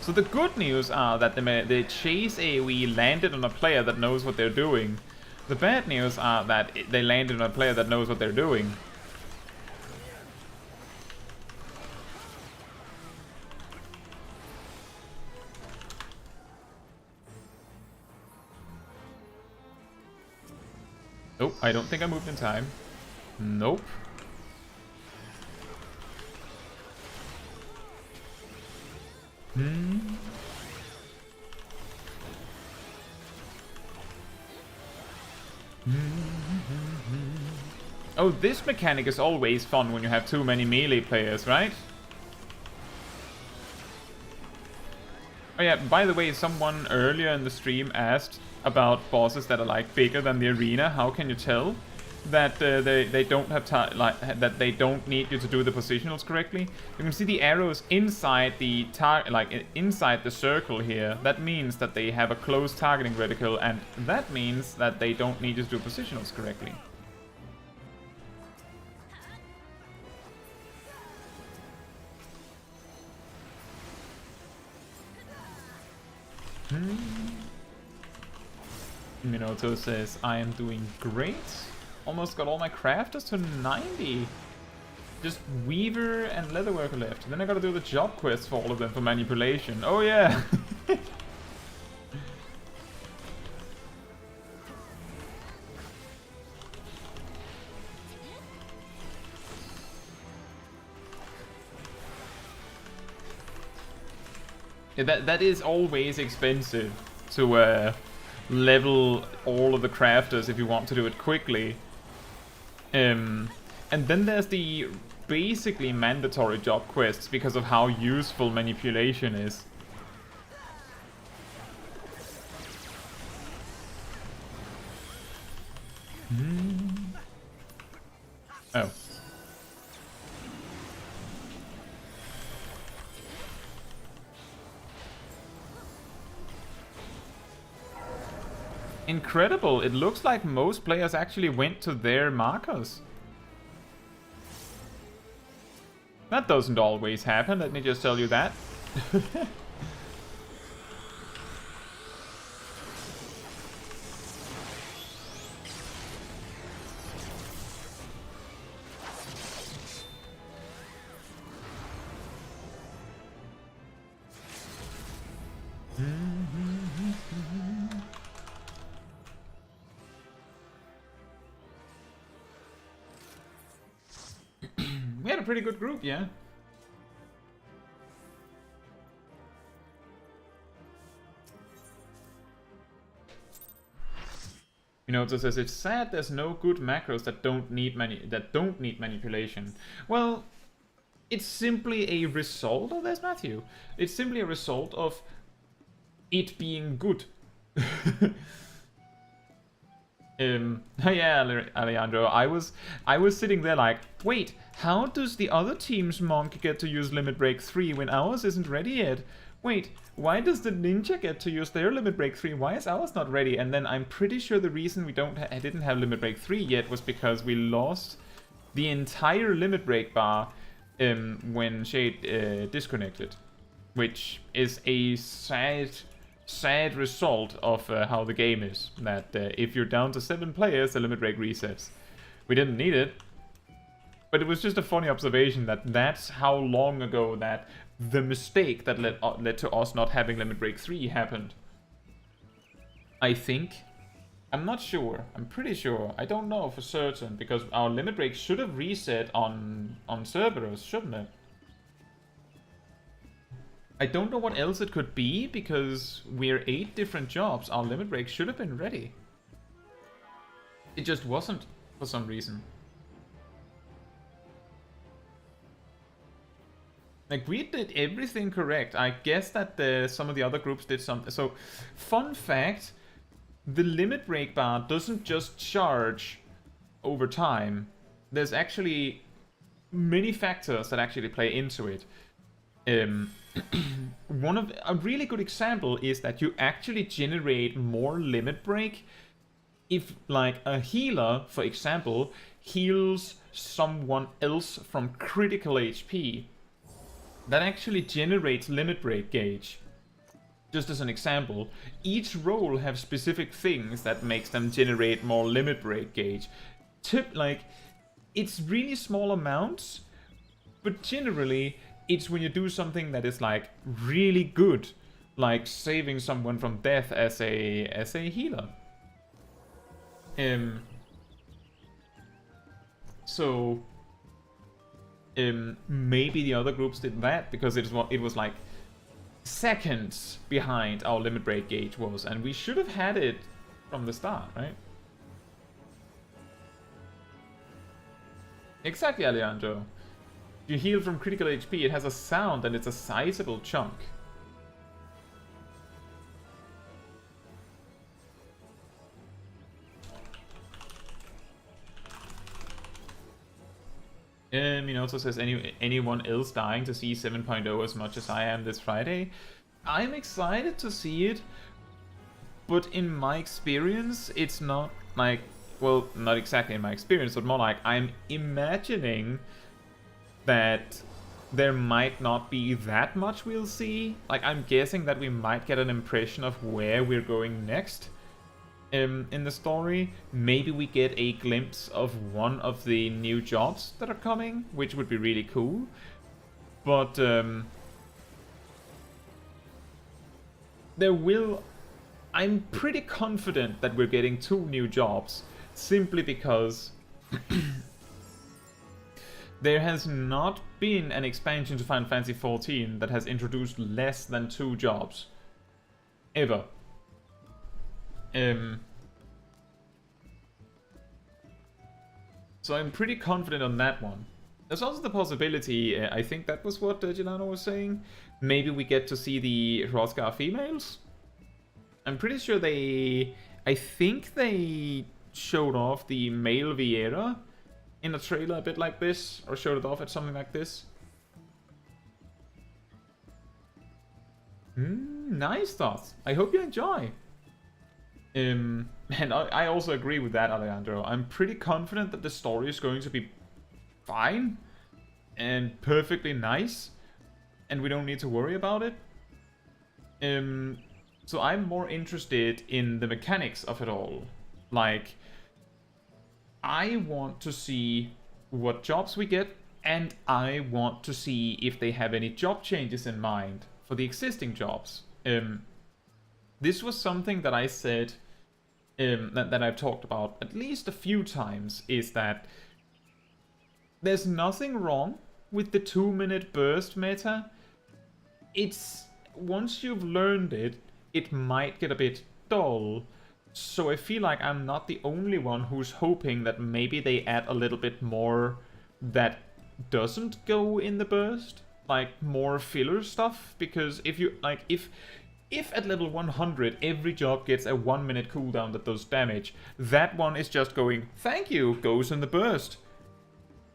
So the good news are that the chase AoE landed on a player that knows what they're doing. The bad news are that they landed on a player that knows what they're doing. Nope, I don't think I moved in time. Nope. Oh, this mechanic is always fun when you have too many melee players, right? Oh yeah, by the way, someone earlier in the stream asked about bosses that are like bigger than the arena. How can you tell that they don't have that they don't need you to do the positionals correctly? You can see the arrows inside the inside the circle here. That means that they have a close targeting reticle, and that means that they don't need you to do positionals correctly. Minato says, I am doing great. Almost got all my crafters to 90. Just Weaver and Leatherworker left. Then I gotta do the job quests for all of them for manipulation. Oh yeah! Yeah, that is always expensive to level all of the crafters if you want to do it quickly. And then there's the basically mandatory job quests because of how useful manipulation is. Oh. Incredible! It looks like most players actually went to their markers. That doesn't always happen, let me just tell you that. We had a pretty good group, yeah. You know, it says it's sad there's no good macros that don't need manipulation. Well, it's simply a result. Oh, there's Matthew. It's simply a result of it being good. Yeah, Alejandro, I was sitting there like, wait, how does the other team's monk get to use Limit Break 3 when ours isn't ready yet? Wait, why does the ninja get to use their Limit Break 3? Why is ours not ready? And then I'm pretty sure the reason we didn't have Limit Break 3 yet was because we lost the entire Limit Break bar when Shade disconnected, which is a sad result of how the game is, that if you're down to 7 players, the limit break resets. We didn't need it, but it was just a funny observation that that's how long ago that the mistake that led to us not having limit break 3 happened. I think. I'm not sure. I'm pretty sure. I don't know for certain, because our limit break should have reset on Cerberus, shouldn't it? I don't know what else it could be, because we're 8 different jobs. Our limit break should have been ready. It just wasn't, for some reason. Like, we did everything correct. I guess that some of the other groups did something. So, fun fact, the limit break bar doesn't just charge over time. There's actually many factors that actually play into it. A really good example is that you actually generate more limit break if, like, a healer, for example, heals someone else from critical HP. That actually generates limit break gauge. just as an example, each role have specific things that makes them generate more limit break gauge. Like, it's really small amounts, but generally, it's when you do something that is like really good, like saving someone from death as a healer. So maybe the other groups did that because it was like seconds behind our limit break gauge was, and we should have had it from the start, right? Exactly, Alejandro. You heal from critical HP, it has a sound and it's a sizable chunk. It also says anyone else dying to see 7.0 as much as I am this Friday. I'm excited to see it, but in my experience, it's not like, well, not exactly in my experience, but more like I'm imagining that there might not be that much we'll see. Like, I'm guessing that we might get an impression of where we're going next. In the story, maybe we get a glimpse of one of the new jobs that are coming, which would be really cool. But there will... I'm pretty confident that we're getting 2 new jobs, simply because there has not been an expansion to Final Fantasy XIV that has introduced less than 2 jobs. Ever. So I'm pretty confident on that one. There's also the possibility, I think that was what Gelano was saying, maybe we get to see the Hrothgar females? I'm pretty sure I think they showed off the male Viera in a trailer a bit like this, or showed it off at something like this. Nice thoughts. I hope you enjoy. And I also agree with that, Alejandro. I'm pretty confident that the story is going to be fine and perfectly nice, and we don't need to worry about it. So I'm more interested in the mechanics of it all. Like, I want to see what jobs we get, and I want to see if they have any job changes in mind for the existing jobs. This was something that I said, that I've talked about at least a few times, is that there's nothing wrong with the 2-minute burst meta. It's, once you've learned it, it might get a bit dull. So I feel like I'm not the only one who's hoping that maybe they add a little bit more that doesn't go in the burst, like more filler stuff. Because if you like, if at level 100 every job gets a 1-minute cooldown that does damage, that one is just going, thank you, goes in the burst.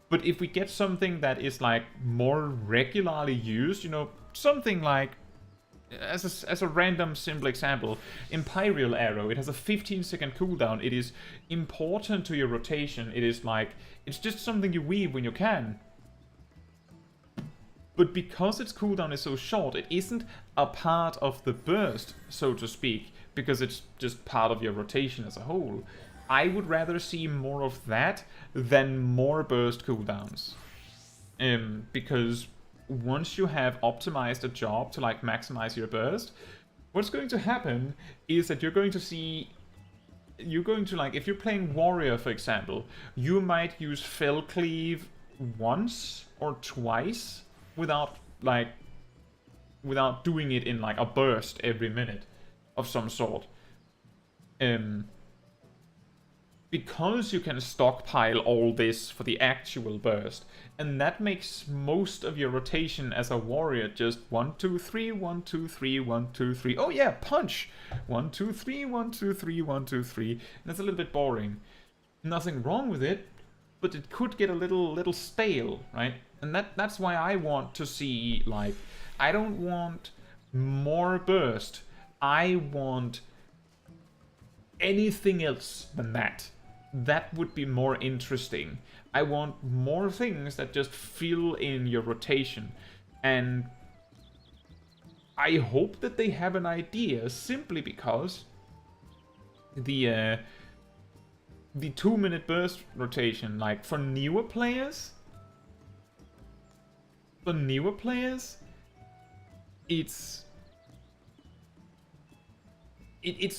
But if we get something that is like more regularly used, you know, something like, as a random simple example, Imperial Arrow, it has a 15-second cooldown. It is important to your rotation. It is like, it's just something you weave when you can. But because its cooldown is so short, it isn't a part of the burst, so to speak, because it's just part of your rotation as a whole. I would rather see more of that than more burst cooldowns. Because once you have optimized a job to like maximize your burst, what's going to happen is that you're going to like, if you're playing Warrior, for example, you might use Fell Cleave once or twice without doing it in like a burst every minute of some sort. Because you can stockpile all this for the actual burst, and that makes most of your rotation as a warrior just 1, 2, 3, 1, 2, 3, 1, 2, 3. Oh yeah, punch! 1, 2, 3, 1, 2, 3, 1, 2, 3. And that's a little bit boring. Nothing wrong with it, but it could get a little stale, right? And that's why I want to see, like, I don't want more burst. I want anything else than that. That would be more interesting. I want more things that just fill in your rotation. And I hope that they have an idea, simply because the 2-minute burst rotation, like for newer players, it's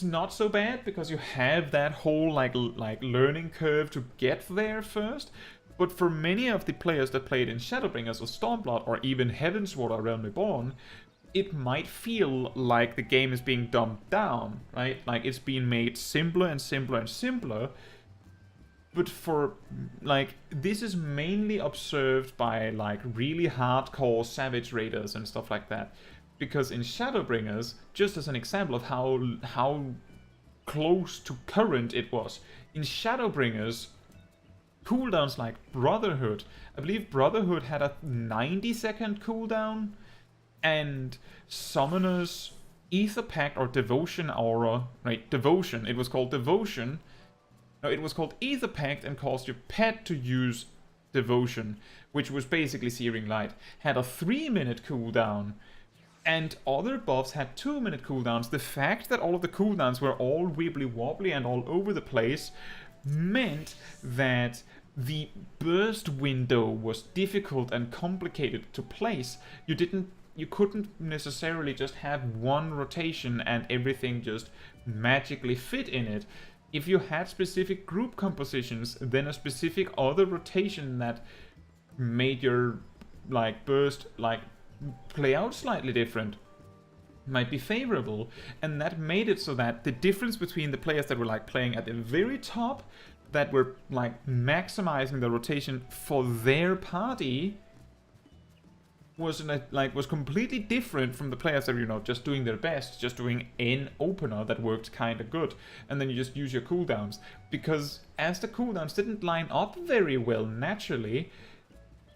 not so bad because you have that whole like learning curve to get there first. But for many of the players that played in Shadowbringers or Stormblood or even Heavensward or Realm Reborn, it might feel like the game is being dumbed down, right? Like it's being made simpler and simpler and simpler. But for, like, this is mainly observed by, like, really hardcore Savage Raiders and stuff like that. Because in Shadowbringers, just as an example of how close to current it was, in Shadowbringers, cooldowns like Brotherhood, I believe Brotherhood had a 90-second cooldown, and Summoner's Ether Pact or Devotion Aura, right, Devotion, it was called Devotion. No, it was called Ether Pact and caused your pet to use Devotion, which was basically Searing Light, had a 3-minute cooldown, and other buffs had 2-minute cooldowns. The fact that all of the cooldowns were all wibbly wobbly and all over the place meant that the burst window was difficult and complicated to place. You couldn't necessarily just have one rotation and everything just magically fit in it. If you had specific group compositions, then a specific other rotation that made your like burst like play out slightly different might be favorable, and that made it so that the difference between the players that were like playing at the very top, that were like maximizing the rotation for their party, was completely different from the players that were, just doing their best, just doing an opener that worked kind of good, and then you just use your cooldowns. Because as the cooldowns didn't line up very well naturally,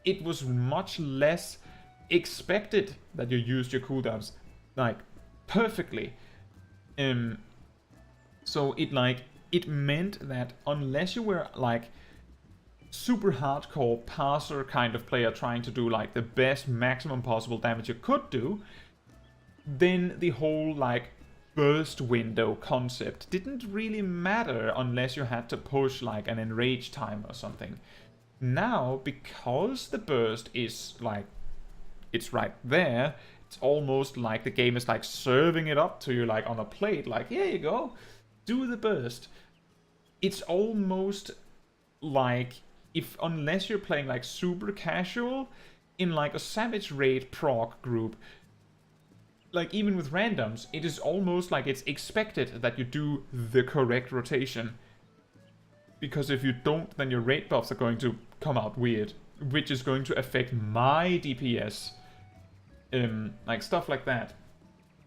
it was much less expected that you used your cooldowns like perfectly. So it meant that unless you were like super hardcore passer kind of player trying to do like the best maximum possible damage you could do, then the whole like burst window concept didn't really matter unless you had to push like an enrage time or something. Now, because the burst is like, it's right there, it's almost like the game is like serving it up to you like on a plate, like here you go, do the burst. It's almost like, unless you're playing like super casual in like a Savage Raid proc group, like even with randoms, it is almost like it's expected that you do the correct rotation. Because if you don't, then your raid buffs are going to come out weird, which is going to affect my DPS. Like stuff like that.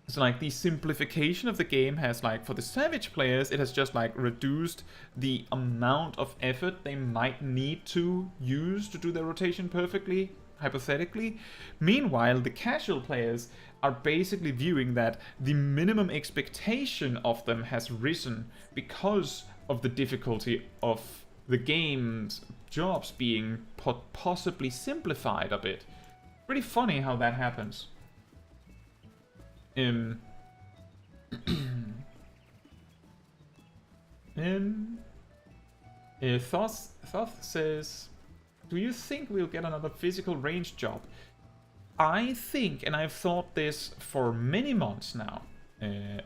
So like the simplification of the game has like, for the Savage players, it has just like reduced the amount of effort they might need to use to do their rotation perfectly, hypothetically. Meanwhile, the casual players are basically viewing that the minimum expectation of them has risen because of the difficulty of the game's jobs being possibly simplified a bit. Pretty funny how that happens. Thoth says, do you think we'll get another physical range job? I think, and I've thought this for many months now,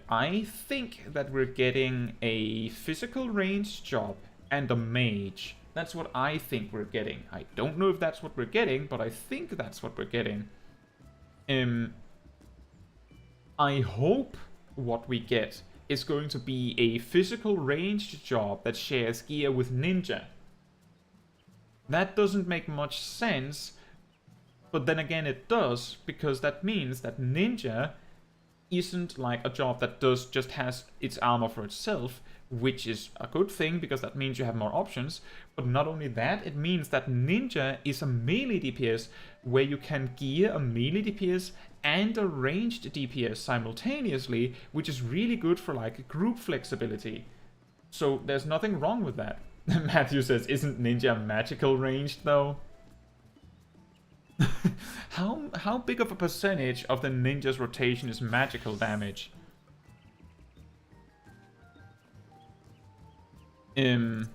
I think that we're getting a physical range job and a mage. That's what I think we're getting. I don't know if that's what we're getting, but I think that's what we're getting. I hope what we get is going to be a physical ranged job that shares gear with Ninja. That doesn't make much sense, but then again it does, because that means that Ninja isn't like a job that just has its armor for itself, which is a good thing because that means you have more options. But not only that, it means that Ninja is a melee DPS where you can gear a melee DPS and a ranged DPS simultaneously, which is really good for like group flexibility. So there's nothing wrong with that. Matthew says, isn't Ninja magical ranged though? How big of a percentage of the ninja's rotation is magical damage? You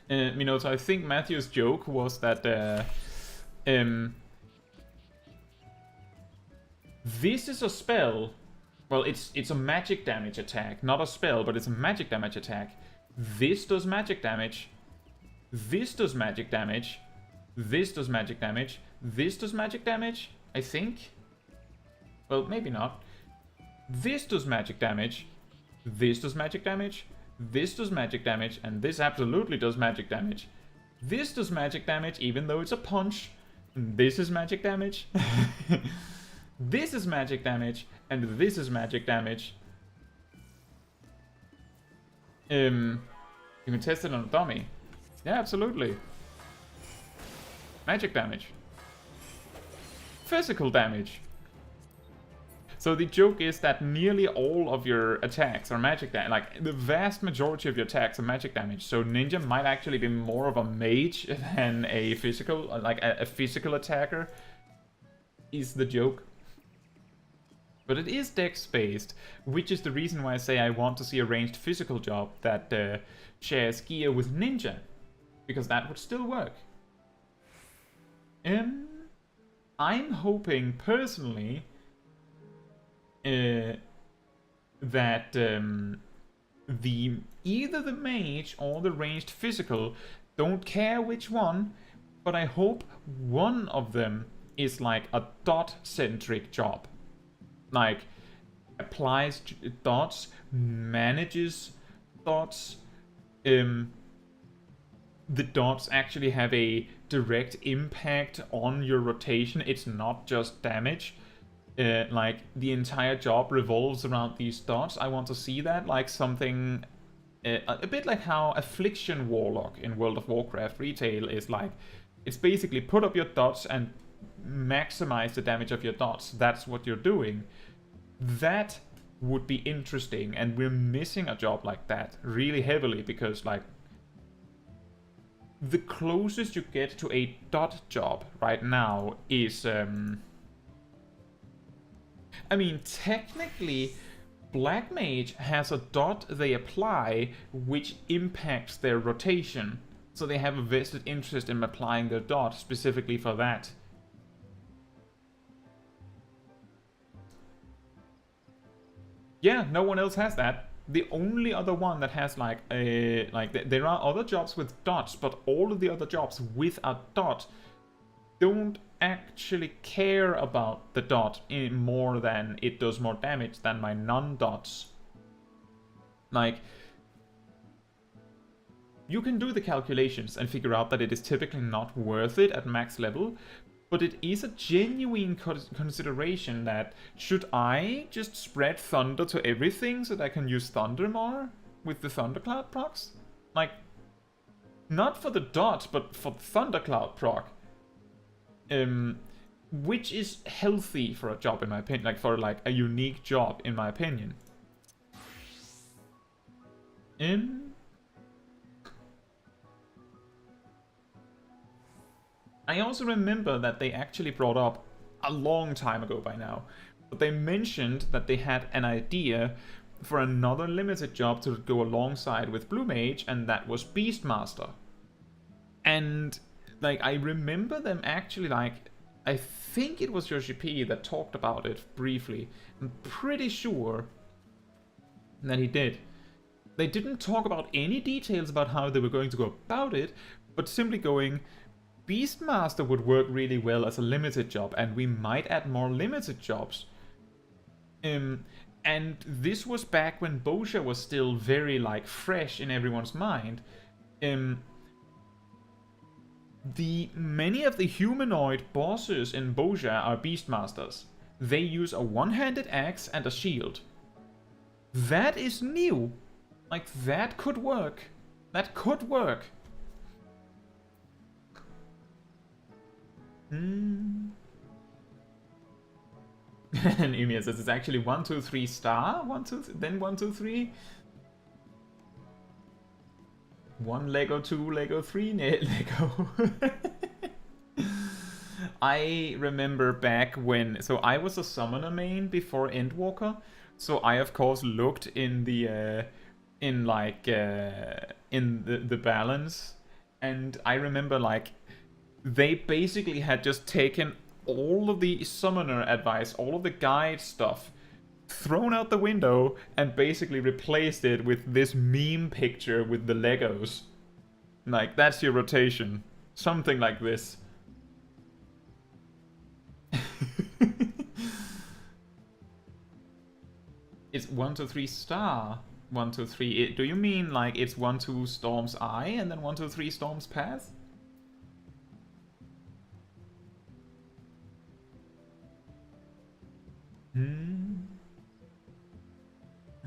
know, so I think Matthew's joke was that this is a spell. Well, it's a magic damage attack, not a spell, but it's a magic damage attack. This does magic damage. This does magic damage. This does magic damage. This does magic damage, I think. Well, maybe not. This does magic damage. This does magic damage. This does magic damage, and this absolutely does magic damage. This does magic damage, even though it's a punch. This is magic damage. This is magic damage, and this is magic damage. You can test it on a dummy. Yeah, absolutely. Magic damage. Physical damage. So the joke is that nearly all of your attacks are magic damage. Like, the vast majority of your attacks are magic damage. So Ninja might actually be more of a mage than a physical, like a physical attacker, is the joke. But it is dex-based, which is the reason why I say I want to see a ranged physical job that shares gear with Ninja. Because that would still work. I'm hoping, personally, that either the mage or the ranged physical, don't care which one, but I hope one of them is like a dot-centric job. Like, applies dots, manages dots, the dots actually have a direct impact on your rotation. It's not just damage. Like, the entire job revolves around these dots. I want to see that, like something a bit like how Affliction Warlock in World of Warcraft retail is like. It's basically put up your dots and maximize the damage of your dots. That's what you're doing. That would be interesting, and we're missing a job like that really heavily, because like the closest you get to a dot job right now is I mean, technically Black Mage has a dot they apply which impacts their rotation, so they have a vested interest in applying their dot specifically for that. Yeah, no one else has that. The only other one that has like a there are other jobs with dots, but all of the other jobs with a dot don't actually care about the dot more than it does more damage than my non-dots. Like, you can do the calculations and figure out that it is typically not worth it at max level, but it is a genuine consideration that, should I just spread Thunder to everything so that I can use Thunder more with the Thundercloud procs? Like, not for the dot, but for the Thundercloud proc. Which is healthy for a job, in my opinion, like for like a unique job, in my opinion. I also remember that they actually brought up a long time ago by now, but they mentioned that they had an idea for another limited job to go alongside with Blue Mage, and that was Beastmaster. And like, I remember them actually, like, I think it was Yoshi P that talked about it briefly. I'm pretty sure that he did. They didn't talk about any details about how they were going to go about it, but simply going, Beastmaster would work really well as a limited job, and we might add more limited jobs. And this was back when Bozja was still very, like, fresh in everyone's mind. Many of the humanoid bosses in Bozja are Beastmasters. They use a one-handed axe and a shield. That is new. Like, that could work. That could work. And Umia says it's actually 1, 2, 3 star. 1, 2, then 1, 2, 3. 1 Lego, 2 Lego, 3 Lego. I remember back when, so I was a summoner main before Endwalker, so I of course looked in the in the balance, and I remember like they basically had just taken all of the summoner advice, all of the guide stuff, thrown out the window, and basically replaced it with this meme picture with the Legos. Like, that's your rotation. Something like this. It's 1, 2, 3 star. 1, 2, 3. Do you mean like it's 1, 2 Storm's Eye and then 1, 2, 3 Storm's Path?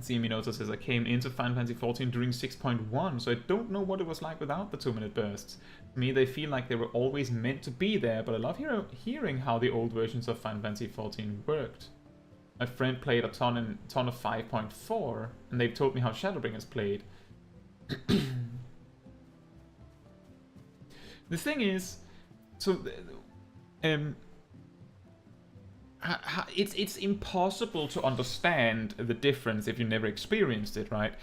Minoto says, I came into Final Fantasy XIV during 6.1, so I don't know what it was like without the 2-minute bursts. To me, they feel like they were always meant to be there, but I love hearing how the old versions of Final Fantasy XIV worked. My friend played a ton of 5.4, and they've told me how Shadowbringers played. The thing is, so it's impossible to understand the difference if you never experienced it, right?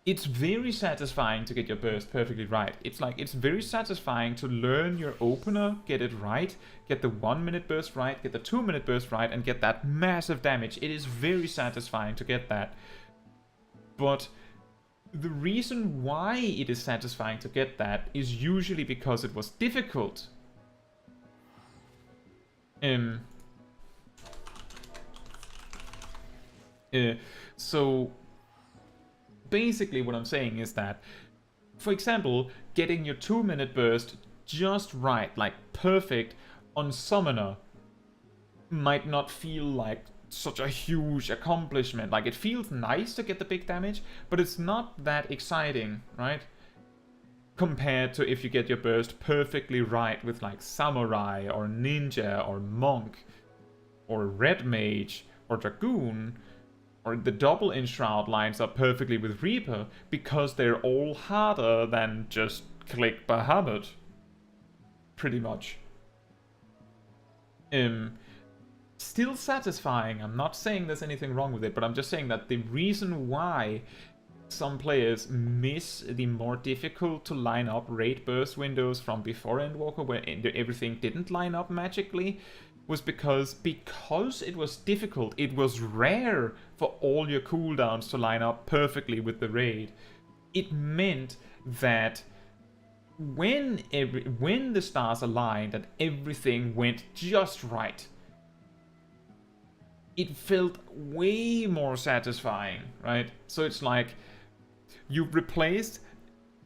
It's very satisfying to get your burst perfectly right. It's very satisfying to learn your opener, get it right, get the 1-minute burst right, get the 2-minute burst right, and get that massive damage. It is very satisfying to get that. But the reason why it is satisfying to get that is usually because it was difficult. So basically what I'm saying is that, for example, getting your 2-minute burst just right, like perfect, on Summoner might not feel like such a huge accomplishment. Like, it feels nice to get the big damage, but it's not that exciting, right? Compared to if you get your burst perfectly right with like Samurai or Ninja or Monk or Red Mage or Dragoon, or the double Enshroud lines up perfectly with Reaper, because they're all harder than just click Bahamut. Pretty much. Still satisfying. I'm not saying there's anything wrong with it, but I'm just saying that the reason why some players miss the more difficult to line up raid burst windows from before Endwalker, where everything didn't line up magically, was because it was difficult, it was rare for all your cooldowns to line up perfectly with the raid. It meant that when the stars aligned and everything went just right, it felt way more satisfying, right? So it's like you replaced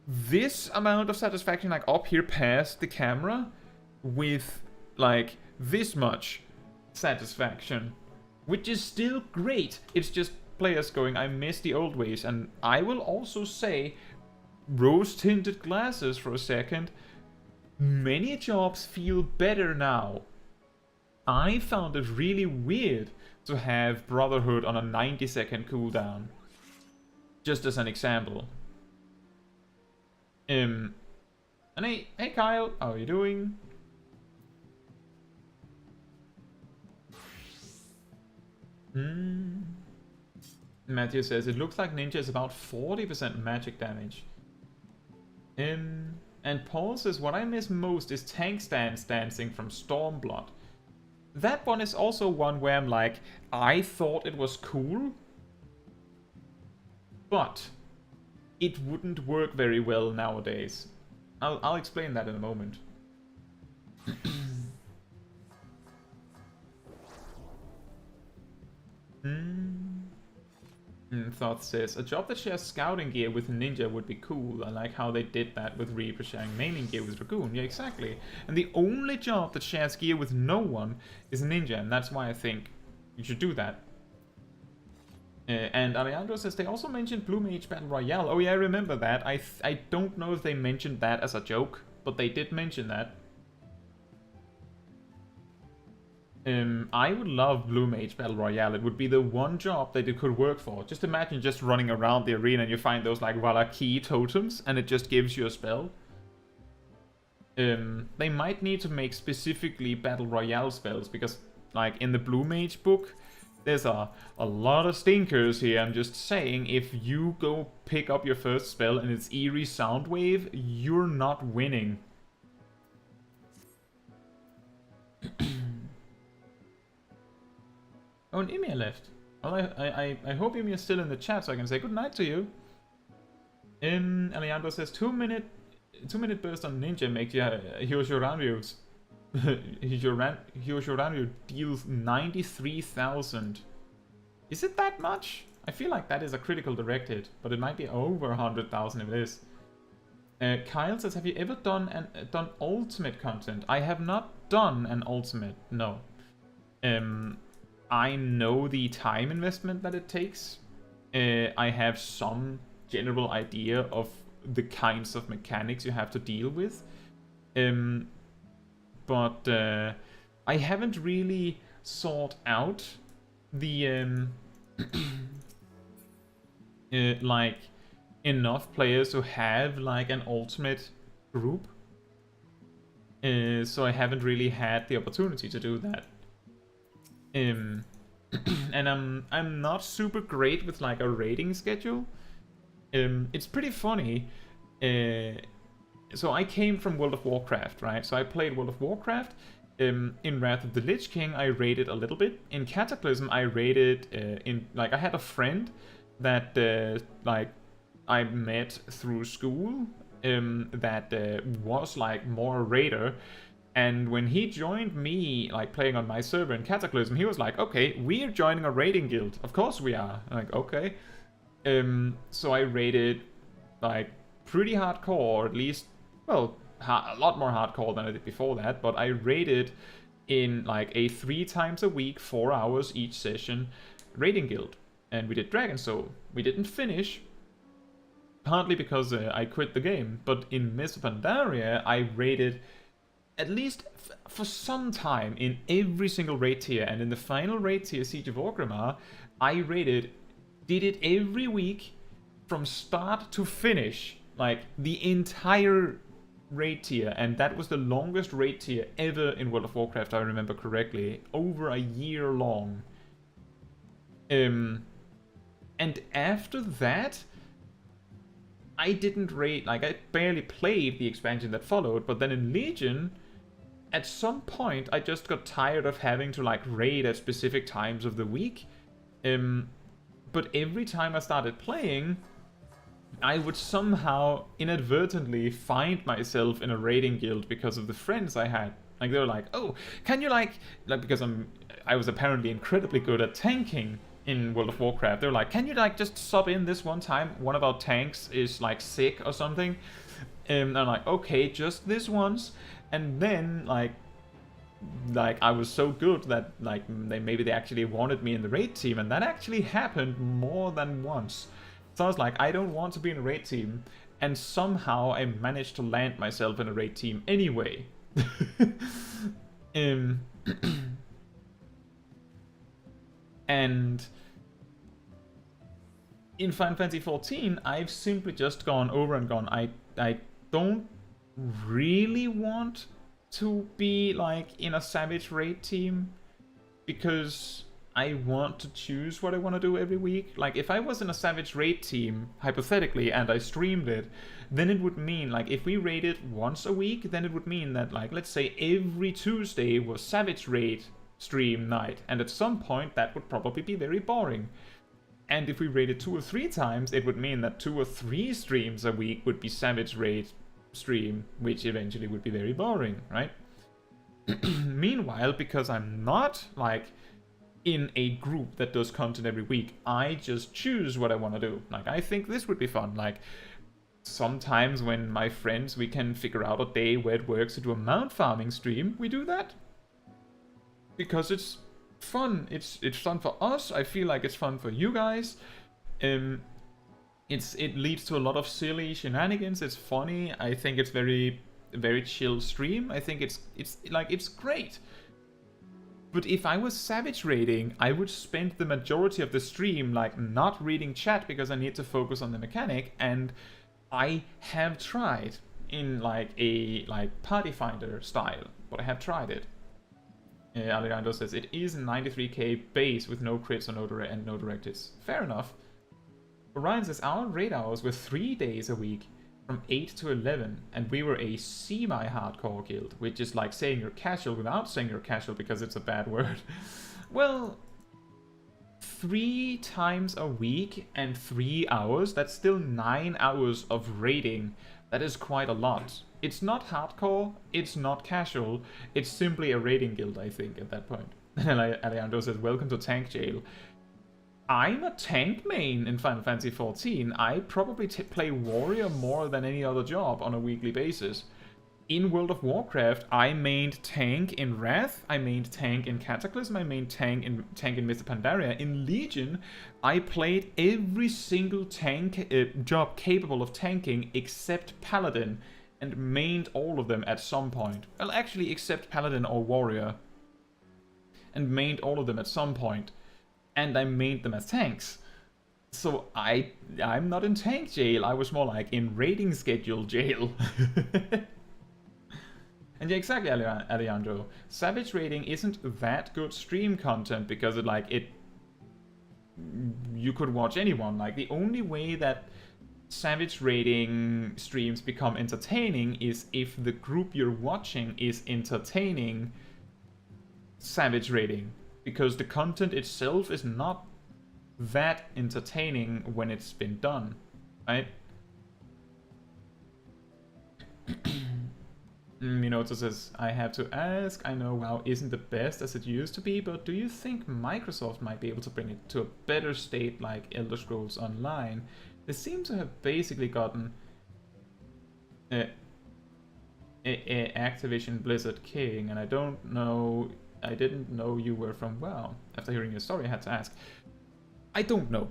this amount of satisfaction, like up here past the camera, with like this much satisfaction, which is still great. It's just players going, I miss the old ways. And I will also say, rose-tinted glasses for a second, many jobs feel better now. I found it really weird to have Brotherhood on a 90-second cooldown, just as an example. And hey Kyle, how are you doing? Matthew says, it looks like Ninja is about 40% magic damage. And Paul says, what I miss most is tank stance dancing from Stormblood. That one is also one where I'm like, I thought it was cool, but it wouldn't work very well nowadays. I'll explain that in a moment. Thoth says, a job that shares scouting gear with Ninja would be cool. I like how they did that with Reaper sharing maining gear with Dragoon. Yeah, exactly. And the only job that shares gear with no one is Ninja, and that's why I think you should do that. And Alejandro says, they also mentioned Blue Mage Battle Royale. Oh yeah, I remember that. I don't know if they mentioned that as a joke, but they did mention that. I would love Blue Mage Battle Royale. It would be the one job that it could work for. Just imagine just running around the arena and you find those like Valaki totems and it just gives you a spell. They might need to make specifically battle royale spells, because like in the Blue Mage book, there's a lot of stinkers here. I'm just saying, if you go pick up your first spell and it's Eerie Soundwave, you're not winning. Oh, and Emir left. Well, I hope Emir's still in the chat so I can say good night to you. Alejandro says 2-minute burst on Ninja makes Hyoshoranryu Hyoshoranryu deals 93,000. Is it that much? I feel like that is a critical direct hit, but it might be over 100,000 if it is. Kyle says, have you ever done ultimate content? I have not done an ultimate, no. I know the time investment that it takes. I have some general idea of the kinds of mechanics you have to deal with. But I haven't really sought out the like enough players who have like an ultimate group. So I haven't really had the opportunity to do that. And I'm not super great with like a rating schedule. It's pretty funny. So I came from World of Warcraft, right? So I played World of Warcraft. In Wrath of the Lich King, I raided a little bit. In Cataclysm, I raided I had a friend that like I met through school that was like more a raider. And when he joined me, like playing on my server in Cataclysm, he was like, "Okay, we're joining a raiding guild. Of course we are." I'm like, okay. So I raided like pretty hardcore, or at least, well, a lot more hardcore than I did before that. But I raided in like a 3 times a week, 4 hours each session raiding guild, and we did Dragon Soul. We didn't finish, partly because I quit the game. But in Mists of Pandaria, I raided at least for some time in every single raid tier, and in the final raid tier, Siege of Orgrimmar, I did it every week from start to finish, like the entire raid tier, and that was the longest raid tier ever in World of Warcraft, I remember correctly, over a year long. And after that, I didn't raid, like I barely played the expansion that followed, but then in Legion, at some point, I just got tired of having to like raid at specific times of the week. But every time I started playing, I would somehow inadvertently find myself in a raiding guild because of the friends I had. Like they were like, "Oh, can you like because I was apparently incredibly good at tanking in World of Warcraft. They were like, "Can you like just sub in this one time? One of our tanks is like sick or something." And I'm like, "Okay, just this once." And then like I was so good that like maybe they actually wanted me in the raid team, and that actually happened more than once. So I was like, I don't want to be in a raid team, and somehow I managed to land myself in a raid team anyway. And in Final Fantasy XIV, I've simply just gone over and gone, I don't really want to be like in a Savage raid team, because I want to choose what I want to do every week. Like if I was in a Savage raid team, hypothetically, and I streamed it, then it would mean like if we raided once a week, then it would mean that like let's say every Tuesday was Savage raid stream night, and at some point that would probably be very boring. And if we raided 2 or 3 times, it would mean that 2 or 3 streams a week would be Savage raid stream, which eventually would be very boring, right? Meanwhile, because I'm not like in a group that does content every week, I just choose what I want to do. Like I think this would be fun. Like sometimes when my friends, we can figure out a day where it works to do a mount farming stream, we do that. Because it's fun. It's fun for us. I feel like it's fun for you guys. It leads to a lot of silly shenanigans. It's funny. I think it's very chill stream. I think it's great. But if I was Savage raiding, I would spend the majority of the stream like not reading chat because I need to focus on the mechanic, and I have tried. in like a party finder style, but I have tried it. Alejandro says it is 93k base with no crits or no directives. Fair enough. Orion says our raid hours were 3 days a week, from 8 to 11, and we were a semi-hardcore guild, which is like saying you're casual without saying you're casual because it's a bad word. Well, 3 times a week and 3 hours, that's still 9 hours of raiding. That is quite a lot. It's not hardcore, it's not casual, it's simply a raiding guild, I think, at that point. Alejandro says, welcome to Tank Jail. I'm a tank main in Final Fantasy XIV. I probably play warrior more than any other job on a weekly basis. In World of Warcraft, I mained tank in Wrath, I mained tank in Cataclysm, I mained tank in Mr. Pandaria. In Legion, I played every single tank job capable of tanking except Paladin, and mained all of them at some point. Well, actually, except Paladin or Warrior. And mained all of them at some point. And I mained them as tanks. So I'm not in tank jail, I was more like in raiding schedule jail. And yeah, exactly, Alejandro. Savage raiding isn't that good stream content because you could watch anyone. Like, the only way that Savage raiding streams become entertaining is if the group you're watching is entertaining Savage raiding, because the content itself is not that entertaining when it's been done, right? Minato says, I have to ask, I know WoW isn't the best as it used to be, but do you think Microsoft might be able to bring it to a better state like Elder Scrolls Online? They seem to have basically gotten Activision Blizzard King, and I didn't know you were from WoW. After hearing your story, I had to ask. I don't know.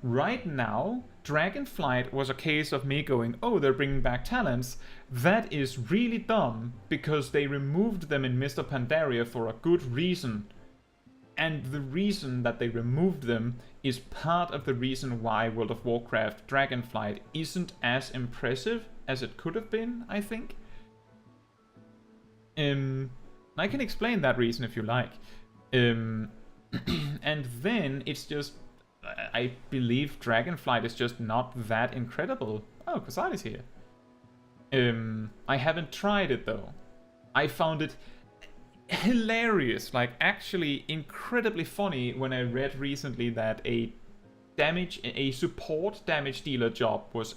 Right now, Dragonflight was a case of me going, oh, they're bringing back talents. That is really dumb, because they removed them in Mr. Pandaria for a good reason. And the reason that they removed them is part of the reason why World of Warcraft Dragonflight isn't as impressive as it could have been, I think. I can explain that reason if you like. And then it's just, I believe Dragonflight is just not that incredible. Oh, Kasadi's here. I haven't tried it though. I found it hilarious, like actually incredibly funny when I read recently that a support damage dealer job was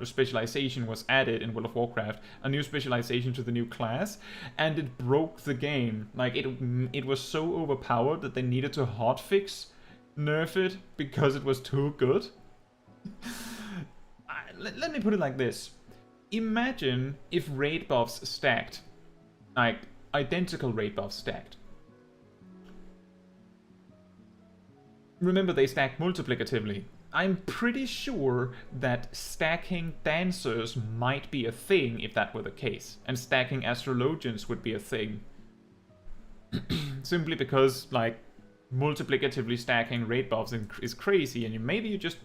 specialization was added in World of Warcraft, a new specialization to the new class, and it broke the game. Like it was so overpowered that they needed to hotfix nerf it because it was too good. Let me put it like this. Imagine if raid buffs stacked, like identical raid buffs stacked. Remember, they stack multiplicatively. I'm pretty sure that stacking dancers might be a thing if that were the case, and stacking astrologians would be a thing. Simply because, like, multiplicatively stacking raid buffs is crazy, and you just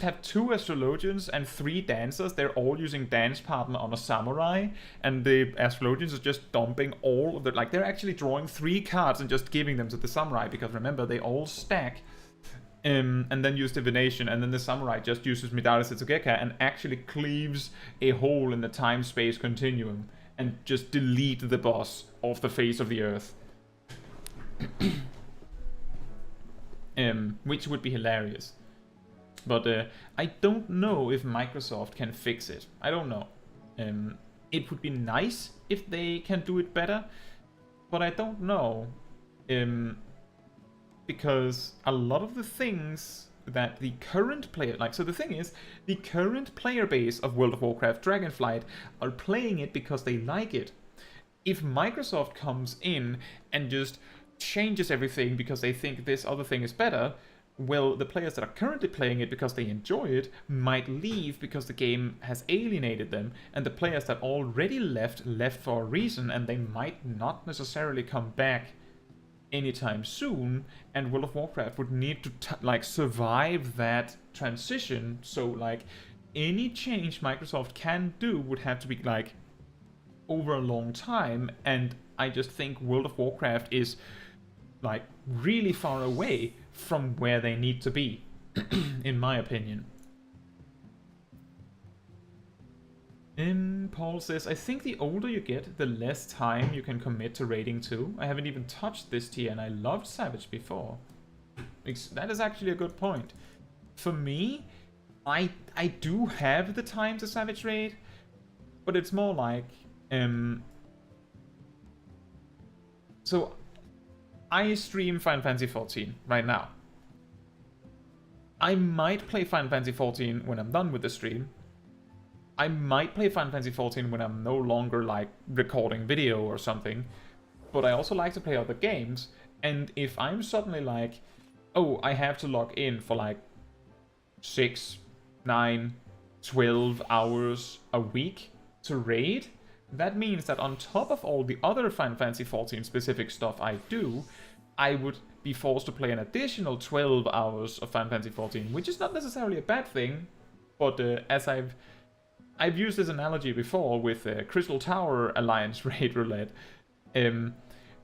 have 2 astrologians and 3 dancers. They're all using dance partner on a samurai, and the astrologians are just dumping all of the, like, they're actually drawing 3 cards and just giving them to the samurai, because remember, they all stack. And then use divination, and then the samurai just uses Midara Setsugeka and actually cleaves a hole in the time-space continuum and just delete the boss off the face of the earth. Which would be hilarious. But I don't know if Microsoft can fix it. I don't know. It would be nice if they can do it better, but I don't know. Because a lot of the things that the current player, like, so the thing is, the current player base of World of Warcraft Dragonflight are playing it because they like it. If Microsoft comes in and just changes everything because they think this other thing is better, well, the players that are currently playing it because they enjoy it might leave because the game has alienated them, and the players that already left for a reason, and they might not necessarily come back anytime soon, and World of Warcraft would need to like survive that transition. So like any change Microsoft can do would have to be like over a long time, and I just think World of Warcraft is like really far away from where they need to be, in my opinion. Paul says, I think the older you get, the less time you can commit to raiding too. I haven't even touched this tier and I loved Savage before. That is actually a good point. For me, I do have the time to Savage raid, but it's more like, so I stream Final Fantasy XIV right now. I might play Final Fantasy XIV when I'm done with the stream. I might play Final Fantasy XIV when I'm no longer like recording video or something, but I also like to play other games, and if I'm suddenly like, oh, I have to log in for like 6, 9, 12 hours a week to raid, that means that on top of all the other Final Fantasy XIV specific stuff I do, I would be forced to play an additional 12 hours of Final Fantasy XIV, which is not necessarily a bad thing, but as I've used this analogy before with Crystal Tower Alliance Raid Roulette.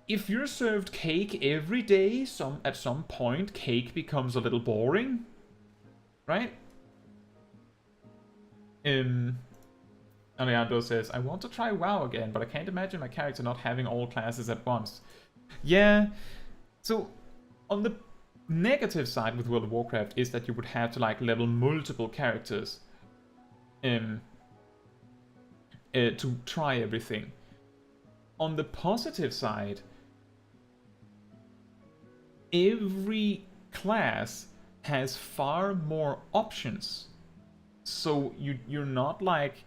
If you're served cake every day, at some point cake becomes a little boring, right? Alejandro says, I want to try WoW again, but I can't imagine my character not having all classes at once. Yeah, so on the negative side with World of Warcraft is that you would have to like level multiple characters to try everything. On the positive side, every class has far more options. So you're not like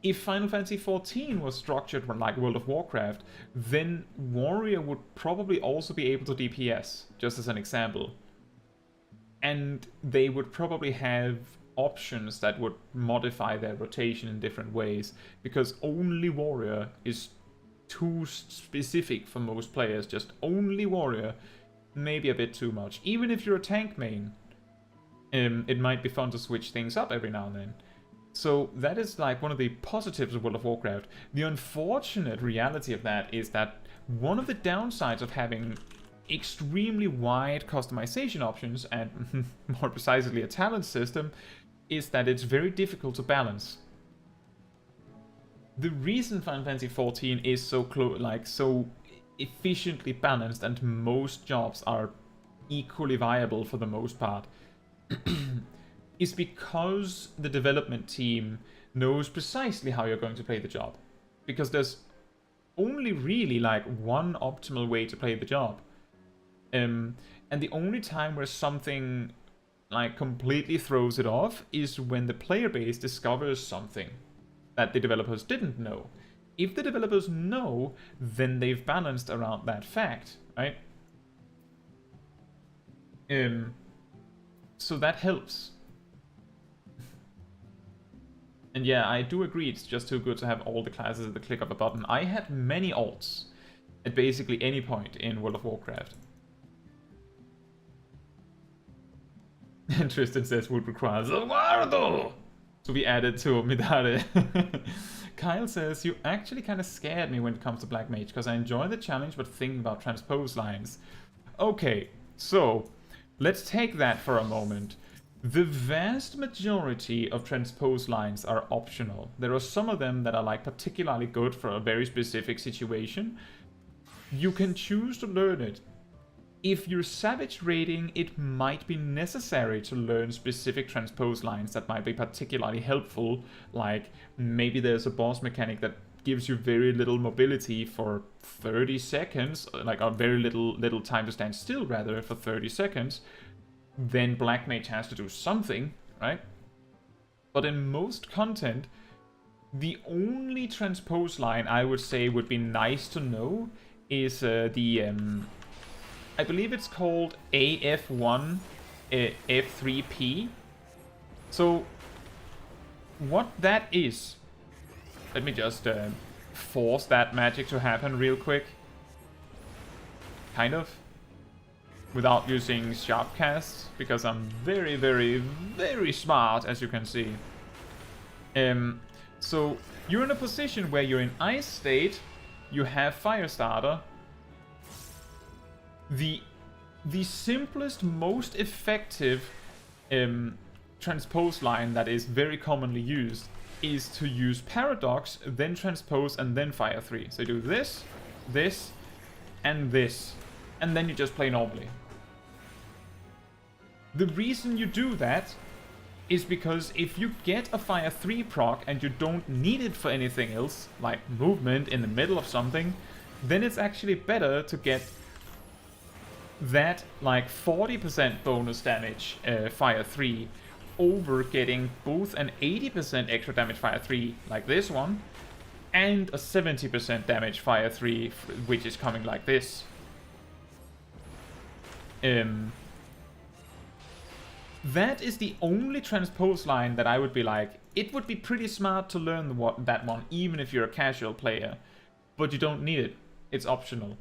if Final Fantasy XIV was structured like World of Warcraft, then Warrior would probably also be able to DPS, just as an example. And they would probably have options that would modify their rotation in different ways, because only Warrior is too specific for most players. Just only Warrior, maybe a bit too much. Even if you're a tank main, it might be fun to switch things up every now and then. So that is like one of the positives of World of Warcraft. The unfortunate reality of that is that one of the downsides of having extremely wide customization options, and more precisely a talent system, is that it's very difficult to balance. The reason Final Fantasy XIV is so efficiently balanced and most jobs are equally viable for the most part is because the development team knows precisely how you're going to play the job. Because there's only really like one optimal way to play the job. And the only time where something like completely throws it off is when the player base discovers something that the developers didn't know. If the developers know, then they've balanced around that fact, right? So that helps. And yeah, I do agree, it's just too good to have all the classes at the click of a button. I had many alts at basically any point in World of Warcraft. And Tristan says would require Eduardo to be added to Midare. Kyle says, you actually kind of scared me when it comes to Black Mage, because I enjoy the challenge but thinking about transpose lines. Okay, so let's take that for a moment. The vast majority of transpose lines are optional. There are some of them that are like particularly good for a very specific situation. You can choose to learn it. If you're Savage raiding, it might be necessary to learn specific transpose lines that might be particularly helpful, like maybe there's a boss mechanic that gives you very little mobility for 30 seconds, like a very little time to stand still rather for 30 seconds, then Black Mage has to do something, right? But in most content, the only transpose line I would say would be nice to know is I believe it's called AF1 F3P. So what that is, let me just force that magic to happen real quick. Kind of. without using sharp casts, because I'm very, very, very smart, as you can see. So you're in a position where you're in ice state, you have Firestarter. The simplest, most effective transpose line that is very commonly used is to use Paradox, then Transpose, and then Fire 3. So you do this, this, and this, and then you just play normally. The reason you do that is because if you get a Fire 3 proc and you don't need it for anything else, like movement in the middle of something, then it's actually better to get that like 40% bonus damage Fire 3 over getting both an 80% extra damage Fire 3 like this one and a 70% damage Fire 3 which is coming like this. That is the only transpose line that I would be like, it would be pretty smart to learn that one even if you're a casual player, but you don't need it, it's optional.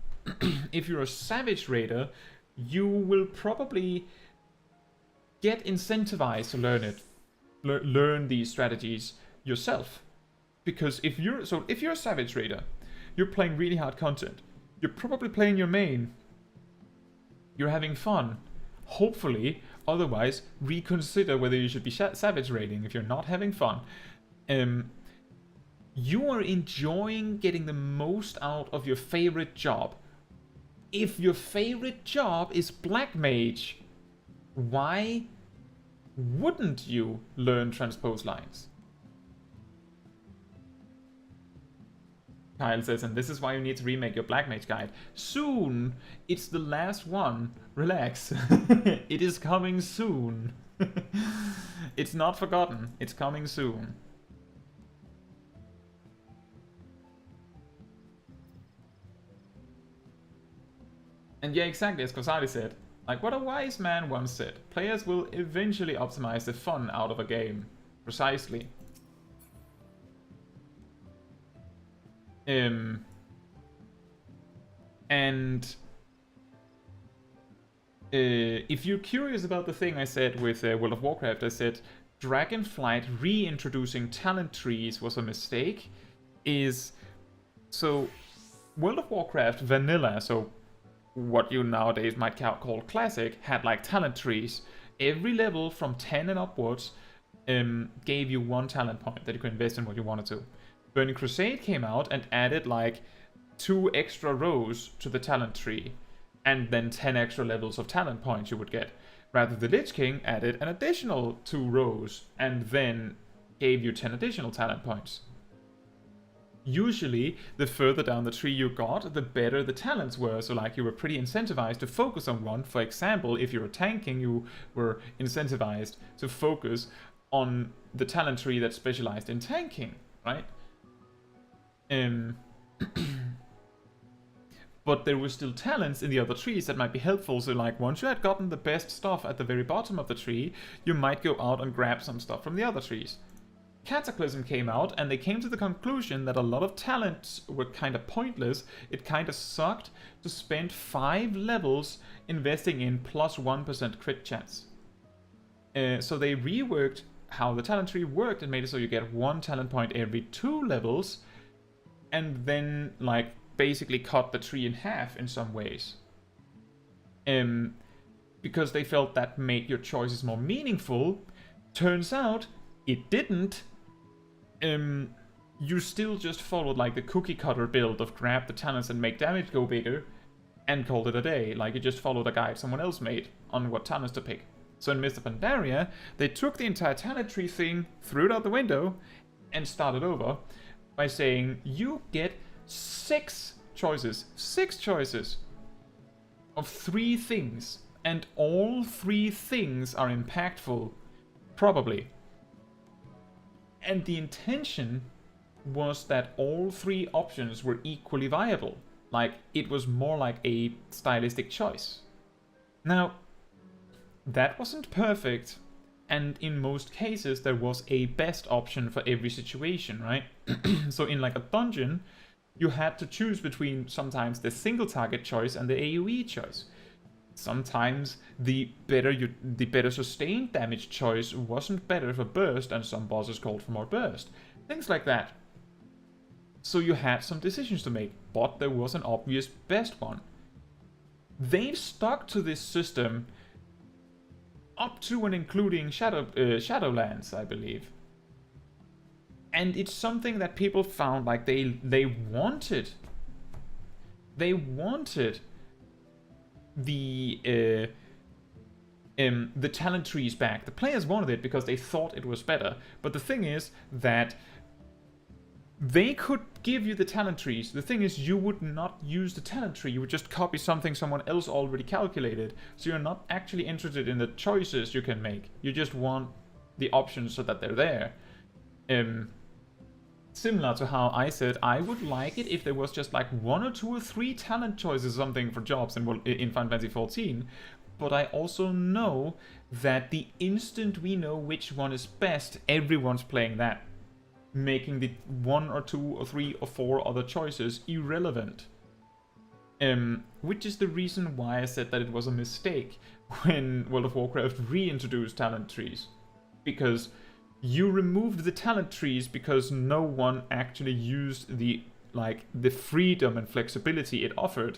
If you're a Savage Raider, you will probably get incentivized to learn it, learn these strategies yourself. Because if you're a Savage Raider, you're playing really hard content, you're probably playing your main, you're having fun, hopefully, otherwise reconsider whether you should be Savage Raiding if you're not having fun. You are enjoying getting the most out of your favorite job. If your favorite job is Black Mage, why wouldn't you learn transpose lines? Kyle says, and this is why you need to remake your Black Mage guide. Soon! It's the last one. Relax. It is coming soon. It's not forgotten. It's coming soon. And yeah, exactly as Kosari said. Like what a wise man once said. Players will eventually optimize the fun out of a game. Precisely. If you're curious about the thing I said with World of Warcraft, I said Dragonflight reintroducing talent trees was a mistake. So World of Warcraft vanilla, so what you nowadays might call classic, had like talent trees. Every level from 10 and upwards gave you 1 talent point that you could invest in what you wanted to. Burning Crusade came out and added like 2 extra rows to the talent tree, and then 10 extra levels of talent points you would get. Rather, the Lich King added an additional 2 rows and then gave you 10 additional talent points. Usually, the further down the tree you got, the better the talents were, so like you were pretty incentivized to focus on one. For example, if you were tanking, you were incentivized to focus on the talent tree that specialized in tanking, right? But there were still talents in the other trees that might be helpful, so like once you had gotten the best stuff at the very bottom of the tree, you might go out and grab some stuff from the other trees. Cataclysm came out and they came to the conclusion that a lot of talents were kind of pointless. It kind of sucked to spend 5 levels investing in plus 1% crit chance. So they reworked how the talent tree worked and made it so you get 1 talent point every 2 levels, and then like basically cut the tree in half in some ways. Because they felt that made your choices more meaningful. Turns out it didn't. You still just followed like the cookie cutter build of grab the talents and make damage go bigger and called it a day. Like you just followed a guide someone else made on what talents to pick. So in Mist of Pandaria, they took the entire talent tree thing, threw it out the window, and started over by saying you get 6 choices. 6 choices of 3 things, and all 3 things are impactful, probably. And the intention was that all 3 options were equally viable. Like, it was more like a stylistic choice. Now, that wasn't perfect, and in most cases there was a best option for every situation, right? So in like a dungeon, you had to choose between sometimes the single target choice and the AoE choice. Sometimes the better sustained damage choice wasn't better for burst, and some bosses called for more burst. Things like that. So you had some decisions to make, but there was an obvious best one. They've stuck to this system up to and including Shadowlands, I believe. And it's something that people found like they wanted. They wanted the talent trees back. The players wanted it because they thought it was better. But the thing is that they could give you the talent trees. The thing is, you would not use the talent tree. You would just copy something someone else already calculated. So you're not actually interested in the choices you can make. You just want the options so that they're there. Similar to how I said I would like it if there was just like 1 or 2 or 3 talent choices or something for jobs in Final Fantasy XIV. But I also know that the instant we know which one is best, everyone's playing that, making the 1 or 2 or 3 or 4 other choices irrelevant. Which is the reason why I said that it was a mistake when World of Warcraft reintroduced talent trees. Because you removed the talent trees because no one actually used the freedom and flexibility it offered.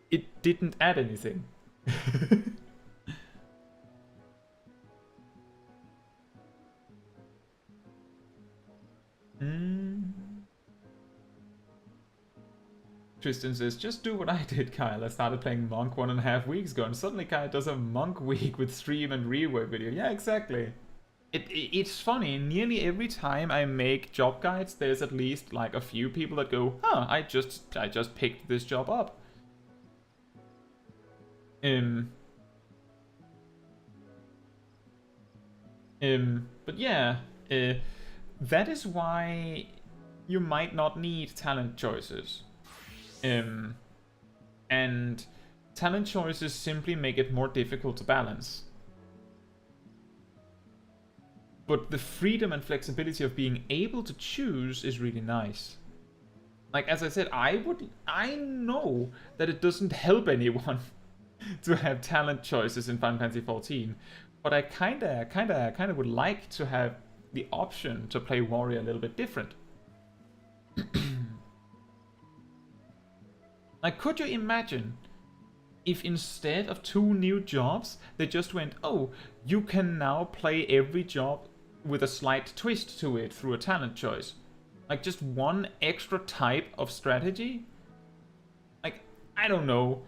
It didn't add anything. Tristan says, just do what I did, Kyle. I started playing Monk 1.5 weeks ago, and suddenly Kyle does a Monk week with stream and rework video. Yeah, exactly. It's funny, nearly every time I make job guides, there's at least like a few people that go, huh, I just picked this job up. But yeah, that is why you might not need talent choices. And talent choices simply make it more difficult to balance. But the freedom and flexibility of being able to choose is really nice. Like, as I said, I know that it doesn't help anyone to have talent choices in Final Fantasy XIV, but I kinda would like to have the option to play warrior a little bit different. Like, could you imagine if instead of 2 new jobs, they just went, oh, you can now play every job with a slight twist to it through a talent choice? Like, just 1 extra type of strategy? Like, I don't know.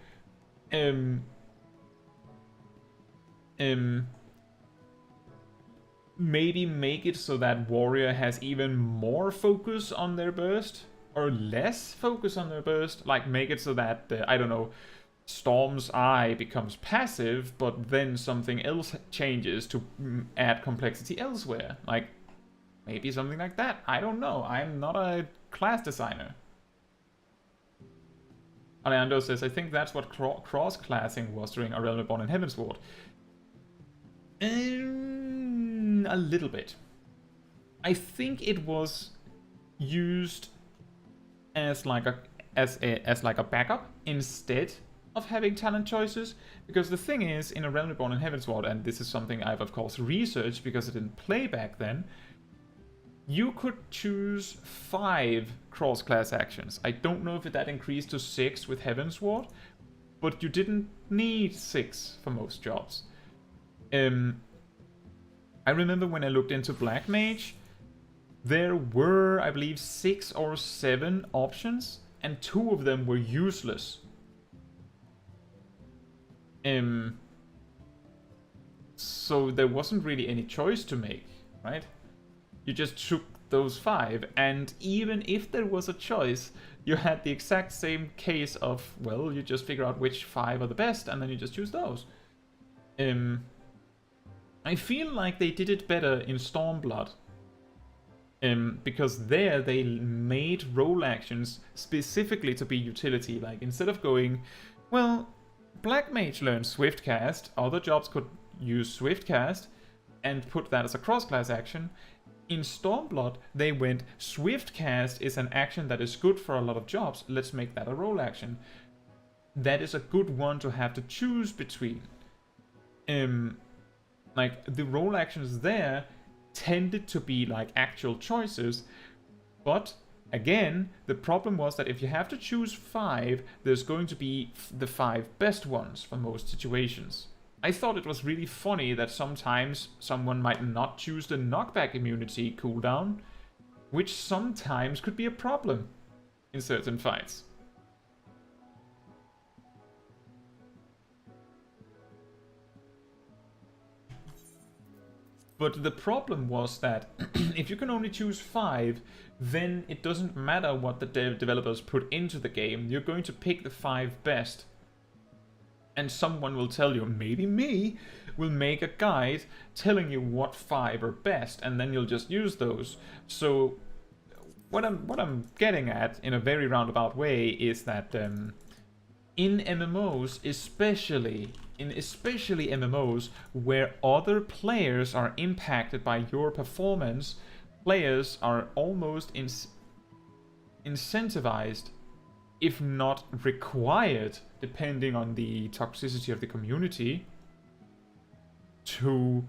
Maybe make it so that warrior has even more focus on their burst, or less focus on their burst. Like, make it so that, I don't know, Storm's Eye becomes passive, but then something else changes to add complexity elsewhere. Like, maybe something like that. I don't know. I'm not a class designer. Alejandro says, I think that's what cross-classing was during A Realm Reborn and Heavensward. A little bit. I think it was used as like a backup instead of having talent choices, because the thing is, in A Realm Reborn and Heavensward, and this is something I've of course researched because I didn't play back then, you could choose 5 cross-class actions. I don't know if that increased to 6 with Heavensward, but you didn't need 6 for most jobs. I remember when I looked into Black Mage, there were, I believe, 6 or 7 options, and 2 of them were useless. So there wasn't really any choice to make, right? You just took those 5, and even if there was a choice, you had the exact same case of, well, you just figure out which 5 are the best, and then you just choose those. I feel like they did it better in Stormblood. Because there they made role actions specifically to be utility. Like, instead of going, well, Black Mage learned Swiftcast, other jobs could use Swiftcast and put that as a cross-class action. In Stormblood, they went, Swiftcast is an action that is good for a lot of jobs, let's make that a role action. that is a good one to have to choose between. Like, the role actions there tended to be like actual choices, but again, the problem was that if you have to choose 5, there's going to be the 5 best ones for most situations. I thought it was really funny that sometimes someone might not choose the knockback immunity cooldown, which sometimes could be a problem in certain fights. But the problem was that if you can only choose 5, then it doesn't matter what the developers put into the game. You're going to pick the 5 best. And someone will tell you, maybe me, will make a guide telling you what 5 are best, and then you'll just use those. So what I'm getting at in a very roundabout way is that in MMOs, especially MMOs where other players are impacted by your performance, players are almost incentivized, if not required, depending on the toxicity of the community, to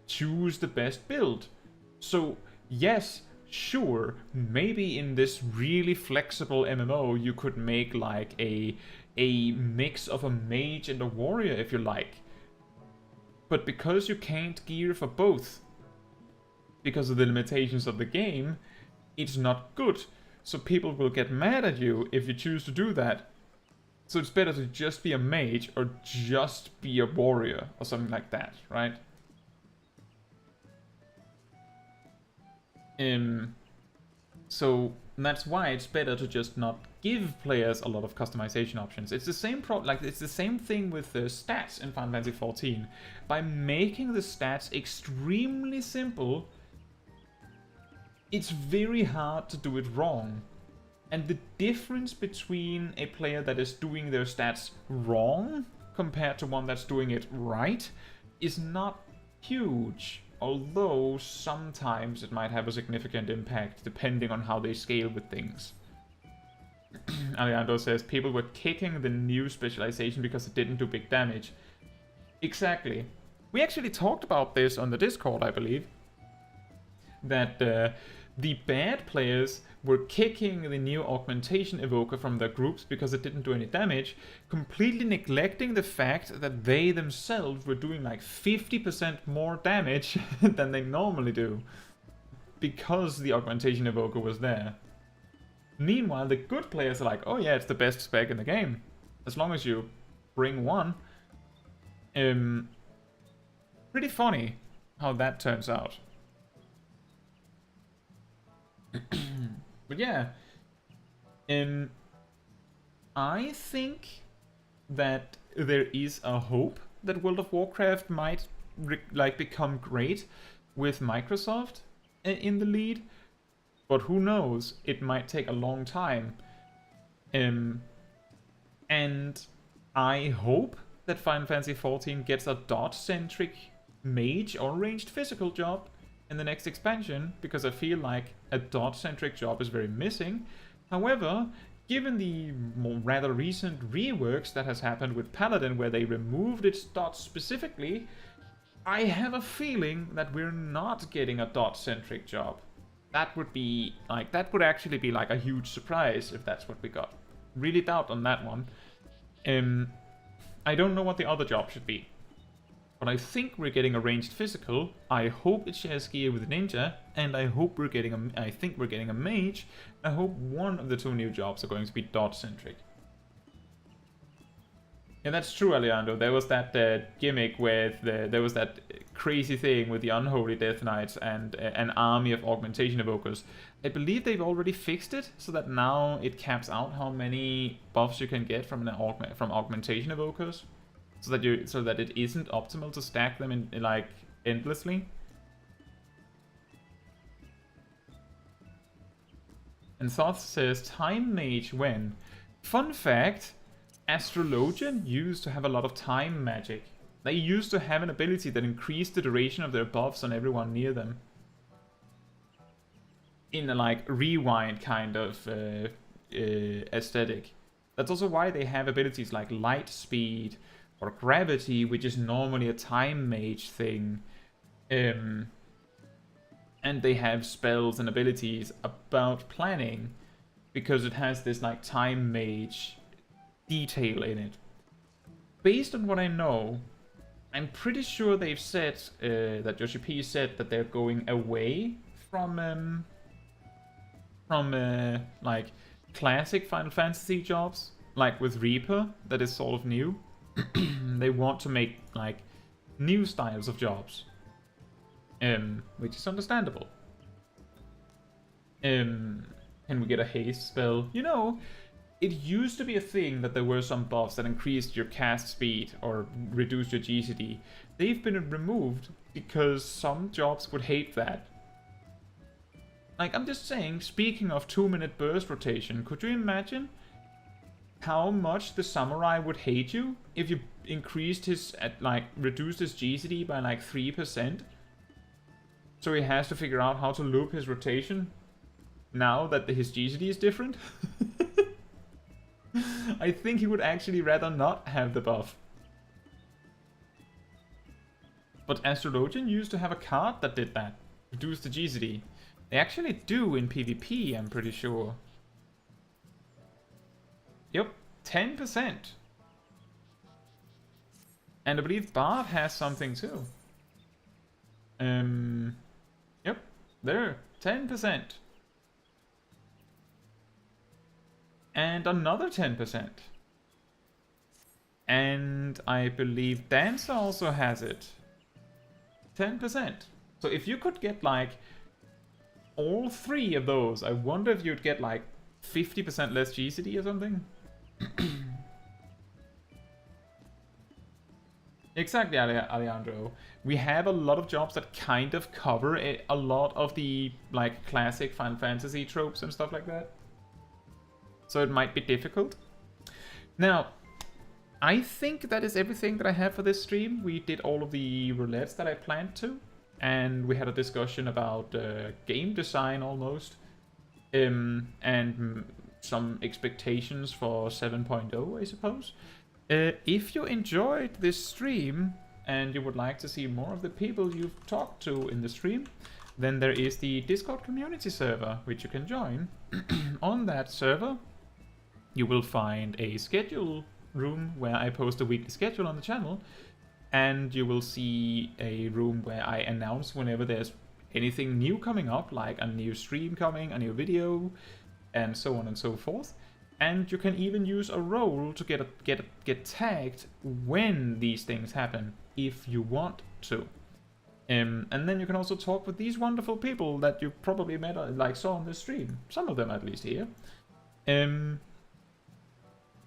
choose the best build. So yes, sure, maybe in this really flexible MMO you could make like a mix of a mage and a warrior if you like. But because you can't gear for both, because of the limitations of the game, it's not good. So people will get mad at you if you choose to do that. So it's better to just be a mage or just be a warrior or something like that, right? So that's why it's better to just not give players a lot of customization options. It's the same it's the same thing with the stats in Final Fantasy XIV. By making the stats extremely simple, it's very hard to do it wrong. And the difference between a player that is doing their stats wrong compared to one that's doing it right is not huge. Although sometimes it might have a significant impact depending on how they scale with things. Alejandro says people were kicking the new specialization because it didn't do big damage. Exactly. We actually talked about this on the Discord, I believe. That the bad players were kicking the new augmentation evoker from their groups because it didn't do any damage, completely neglecting the fact that they themselves were doing like 50% more damage than they normally do, because the augmentation evoker was there. Meanwhile, the good players are like, oh yeah, it's the best spec in the game, as long as you bring one. Pretty funny how that turns out. But yeah, I think that there is a hope that World of Warcraft might become great with Microsoft in the lead, but who knows? It might take a long time. And I hope that Final Fantasy XIV gets a dot-centric mage or ranged physical job in the next expansion, because I feel like a dot-centric job is very missing. However, given the more rather recent reworks that has happened with Paladin, where they removed its dots specifically, I have a feeling that we're not getting a dot-centric job. That would be like, that would actually be like a huge surprise if that's what we got. Really doubt on that one. I don't know what the other job should be. But I think we're getting a ranged physical. I hope it shares gear with Ninja, and I hope we're getting a. I think we're getting a mage. I hope one of the 2 new jobs are going to be dot-centric. Yeah, that's true, Alejandro. There was that gimmick with there was that crazy thing with the Unholy Death Knights and an army of augmentation evokers. I believe they've already fixed it so that now it caps out how many buffs you can get from augmentation evokers. So that it isn't optimal to stack them in like endlessly. And Thoth says time mage when. Fun fact, Astrologian used to have a lot of time magic. They used to have an ability that increased the duration of their buffs on everyone near them. In a like rewind kind of aesthetic. That's also why they have abilities like light speed or gravity, which is normally a time mage thing. And they have spells and abilities about planning because it has this like time mage detail in it. Based on what I know, I'm pretty sure they've said that Yoshi P said that they're going away from like classic Final Fantasy jobs, like with Reaper, that is sort of new. They want to make like new styles of jobs, which is understandable. Can we get a haste spell? You know, it used to be a thing that there were some buffs that increased your cast speed or reduced your GCD. They've been removed because some jobs would hate that. Like, I'm just saying, speaking of 2-minute burst rotation, could you imagine how much the samurai would hate you if you increased his, reduced his GCD by like 3%? So he has to figure out how to loop his rotation now that his GCD is different? I think he would actually rather not have the buff. But Astrologian used to have a card that did that. Reduce the GCD. They actually do in PvP, I'm pretty sure. Yep, 10%. And I believe Bard has something too. Yep, there, 10%. And another 10%. And I believe Dancer also has it. 10%. So if you could get like all 3 of those, I wonder if you'd get like 50% less GCD or something. Exactly, Alejandro. We have a lot of jobs that kind of cover a lot of the like classic Final Fantasy tropes and stuff like that. So it might be difficult. Now, I think that is everything that I have for this stream. We did all of the roulettes that I planned to. And we had a discussion about game design almost. And some expectations for 7.0, I suppose. If you enjoyed this stream and you would like to see more of the people you've talked to in the stream, then there is the Discord community server, which you can join. On that server, you will find a schedule room where I post a weekly schedule on the channel, and you will see a room where I announce whenever there's anything new coming up, like a new stream coming, a new video, and so on and so forth. And you can even use a role to get tagged when these things happen, if you want to. And then you can also talk with these wonderful people that you probably met, like saw on the stream. Some of them at least here.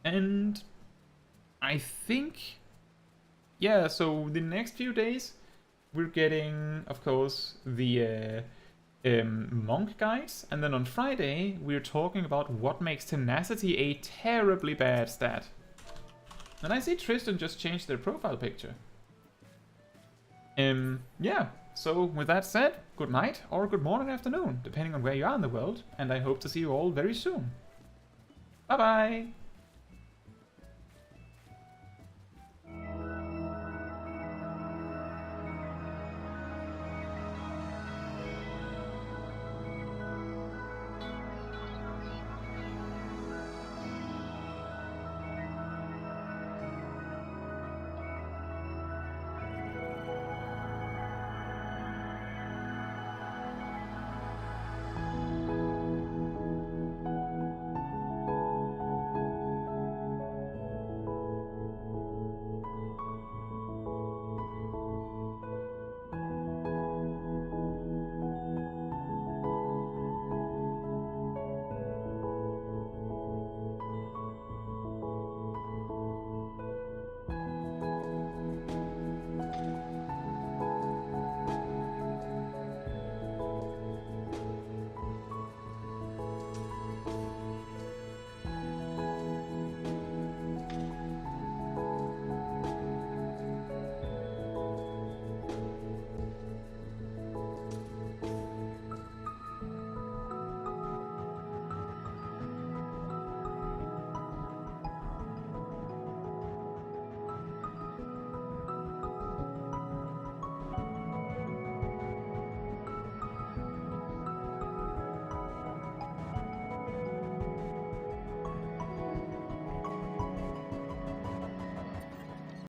And I think, yeah, so the next few days we're getting, of course, the monk guides, and then on Friday we're talking about what makes tenacity a terribly bad stat. And I see Tristan just changed their profile picture. Yeah, so with that said, good night or good morning, afternoon, depending on where you are in the world, and I hope to see you all very soon. Bye bye!